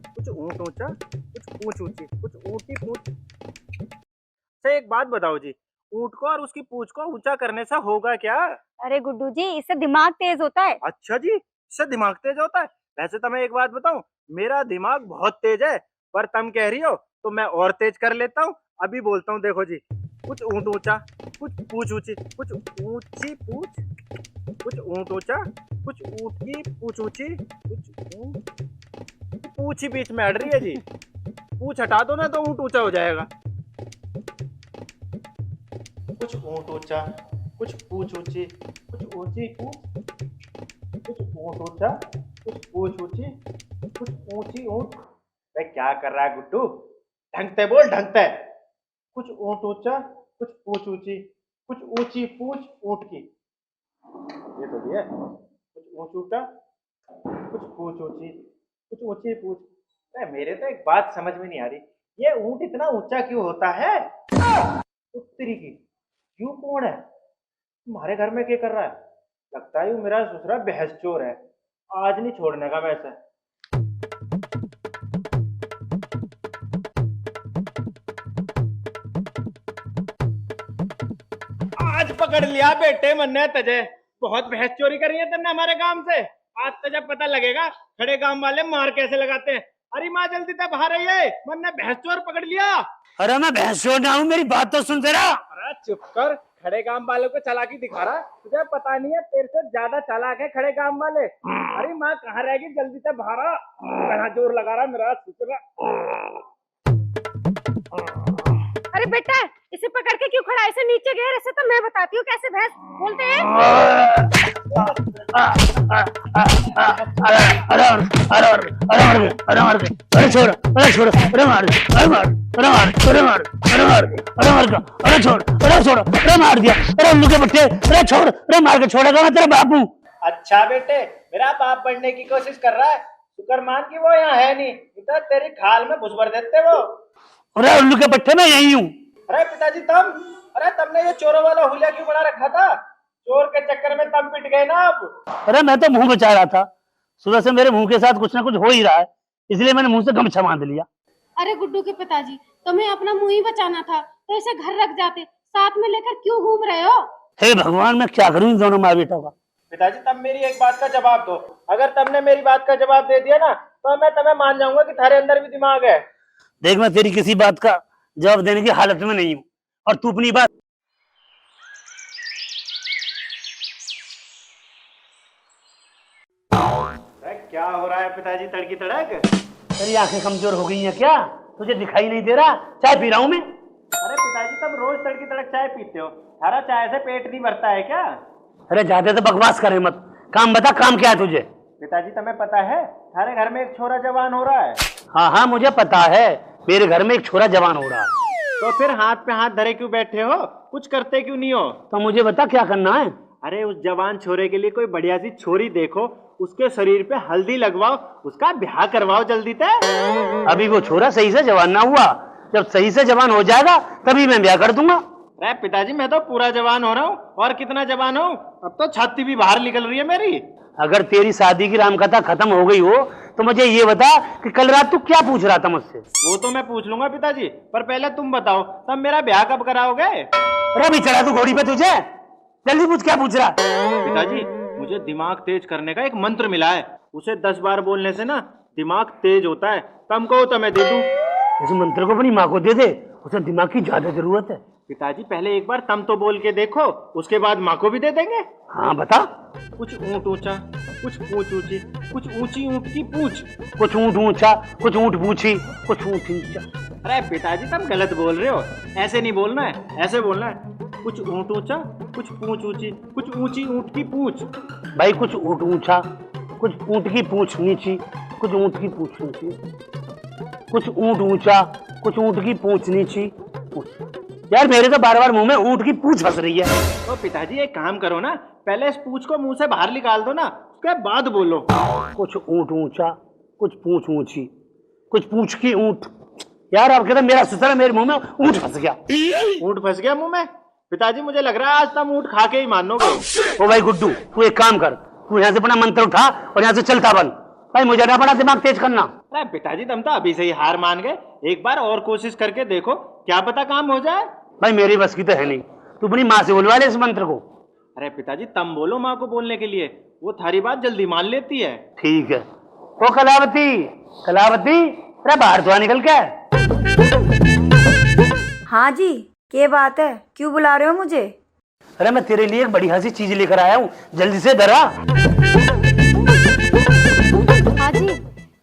S3: कुछ ऊँट ऊँचा, कुछ पूछ ऊँची, कुछ ऊँटी पूछ। अच्छा एक बात बताओ जी, ऊँट को और उसकी पूछ को ऊंचा करने से होगा क्या?
S2: अरे गुड्डू जी, इससे दिमाग तेज होता है।
S3: अच्छा जी, इससे दिमाग तेज होता है। वैसे तो मैं एक बात बताऊं, मेरा दिमाग बहुत तेज है, पर तुम कह रही हो तो मैं और तेज कर लेता हूँ। अभी बोलता हूँ, देखो जी। कुछ ऊँट ऊँचा, कुछ पूछ ऊँची, कुछ ऊँची पूछ, कुछ ऊँट ऊँचा, कुछ ऊँट की पूछ ऊँची, कुछ ऊँट पूछ ही बीच में अड़ रही है जी। पूछ हटा दो ना तो ऊँट ऊँचा हो जाएगा। कुछ ऊँट ऊँचा, कुछ पूछ ऊँची, कुछ ऊँची पूछ, कुछ ऊँट ऊँचा, कुछ पूछ ऊँची, कुछ ऊँची ऊँट। भाई क्या कर रहा है गुड्डू, ढंग से बोल, ढंग से। कुछ ऊँट ऊँचा, कुछ पूछ ऊँची, कुछ ऊँची पूछ ऊँट की। ये तो दिया। कुछ ऊँच ऊँचा, कुछ पूछ ऊँची, कुछ ऊँची पूछ। मेरे तो एक बात समझ में नहीं आ रही, ये ऊँट इतना ऊँचा क्यों होता है? उत्तरी की क्यों, कौन है तुम्हारे घर में, क्या कर रहा है? लगता है वो मेरा ससुरा बहस चोर है, आज नहीं छोड़ने का वैसे। आज पकड़ लिया बेटे मन्ने तजे, बहुत बहस चोरी करी है तुमने हमारे काम से। आज तो जब पता लगेगा खड़े काम वाले मार कैसे लगाते हैं। अरे माँ जल्दी से बाहर आइए, मन्ने बहस चोर पकड़ लिया।
S6: अरे मैं भैंस चोर ना हूँ, मेरी बात तो सुन जरा।
S3: अरे चुप कर, खड़े काम वालों को चालाकी दिखा रहा, तुझे पता नहीं है तेरे से ज्यादा चालाक है खड़े काम वाले। अरे माँ कहाँ रहेगी, जल्दी से बाहर आ, कहाँ जोर लगा रहा मेरा ससुरा।
S9: अरे बेटा, इसे पकड़ के क्यों खड़ा है? इसे नीचे गिर, इसे तो मैं बताती हूँ कैसे भैंस बोलते हैं।
S6: अरे छोड़, अरे छोड़, अरे मार, अरे मार, अरे मार, अरे मार, अरे मार, अरे मार, अरे छोड़, अरे छोड़, अरे मार दिया, अरे उल्लू के बच्चे, अरे छोड़, अरे मार के छोड़ेगा मैं तेरा बाप हूँ।
S3: अच्छा बेटे, मेरा बाप बनने की कोशिश कर रहा है, शुक्र मान की वो यहाँ है नहीं, तो तेरी खाल में घुस भर देते वो।
S6: अरे उल्लू के पट्टे मैं यही हूँ।
S3: अरे पिताजी तुम, अरे तुमने ये चोरों वाला हुलिया क्यों बना रखा था? चोर के चक्कर में तम पिट गए ना अब।
S6: अरे मैं तो मुंह बचा रहा था, सुबह से मेरे मुंह के साथ कुछ ना कुछ हो ही रहा है, इसलिए मैंने मुंह से गमछा बांध लिया।
S9: अरे गुड्डू के पिताजी, तुम्हें अपना मुंह ही बचाना था तो इसे घर रख जाते, साथ में लेकर क्यों घूम रहे हो?
S6: हे भगवान, मैं क्या करूं इन दोनों माँ बेटा का।
S3: पिताजी तब मेरी एक बात का जवाब दो। अगर तुमने मेरी बात का जवाब दे दिया ना तो मैं तुम्हें मान जाऊंगा कि थारे अंदर भी दिमाग है।
S6: देख, मैं तेरी किसी बात का जवाब देने की हालत में नहीं हूँ, और तू अपनी बात।
S3: क्या हो रहा है पिताजी तड़की तड़क?
S6: तेरी आंखें कमजोर हो गई हैं क्या? तुझे दिखाई नहीं दे रहा? चाय पी रहा हूँ मैं।
S3: अरे पिताजी तुम रोज तड़की तड़क चाय पीते हो, थारा चाय से पेट नहीं भरता है क्या?
S6: अरे ज्यादा तो बकवास करे मत, काम बता, काम क्या है तुझे?
S3: पिताजी तुम्हें पता है थारे घर में एक छोरा जवान हो रहा है।
S6: हाँ हाँ मुझे पता है, मेरे घर में एक छोरा जवान हो रहा है।
S3: तो फिर हाथ पे हाथ धरे क्यों बैठे हो, कुछ करते क्यों नहीं हो?
S6: तो मुझे बता क्या करना है?
S3: अरे उस जवान छोरे के लिए कोई बढ़िया सी छोरी देखो, उसके शरीर पे हल्दी लगवाओ, उसका ब्याह करवाओ जल्दी से।
S6: अभी वो छोरा सही से जवान ना हुआ, जब सही से जवान हो जाएगा तभी मैं ब्याह कर दूंगा।
S3: अरे पिताजी मैं तो पूरा जवान हो रहा हूँ, और कितना जवान हूँ, अब तो छाती भी बाहर निकल रही है मेरी।
S6: अगर तेरी शादी की रामकथा खत्म हो गई हो तो मुझे ये बता कि कल रात तू क्या पूछ रहा था मुझसे?
S3: वो तो मैं पूछ लूंगा पिताजी, पर पहले तुम बताओ तब मेरा ब्याह कब कराओगे?
S6: अरे अभी चढ़ा तू घोड़ी पे, तुझे जल्दी पूछ, क्या पूछ रहा?
S3: पिताजी मुझे दिमाग तेज करने का एक मंत्र मिला है, उसे 10 बार बोलने से ना दिमाग तेज होता है, तुम कहो तो मैं दे दूं।
S6: इस मंत्र को अपनी माँ को दे दे, उसे दिमाग की ज्यादा जरूरत है।
S3: पिताजी पहले एक बार तम तो बोल के देखो, उसके बाद माँ को भी दे देंगे।
S6: हाँ बता।
S3: कुछ ऊंट ऊंचा, कुछ पूंछ ऊंची, कुछ ऊंची ऊंट की पूंछ।
S6: कुछ ऊंट ऊंचा, कुछ ऊंट पूछी, कुछ ऊंट ऊंचा।
S3: अरे पिताजी तुम गलत बोल रहे हो, ऐसे नहीं बोलना है, ऐसे बोलना है, कुछ ऊंट ऊंचा, कुछ पूंछ ऊंची, कुछ ऊंची ऊंट की पूंछ।
S6: भाई कुछ ऊंट ऊंचा, कुछ ऊंट की पूंछ नीची, कुछ ऊंट की पूंछ नीची, कुछ ऊंट ऊंचा, कुछ ऊंट की पूंछ नीची। यार मेरे तो बार बार मुंह में ऊंट की पूंछ फंस रही है।
S3: तो पिताजी एक काम करो ना, पहले इस पूंछ को मुंह से बाहर निकाल दो ना, उसके बाद बोलो।
S6: कुछ ऊंट ऊंचा, कुछ पूंछ ऊंची, कुछ पूंछ की ऊंट। यार अब कहते मेरा ससुर मेरे मुंह में ऊंट फंस गया।
S3: ऊंट फंस गया मुंह में? पिताजी मुझे लग रहा है आज तुम ऊंट खा के ही मानोगे।
S6: ओ भाई गुड्डू, तू एक काम कर, तू यहाँ से अपना मंत्र उठा और यहाँ से चलता बन। भाई मुझे ना अपना दिमाग तेज करना।
S3: अरे पिताजी तुम तो अभी से ही हार मान गए, एक बार और कोशिश करके देखो, क्या पता काम हो जाए।
S6: भाई मेरी बस की तो है नहीं, तू अपनी माँ से बुलवा ले इस मंत्र को।
S3: अरे पिताजी तुम बोलो माँ को बोलने के लिए, वो थारी बात जल्दी मान लेती है।
S6: ठीक है। ओ कलावती, कलावती, अरे बाहर तो आ निकल के।
S2: हाँ जी, क्या बात है, क्यों बुला रहे हो मुझे?
S6: अरे मैं तेरे लिए एक बढ़िया सी चीज लेकर आया हूँ, जल्दी से धरा।
S9: हाँ जी,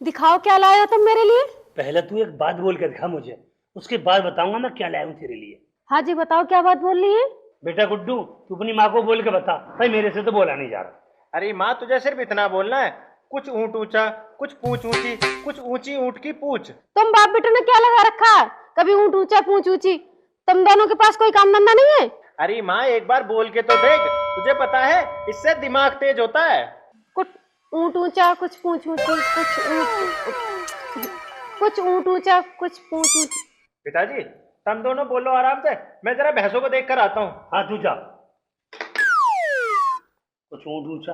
S9: दिखाओ क्या लाए हो तुम मेरे लिए।
S6: पहले तू एक बात बोल के दिखा मुझे, उसके बाद बताऊंगा मैं क्या लाया हूँ तेरे लिए।
S9: हाँ जी बताओ, क्या बात बोल रही है?
S6: बेटा गुड्डू, तू अपनी माँ को बोल के बता, भाई मेरे से तो बोला नहीं जा रहा।
S3: अरे माँ तुझे सिर्फ इतना बोलना है, कुछ ऊंट ऊंचा, कुछ पूंछ ऊंची, कुछ ऊंची ऊंट की पूंछ।
S9: तुम बाप बेटों ने क्या लगा रखा है, कभी ऊंट ऊंचा पूंछ ऊंची? तुम दोनों के पास कोई काम धंधा नहीं है?
S3: अरे माँ एक बार बोल के तो देख, तुझे पता है इससे दिमाग तेज होता है।
S9: कुछ ऊंट ऊंचा, कुछ पूंछ ऊंची, कुछ ऊंट ऊंचा, कुछ पूंछ ऊंची।
S3: पिताजी तुम दोनों बोलो आराम से, मैं जरा भैंसों को देख कर आता हूँ।
S6: हाँ तू जा। कुछ ऊंट ऊंचा,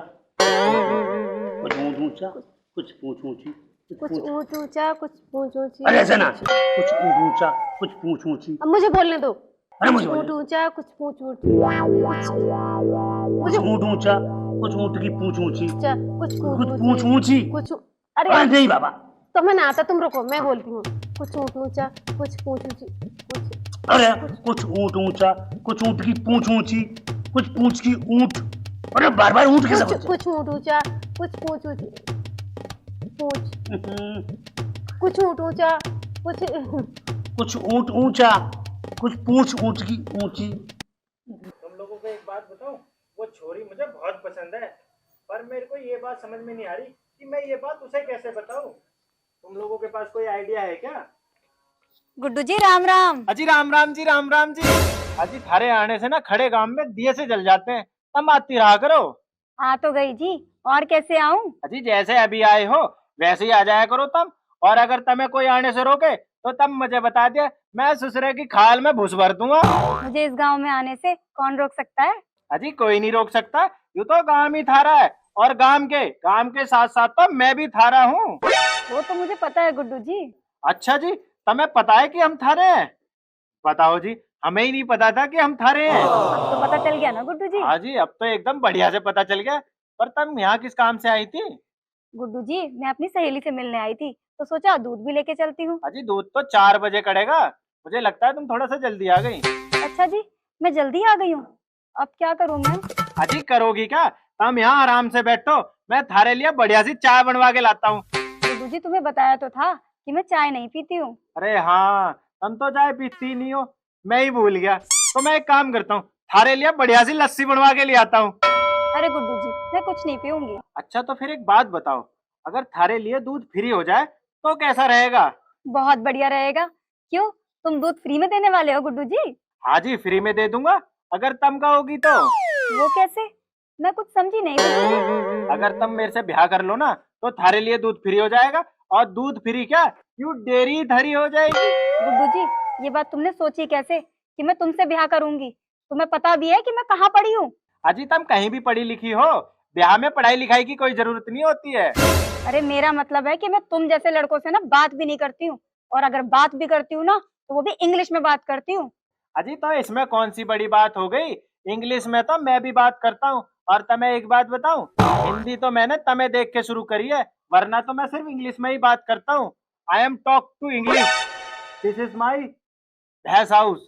S6: कुछ ऊंट ऊंचा, कुछ पूंछ ऊंची,
S9: कुछ ऊंट ऊंचा, कुछ पूंछ ऊंची।
S6: अरे ऐसा ना, कुछ ऊंट ऊंचा, कुछ पूंछ ऊंची।
S9: अब मुझे बोलने दो।
S6: अरे
S9: कुछ
S6: मुझे
S9: ऊंट ऊंचा, कुछ पूंछ ऊंची,
S6: कुछ ऊंट ऊंचा, कुछ ऊंट की पूंछ ऊंची,
S9: कुछ
S6: कुछ पूंछ ऊंची।
S9: कुछ।
S6: अरे
S9: अरे
S6: नहीं बाबा,
S9: तुम्हें ना आता, तुम रुको, मैं बोलती हूँ। कुछ ऊंट ऊंचा, कुछ पूंछ ऊंची, कुछ।
S6: अरे कुछ ऊंट ऊंचा, कुछ ऊंट की पूंछ ऊंची, कुछ पूंछ की ऊंट। अरे बार बार ऊंट कैसे बोलते?
S9: कुछ ऊंट ऊंचा, कुछ पूंछ ऊंची, पूंछ। कुछ ऊंट ऊंचा,
S6: कुछ ऊंट ऊंचा, कुछ पूंछ ऊंट की ऊंची।
S3: तुम लोगों को एक बात बताऊं, वो छोरी मुझे बहुत पसंद है, पर मेरे को ये बात समझ में नहीं आ रही कि मैं ये बात उसे कैसे बताऊं। तुम लोगों के पास कोई आइडिया है क्या?
S2: गुड्डू जी राम राम।
S3: अजी राम राम जी, राम राम जी। अजी थारे आने से ना खड़े गांव में दिए से जल जाते हैं, तब आती रहा करो।
S2: आ तो गई जी, और कैसे आऊं?
S3: अजी जैसे अभी आए हो वैसे ही आ जाया करो तब, और अगर तुम्हें कोई आने से रोके तो तब मुझे बता दिया, मैं ससुरे की खाल में घुस भर दूंगा।
S2: मुझे इस गांव में आने से कौन रोक सकता है?
S3: अजी कोई नहीं रोक सकता, यूं तो गांव ही थारा है, और गांव के साथ साथ तो मैं भी थारा हूँ।
S2: वो तो मुझे पता है गुड्डू जी।
S3: अच्छा जी, तुम्हें पता है कि हम थारे हैं? बताओ जी, हमें ही नहीं पता था कि हम थारे हैं।
S2: अब तो पता चल गया ना गुड्डू जी।
S3: हाँ जी, अब तो एकदम बढ़िया से पता चल गया। पर तुम यहाँ किस काम से आई थी?
S2: गुड्डू जी मैं अपनी सहेली से मिलने आई थी, तो सोचा दूध भी लेके चलती हूँ।
S3: अजी दूध तो 4 बजे कड़ेगा, मुझे लगता है तुम थोड़ा सा जल्दी आ गई।
S2: अच्छा जी, मैं जल्दी आ गई हूँ, अब क्या करूँ मैं?
S3: अजी करोगी क्या? तुम यहाँ आराम से बैठो, मैं थारे लिए बढ़िया सी चाय बनवा के लाता हूँ।
S2: गुड्डू जी तुम्हें बताया तो था कि मैं चाय नहीं पीती हूँ।
S3: अरे हाँ, तुम तो चाय पीती नहीं हो, मैं ही भूल गया। तो मैं एक काम करता हूँ, थारे लिए बढ़िया सी लस्सी बनवा के ले आता हूँ।
S2: अरे गुड्डू जी मैं कुछ नहीं पीऊंगी।
S3: अच्छा तो फिर एक बात बताओ, अगर थारे लिए दूध फ्री हो जाए तो कैसा रहेगा?
S2: बहुत बढ़िया रहेगा। क्यों, तुम दूध फ्री में देने वाले हो गुड्डू जी?
S3: हाँ जी, फ्री में दे दूंगा, अगर तुम कहोगी तो।
S2: वो कैसे, मैं कुछ समझी नहीं गुड्डू जी।
S3: अगर तुम मेरे से ब्याह कर लो ना, तो थारे लिए दूध फ्री हो जाएगा, और दूध फ्री क्या, यूं डेयरी धरी हो जाएगी।
S2: गुड्डू जी ये बात तुमने सोची कैसे कि मैं तुमसे ब्याह करूंगी? तुम्हें पता भी है कि मैं कहाँ पढ़ी हूँ?
S3: अजी तुम कहीं भी पढ़ी लिखी हो, ब्याह में पढ़ाई लिखाई की कोई जरूरत नहीं होती है।
S2: अरे मेरा मतलब है कि मैं तुम जैसे लड़कों से ना बात भी नहीं करती हूँ, और अगर बात भी करती हूँ ना तो वो भी इंग्लिश में बात करती हूँ।
S3: अजी तो इसमें कौन सी बड़ी बात हो गई, इंग्लिश में तो मैं भी बात करता हूँ। और तुम्हें एक बात बताऊं, हिंदी तो मैंने तुम्हें देख के शुरू करी है, वरना तो मैं सिर्फ इंग्लिश में ही बात करता हूँ। I am talk to English, this is my भैंस house.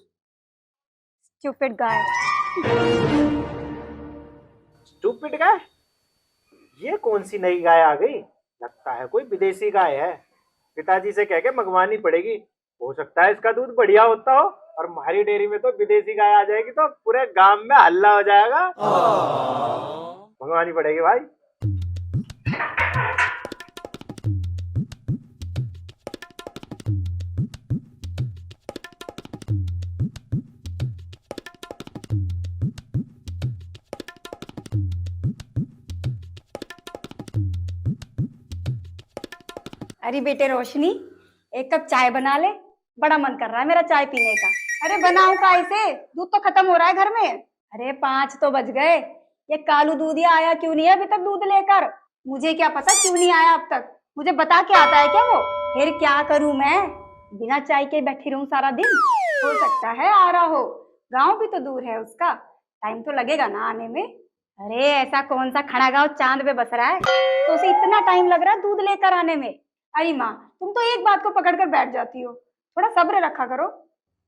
S2: Stupid guy.
S3: Stupid guy? ये कौन सी नई गाय आ गई? लगता है कोई विदेशी गाय है, पिताजी से कह के मंगवानी पड़ेगी। हो सकता है इसका दूध बढ़िया होता हो, और हमारी डेयरी में तो विदेशी गाय आ जाएगी तो पूरे गांव में हल्ला हो जाएगा। मंगवानी पड़ेगी भाई।
S2: अरे बेटे रोशनी, एक कप चाय बना ले, बड़ा मन कर रहा है मेरा चाय पीने का। अरे बनाऊं काय से, दूध तो खत्म हो रहा है घर में। अरे 5 तो बज गए, ये कालू दूधिया आया क्यों नहीं है अभी तक दूध लेकर? मुझे क्या पता क्यों नहीं आया अब तक, मुझे बता के आता है क्या वो? फिर क्या करूं मैं, बिना चाय के बैठी रहूं सारा दिन? हो सकता है आ रहा हो, गाँव भी तो दूर है उसका, टाइम तो लगेगा ना आने में। अरे ऐसा कौन सा खड़ा गाँव चांद पे बस रहा है तो उसे इतना टाइम लग रहा है दूध लेकर आने में? अरे माँ तुम तो एक बात को पकड़ कर बैठ जाती हो, थोड़ा सब्र रखा करो।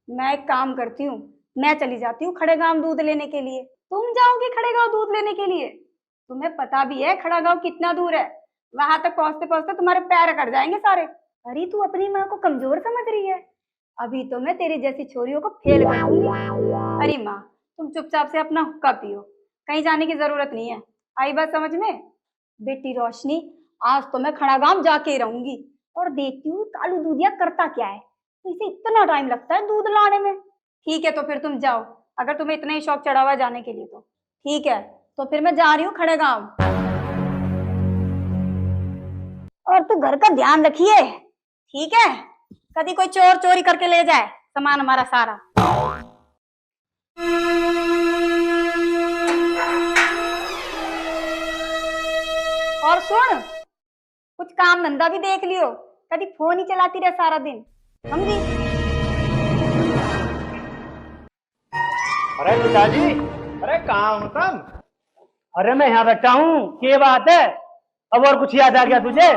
S2: मैं एक काम करती हूँ, मैं चली जाती हूँ खड़े गांव दूध लेने के लिए। तुम जाओगी खड़े गांव दूध लेने के लिए? तुम्हें पता भी है खड़ा गांव कितना दूर है, वहां तक पहुंचते पहुंचते तुम्हारे पैर कट जाएंगे सारे। अरे तू अपनी माँ को कमजोर समझ रही है, अभी तो मैं तेरी जैसी छोरियों को फेल कर दूंगी। अरे माँ तुम चुपचाप से अपना हुक्का पियो, कहीं जाने की जरूरत नहीं है। आई बात समझ में? बेटी रोशनी आज तो मैं खड़ा गांव जाके ही रहूंगी, और देखती हूँ कालू दूधिया करता क्या है, तो इसे इतना टाइम लगता है दूध लाने में। ठीक है तो फिर तुम जाओ, अगर तुम्हें इतना ही शौक चढ़ा हुआ जाने के लिए तो ठीक है, तो फिर मैं जा रही हूँ खड़े गांव। और तू घर का ध्यान रखिए, ठीक है? कभी कोई चोर चोरी करके ले जाए सामान हमारा सारा। और सुन, कुछ काम धंधा भी देख लियो, कभी फोन ही चलाती रहे सारा दिन, समझी?
S3: अरे पिताजी, अरे कहाँ हो तुम?
S6: अरे मैं यहाँ बैठा हूँ, क्या बात है? अब और कुछ याद आ गया तुझे?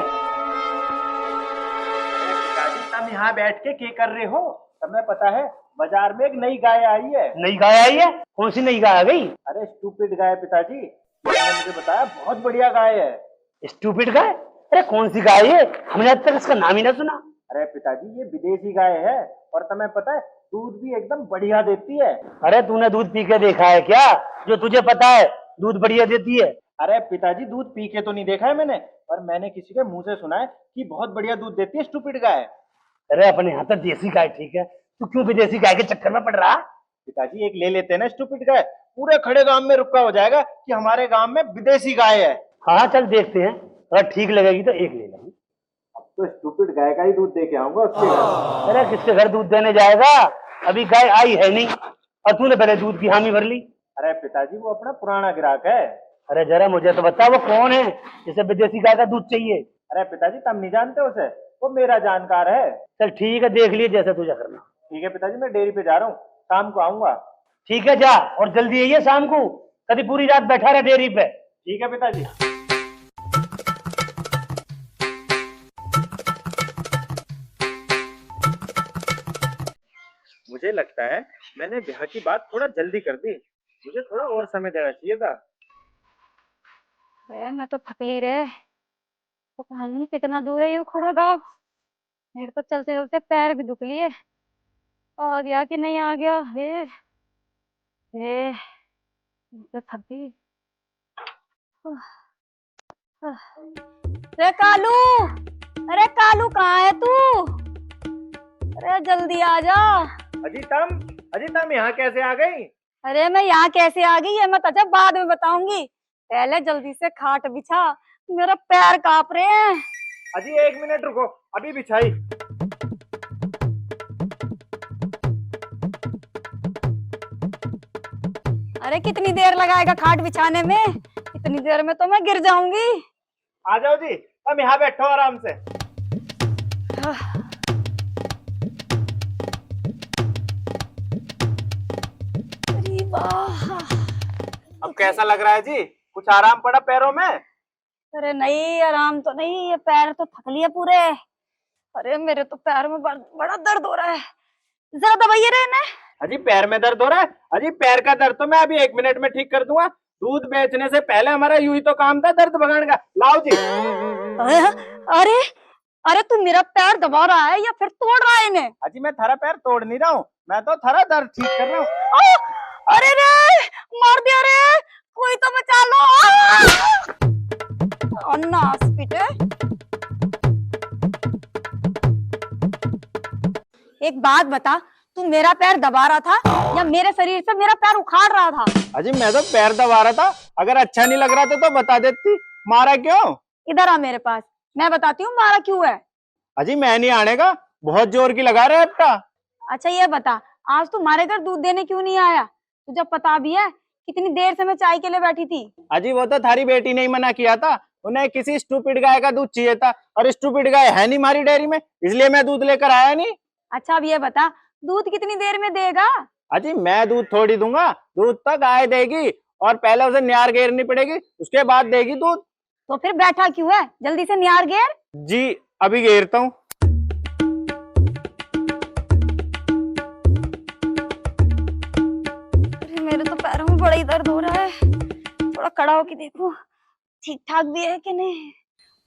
S3: पिताजी तुम यहाँ बैठ के क्या कर रहे हो? तुम्हें पता है बाजार में एक नई गाय आई है।
S6: नई गाय आई है? कौन सी नई गाय आ गई?
S3: अरे स्टूपिड गाय पिताजी, मुझे बताया बहुत बढ़िया गाय है।
S6: स्टूपिड गाय? अरे कौन सी गाय है, हमने आज तक इसका नाम ही ना सुना।
S3: अरे पिताजी ये विदेशी गाय है, और तुम्हें पता है दूध भी एकदम बढ़िया देती है।
S6: अरे तूने दूध पी के देखा है क्या, जो तुझे पता है दूध बढ़िया देती है?
S3: अरे पिताजी दूध पी के तो नहीं देखा है मैंने, पर मैंने किसी के मुंह से सुना है कि बहुत बढ़िया दूध देती है स्टूपिड गाय।
S6: अरे अपने यहाँ तो देसी गाय ठीक है, तू क्यों विदेशी गाय के चक्कर में पड़ रहा?
S3: पिताजी एक ले लेते हैं ना स्टूपिड गाय, पूरे खड़े गांव में रुका हो जाएगा कि हमारे गांव में विदेशी गाय है।
S6: हाँ चल देखते हैं, अगर ठीक लगेगी तो एक ले लेंगे।
S3: अब तो स्टूपिड गाय का ही दूध दे के आऊंगा उसके घर।
S6: अरे किसके घर दूध देने जाएगा, अभी गाय आई है नहीं और तूने पहले दूध की हामी भर ली।
S3: अरे पिताजी वो अपना पुराना ग्राहक है।
S6: अरे जरा मुझे तो बता वो कौन है जिसे विदेशी गाय का दूध चाहिए।
S3: अरे पिताजी तुम नहीं जानते उसे, वो मेरा जानकार है।
S6: चल ठीक है, देख लिए जैसा तुझे करना।
S3: ठीक है पिताजी, मैं डेयरी पे जा रहा हूँ, शाम को आऊंगा।
S6: ठीक है जा, और जल्दी आइए शाम को, कभी पूरी रात बैठा रहे डेयरी पे।
S3: ठीक है पिताजी। मुझे लगता है मैंने ब्याह की बात थोड़ा जल्दी कर दी, मुझे थोड़ा और समय देना चाहिए था।
S2: मैं तो फकीर है, तो पता नहीं कितना दूर है ये खुदा गाँव। मेरे तो चलते चलते पैर भी दुख लिए। आ गया कि नहीं आ गया? तो थक गई। अरे कालू, अरे कालू कहाँ है तू? अरे जल्दी आ जा।
S3: अजी तुम यहाँ कैसे आ गई?
S2: अरे मैं यहाँ कैसे आ गई है मैं तुझे बाद में बताऊंगी, पहले जल्दी से खाट बिछा, मेरा पैर कांप रहे हैं।
S3: अजी 1 मिनट रुको, अभी बिछाई।
S2: अरे कितनी देर लगाएगा खाट बिछाने में? इतनी देर में तो मैं गिर जाऊंगी।
S3: आ जाओ जी, तुम यहाँ बैठो आराम से।
S2: अरे वाह,
S3: अब कैसा लग रहा है जी? कुछ आराम पड़ा पैरों में?
S2: अरे नहीं आराम तो नहीं, ये पैर तो थक लिए पूरे। अरे मेरे तो पैर में बड़ा दर्द हो रहा है, जरा दबाइए रे इन्हें।
S3: अजी पैर में दर्द हो रहा है? अजी पैर का दर्द तो मैं अभी 1 मिनट में ठीक कर दूंगा। दूध बेचने से पहले हमारा यूं ही तो काम था दर्द भगाने का। लाओ जी।
S2: अरे अरे तू मेरा पैर दबा रहा है या फिर तोड़ रहा है इन्हें?
S3: अजी मैं थारा पैर तोड़ नहीं रहा हूँ, मैं तो थारा दर्द ठीक कर रहा हूँ।
S2: अरे रे मार दिया रे, कोई तो बचा लो। अन्नास पीटे। एक बात बता, तू मेरा पैर दबा रहा था या मेरे शरीर से मेरा पैर उखाड़ रहा था?
S3: अजी मैं तो पैर दबा रहा था, अगर अच्छा नहीं लग रहा था तो बता देती। मारा क्यों?
S2: इधर आ मेरे पास, मैं बताती हूँ मारा क्यों है।
S3: अजी मैं नहीं आने का, बहुत जोर की लगा रहे अपना।
S2: अच्छा ये बता, आज तू हमारे घर दूध देने क्यों नहीं आया? तुझे पता भी है कितनी देर से मैं चाय के लिए बैठी थी।
S3: अजी वो तो थारी बेटी ने ही मना किया था, उन्हें किसी स्टूपिड गाय का दूध चाहिए था, और स्टूपिड गाय है नहीं हमारी डेयरी में, इसलिए मैं दूध लेकर आया नहीं।
S2: अच्छा अब ये बता, दूध कितनी देर में देगा?
S3: अजी मैं दूध थोड़ी दूंगा, दूध तो गाय देगी, और पहले उसे न्यार घेरनी पड़ेगी, उसके बाद देगी दूध।
S2: तो फिर बैठा क्यों है, जल्दी से न्यार घेर।
S3: जी अभी घेरता हूँ।
S2: अरे मेरे तो पैरों में बड़ा ही दर्द हो रहा है, थोड़ा खड़ा होके देखो ठीक ठाक भी है कि नहीं।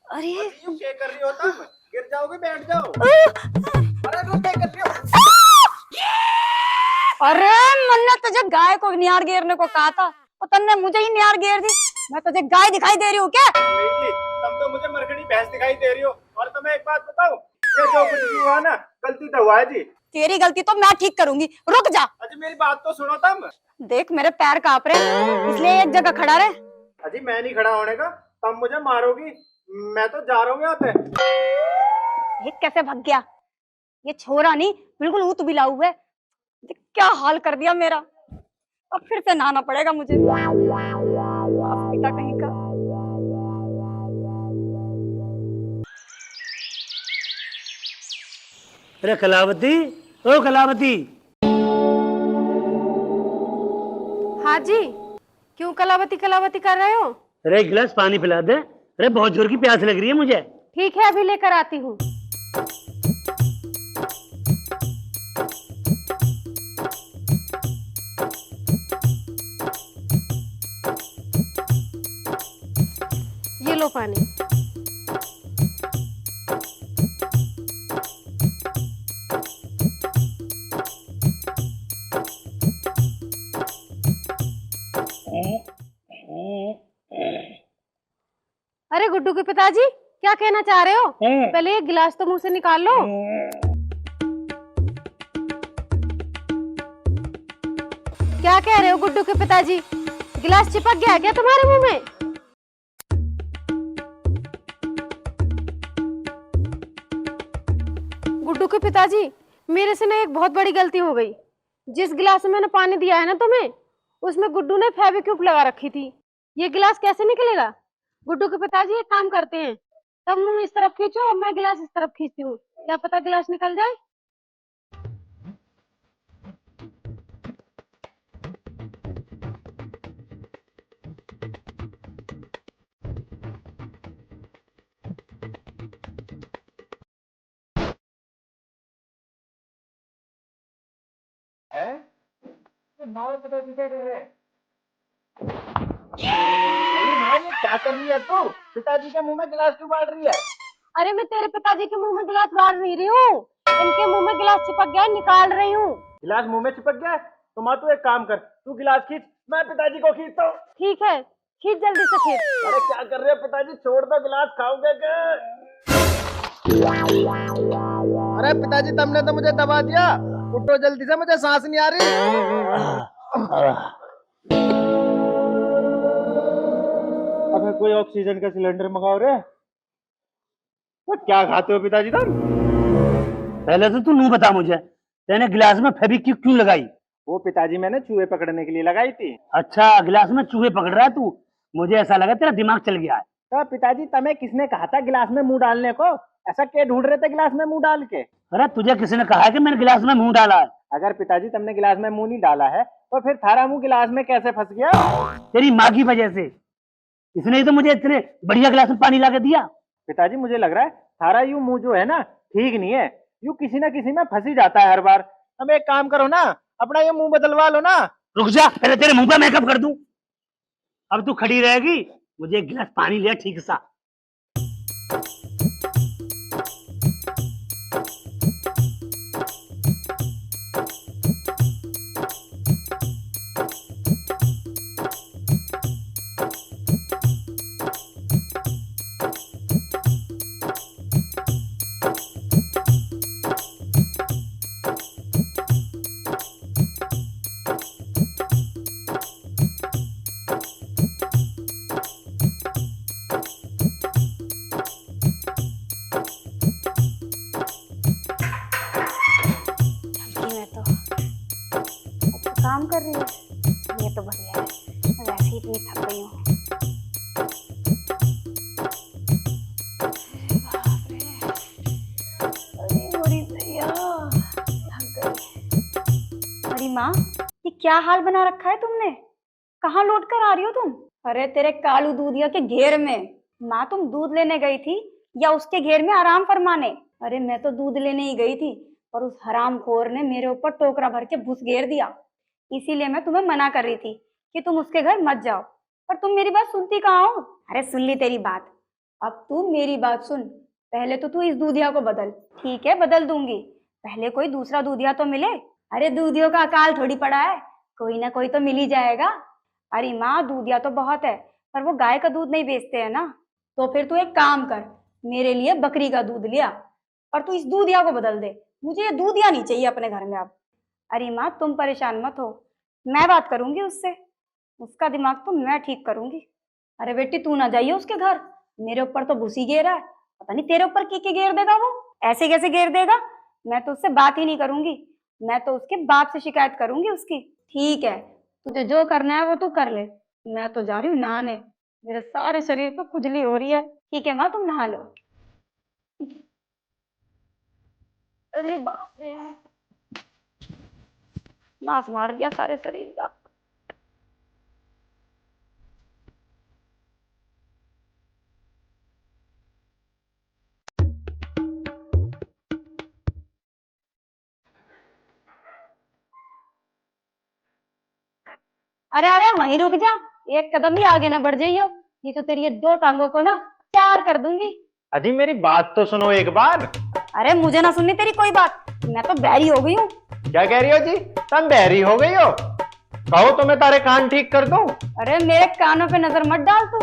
S2: अरे
S3: क्या कर रही हो तुम? गिर जाओगे, बैठ जाओ। अरे तुम क्या कर रही हो?
S2: अरे मैंने तुझे गाय को न्यार घेरने को कहा था और तुमने मुझे ही न्यार घेर दी। मैं तुझे गाय दिखाई दे रही हूँ क्या?
S3: नहीं जी, तुम तो मुझे मरकड़ी भैंस दिखाई दे रही हो। और तुम्हें एक बात बताऊं, ये जो कुछ भी हुआ ना, गलती तो हुआ है जी।
S2: तेरी गलती तो मैं ठीक करूंगी, रुक जा।
S3: अजी मेरी बात तो सुनो तुम।
S2: देख मेरे पैर कांप रहे, इसलिए एक जगह खड़ा रहे।
S3: अजी मैं नहीं खड़ा होने का, तुम मुझे मारोगी। मैं तो जा रहा हूँ यहाँ से।
S2: ये कैसे भाग गया? ये छोरा नहीं, बिल्कुल ऊत बिलाऊ है। ये क्या हाल कर दिया मेरा, अब फिर से नहाना पड़ेगा मुझे। पिता कहीं का।
S6: अरे कलावती, ओ कलावती।
S9: हाँ जी, क्यों कलावती कलावती कर रहे हो?
S6: अरे एक गिलास पानी पिला दे, अरे बहुत जोर की प्यास लग रही है मुझे।
S9: ठीक है अभी लेकर आती हूँ। ये लो पानी। अरे गुड्डू के पिताजी, क्या कहना चाह रहे हो? पहले ये गिलास तो मुंह से निकाल लो। क्या कह रहे हो गुड्डू के पिताजी? गिलास चिपक गया क्या तुम्हारे मुंह में? गुड्डू के पिताजी, मेरे से ना एक बहुत बड़ी गलती हो गई। जिस गिलास में मैंने पानी दिया है ना तुम्हें, उसमें गुड्डू ने फेविक्विक लगा रखी थी। ये गिलास कैसे निकलेगा? गुड्डू के पिताजी एक काम करते हैं, तुम मुंह इस तरफ खींचो और मैं गिलास इस तरफ खींचती हूँ, क्या पता गिलास निकल जाए।
S3: क्या कर रही है तू? पिताजी के मुंह में गिलास क्यों बांट रही है?
S9: अरे मैं तेरे पिताजी के मुंह में गिलास डाल नहीं रही हूँ, इनके मुंह में गिलास चिपक गया है, निकाल रही हूँ।
S3: गिलास मुंह में चिपक गया है? तो माँ तू एक काम कर, तू गिलास खींच, मैं पिताजी को खींचता हूँ।
S9: ठीक है, खींच जल्दी से खींच।
S3: अरे क्या कर रहे हो पिताजी, छोड़ दो, गिलास खाओगे क्या? अरे पिताजी तुमने तो मुझे दबा दिया, उठो जल्दी से, मुझे सांस नहीं आ रही। अबे कोई ऑक्सीजन का सिलेंडर मंगाओ रे। तो क्या खाते हो पिताजी तुम?
S6: पहले तो तू नू बता मुझे, तेने गिलास में फेविक्विक क्यों लगाई?
S3: वो पिताजी मैंने चूहे पकड़ने के लिए लगाई थी।
S6: अच्छा, गिलास में चूहे पकड़ रहा है तू? मुझे ऐसा लगा तेरा दिमाग चल गया है।
S3: तो पिताजी तुम्हें किसने कहा था गिलास में मुंह डालने को? ऐसा क्या ढूंढ रहे थे गिलास में मुंह डाल के?
S6: अरे तुझे किसी ने कहा है कि मैंने गिलास में मुंह डाला है?
S3: अगर पिताजी तुमने गिलास में मुंह नहीं डाला है तो फिर थारा मुंह गिलास में कैसे फंस गया?
S6: तेरी माँ की वजह से। इसने ही तो मुझे इतने बढ़िया गिलास में पानी ला के दिया।
S3: पिताजी मुझे लग रहा है थारा यूं मुंह जो है ना ठीक नहीं है, यूं किसी ना किसी में फंस ही जाता है हर बार। अब एक काम करो ना, अपना ये मुंह बदलवा लो ना।
S6: रुक जा, पहले तेरे मुंह पे मेकअप कर दूं। अब तू खड़ी रहेगी, मुझे एक गिलास पानी लिया ठीक सा।
S2: काम कर रही है, ये तो बढ़िया है, मैं वैसे ही इतनी थक गई हूँ। बाप रे, अरे मोरी भैया, थक गई। अरे माँ, ये क्या हाल बना रखा है तुमने? कहाँ लौट कर आ रही हो तुम? अरे तेरे कालू दूधिया के घेर में। माँ तुम दूध लेने गई थी या उसके घेर में आराम फरमाने? अरे मैं तो दूध लेने ही गई थी, पर उस हरामखोर ने मेरे ऊपर टोकरा भर के भूस घेर दिया। इसीलिए मैं तुम्हें मना कर रही थी कि तुम उसके घर मत जाओ, पर तुम मेरी बात सुनती कहाँ हो? अरे सुन ली तेरी बात, अब तू मेरी बात सुन। पहले तो तू इस दूधिया को बदल। ठीक है, बदल दूंगी, पहले कोई दूसरा दूधिया तो मिले। अरे दूधियों का अकाल थोड़ी पड़ा है, कोई ना कोई तो मिल ही जाएगा। अरे माँ, दूधिया तो बहुत है, पर वो गाय का दूध नहीं बेचते है ना। तो फिर तू एक काम कर, मेरे लिए बकरी का दूध लिया, और तू इस दूधिया को बदल दे। मुझे ये दूधिया नहीं चाहिए अपने घर में अब। अरे माँ तुम परेशान मत हो, मैं बात करूंगी उससे, उसका दिमाग तो मैं ठीक करूंगी। अरे बेटी तू ना जाइए उसके घर, मेरे ऊपर तो भूसी घेरा है, पता नहीं तेरे ऊपर की घेर देगा वो। ऐसे कैसे घेर देगा? मैं तो उससे बात ही नहीं करूंगी, मैं तो उसके बाप से शिकायत करूंगी उसकी। ठीक है, तुझे जो करना है वो तू कर ले, मैं तो जा रही हूँ नहाने, मेरे सारे शरीर पे खुजली हो रही है। ठीक है माँ, तुम नहा लो। अरे बाप रे, नास मार दिया सारे शरीर का। अरे अरे वहीं रुक जा, एक कदम भी आगे ना बढ़ जाइयो, ये तो तेरी ये दो टांगों को ना चार कर दूंगी।
S3: अजी मेरी बात तो सुनो एक बार।
S2: अरे मुझे ना सुननी तेरी कोई बात, मैं तो बहरी हो गई हूँ।
S3: क्या कह रही हो जी? तुम बहरी हो गई हो? कहो तो मैं तारे कान ठीक कर दूं।
S2: अरे मेरे कानों पे नजर मत डाल तू,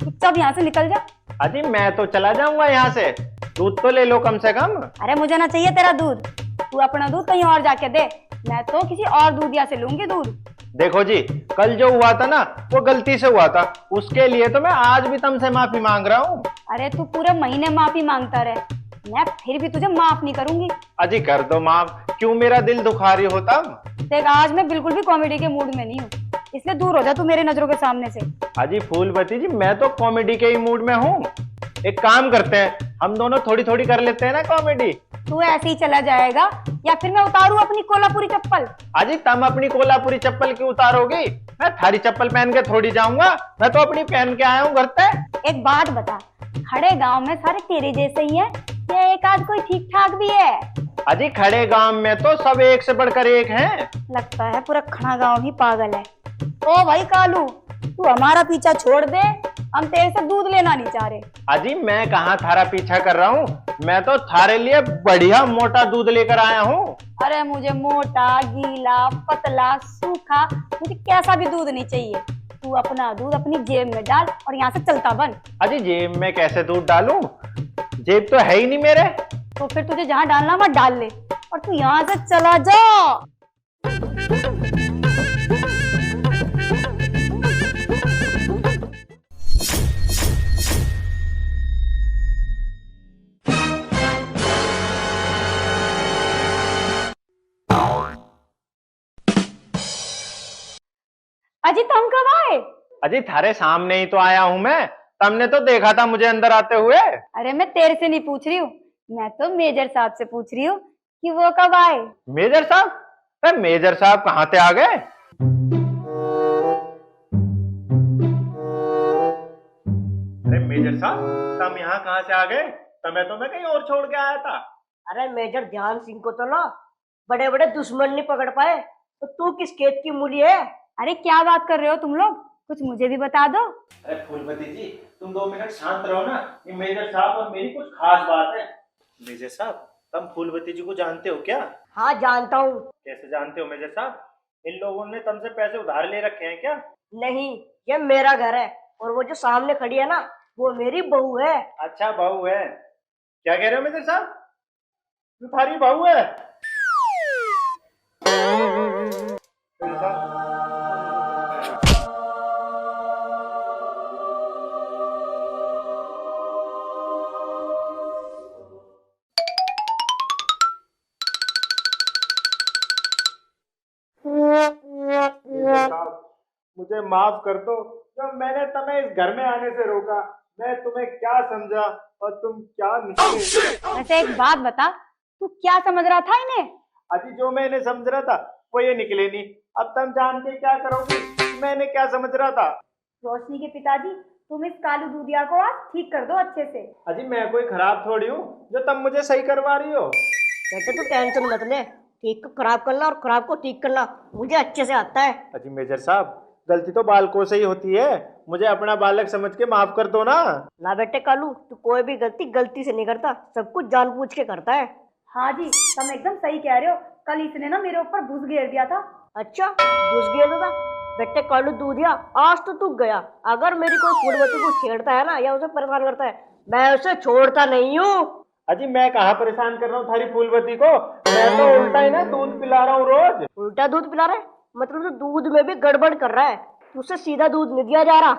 S2: चुपचाप यहाँ से निकल जा।
S3: अजी मैं तो चला जाऊंगा यहाँ से, दूध तो ले लो कम से कम।
S2: अरे मुझे ना चाहिए तेरा दूध, तू अपना दूध कहीं और जाके दे, मैं तो किसी और दूधिया से लूंगी दूध।
S3: देखो जी, कल जो हुआ था ना वो गलती से हुआ था, उसके लिए तो मैं आज भी तुमसे माफी मांग रहा हूँ।
S2: अरे तू पूरे महीने माफी मांगता रहे, मैं फिर भी तुझे माफ नहीं करूंगी।
S3: अजी कर दो माफ, क्यों मेरा दिल दुखा रही हो तुम?
S2: देख आज मैं बिल्कुल भी कॉमेडी के मूड में नहीं हूँ, इसलिए दूर हो जा तू मेरी नजरों के सामने से।
S3: अजी फूलवती जी, मैं तो कॉमेडी के ही मूड में हूँ। एक काम करते हैं, हम दोनों थोड़ी थोड़ी कर लेते हैं ना कॉमेडी।
S2: तू ऐसे ही चला जाएगा या फिर मैं उतारूं अपनी कोल्हापुरी चप्पल?
S3: अजी तुम अपनी कोल्हापुरी चप्पल क्यों उतारोगी? मैं थारी चप्पल पहन के थोड़ी जाऊंगा, मैं तो अपनी पहन के आया हूँ घर पे।
S2: एक बात बता, खड़े गांव में सारे तेरे जैसे ही हैं या एक आध कोई ठीक ठाक भी है?
S3: अजी खड़े गांव में तो सब एक से बढ़कर एक हैं।
S2: लगता है पूरा खड़ा गांव ही पागल है। ओ भाई कालू, तू हमारा पीछा छोड़ दे, हम तेरे से दूध लेना नहीं चाह रहे।
S3: अजी मैं कहाँ थारा पीछा कर रहा हूँ, मैं तो थारे लिए बढ़िया मोटा दूध लेकर आया हूँ।
S2: अरे मुझे मोटा, गीला, पतला, सूखा, मुझे कैसा भी दूध नहीं चाहिए। तू अपना दूध अपनी जेब में डाल और यहाँ से चलता बन।
S3: अजी जेब में कैसे दूध डालूं? जेब तो है ही नहीं मेरे।
S2: तो फिर तुझे जहाँ डालना वहाँ डाल ले और तू यहाँ से चला जा। अजी तुम कब आए?
S3: अजी थारे सामने ही तो आया हूँ मैं, तुमने तो देखा था मुझे अंदर आते हुए।
S2: अरे मैं तेरे से नहीं पूछ रही हूँ, मैं तो मेजर साहब से पूछ रही हूँ कि वो कब आए।
S3: मेजर साहब? अरे मेजर साहब कहाँ से आ गए? अरे मेजर साहब, तुम यहाँ कहाँ से आ गए? तुम्हें तो मैं कहीं और छोड़ के आया था।
S1: अरे मेजर ध्यान सिंह को तो ना बड़े बड़े दुश्मन नहीं पकड़ पाए, तो तू किस खेत की मूली है?
S2: अरे क्या बात कर रहे हो तुम लोग, कुछ मुझे भी बता दो।
S3: अरे फूलवती जी, तुम 2 मिनट शांत रहो ना, ये मेजर साहब और मेरी कुछ खास बात है। मेजर साहब, तुम फूलवती जी को जानते हो क्या?
S1: हाँ जानता हूँ।
S3: कैसे जानते हो मेजर साहब? इन लोगों ने तुमसे पैसे उधार ले रखे हैं क्या?
S1: नहीं, ये मेरा घर है और वो जो सामने खड़ी है ना, वो मेरी बहू है।
S3: अच्छा बहू है? क्या कह रहे हो मेजर साहब? तुम्हारी बहू है? मेजर साहब, मुझे माफ कर दो, जब मैंने तुम्हें इस घर में आने से रोका। मैं तुम्हें क्या समझा और तुम क्या निकले।
S2: वैसे एक बात बता, तू क्या समझ रहा था इन्हें?
S3: अजी जो मैं इन्हें समझ रहा था वो ये निकले नहीं। अब तुम जान के क्या करोगी? मैंने क्या समझ रहा था?
S2: रोशनी के पिताजी, तुम इस कालू दूधिया को आज ठीक कर दो अच्छे से।
S3: अजी मैं कोई खराब थोड़ी हूँ जो तुम मुझे सही करवा रही हो।
S1: बेटे तू टेंशन मत ले, ठीक को खराब करना और खराब को ठीक करना मुझे अच्छे से आता है।
S3: अजी मेजर साहब, गलती तो बालकों से ही होती है, मुझे अपना बालक समझ के माफ कर दो ना।
S1: ना बेटे कालू, तू कोई भी गलती गलती से नहीं करता, सब कुछ जानबूझ के करता है।
S2: हाँ जी, तुम एकदम सही कह रहे हो। कल इसने ना मेरे ऊपर भूस घेर दिया था।
S1: अच्छा, घुस गया था? बेटे कालू दूधिया, आज तो तू गया। अगर मेरी कोई फूलवती को छेड़ता है ना या उसे परेशान करता है, मैं उसे छोड़ता नहीं हूँ।
S3: अजी मैं कहाँ परेशान कर रहा हूँ थारी फूलवती को? मैं तो उल्टा ही ना दूध पिला रहा हूँ रोज।
S1: उल्टा दूध पिला रहा है? मतलब तो दूध में भी गड़बड़ कर रहा है, उसे सीधा दूध नहीं दिया जा रहा।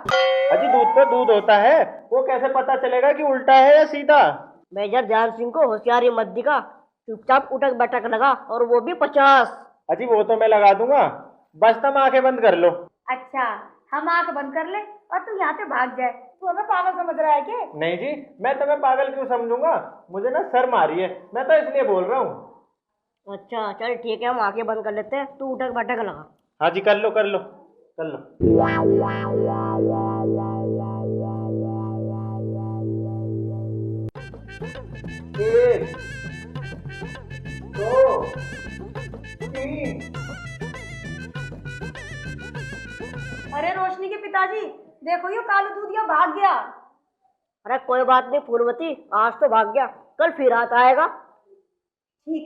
S3: अजी दूध तो दूध होता है, वो कैसे पता चलेगा कि उल्टा है या सीधा?
S1: मेजर ध्यान सिंह को होशियारी मत दिखा, चुपचाप उठक बैठक लगा, और वो भी 50।
S3: अजी वो तो मैं लगा दूंगा, बस तुम आंखें बंद कर लो।
S2: अच्छा, हम आंख बंद कर ले और तू यहाँ से भाग जाए। तू हमें पागल समझ रहा है क्या?
S3: नहीं जी, मैं तुम्हें पागल क्यों समझूंगा? मुझे ना शर्म आ रही है, मैं तो इसलिए बोल रहा हूँ।
S1: अच्छा चल ठीक है, हम आंखें बंद कर लेते हैं, तू उठक बैठक लगा।
S3: हाँ जी कर लो कर लो कर लो। 1 2 3।
S2: अरे रोशनी के पिताजी, देखो ये कालू दूधिया भाग गया।
S1: अरे कोई बात नहीं फूलवती, आज तो भाग गया, कल फिर आता आएगा।
S2: ठीक है।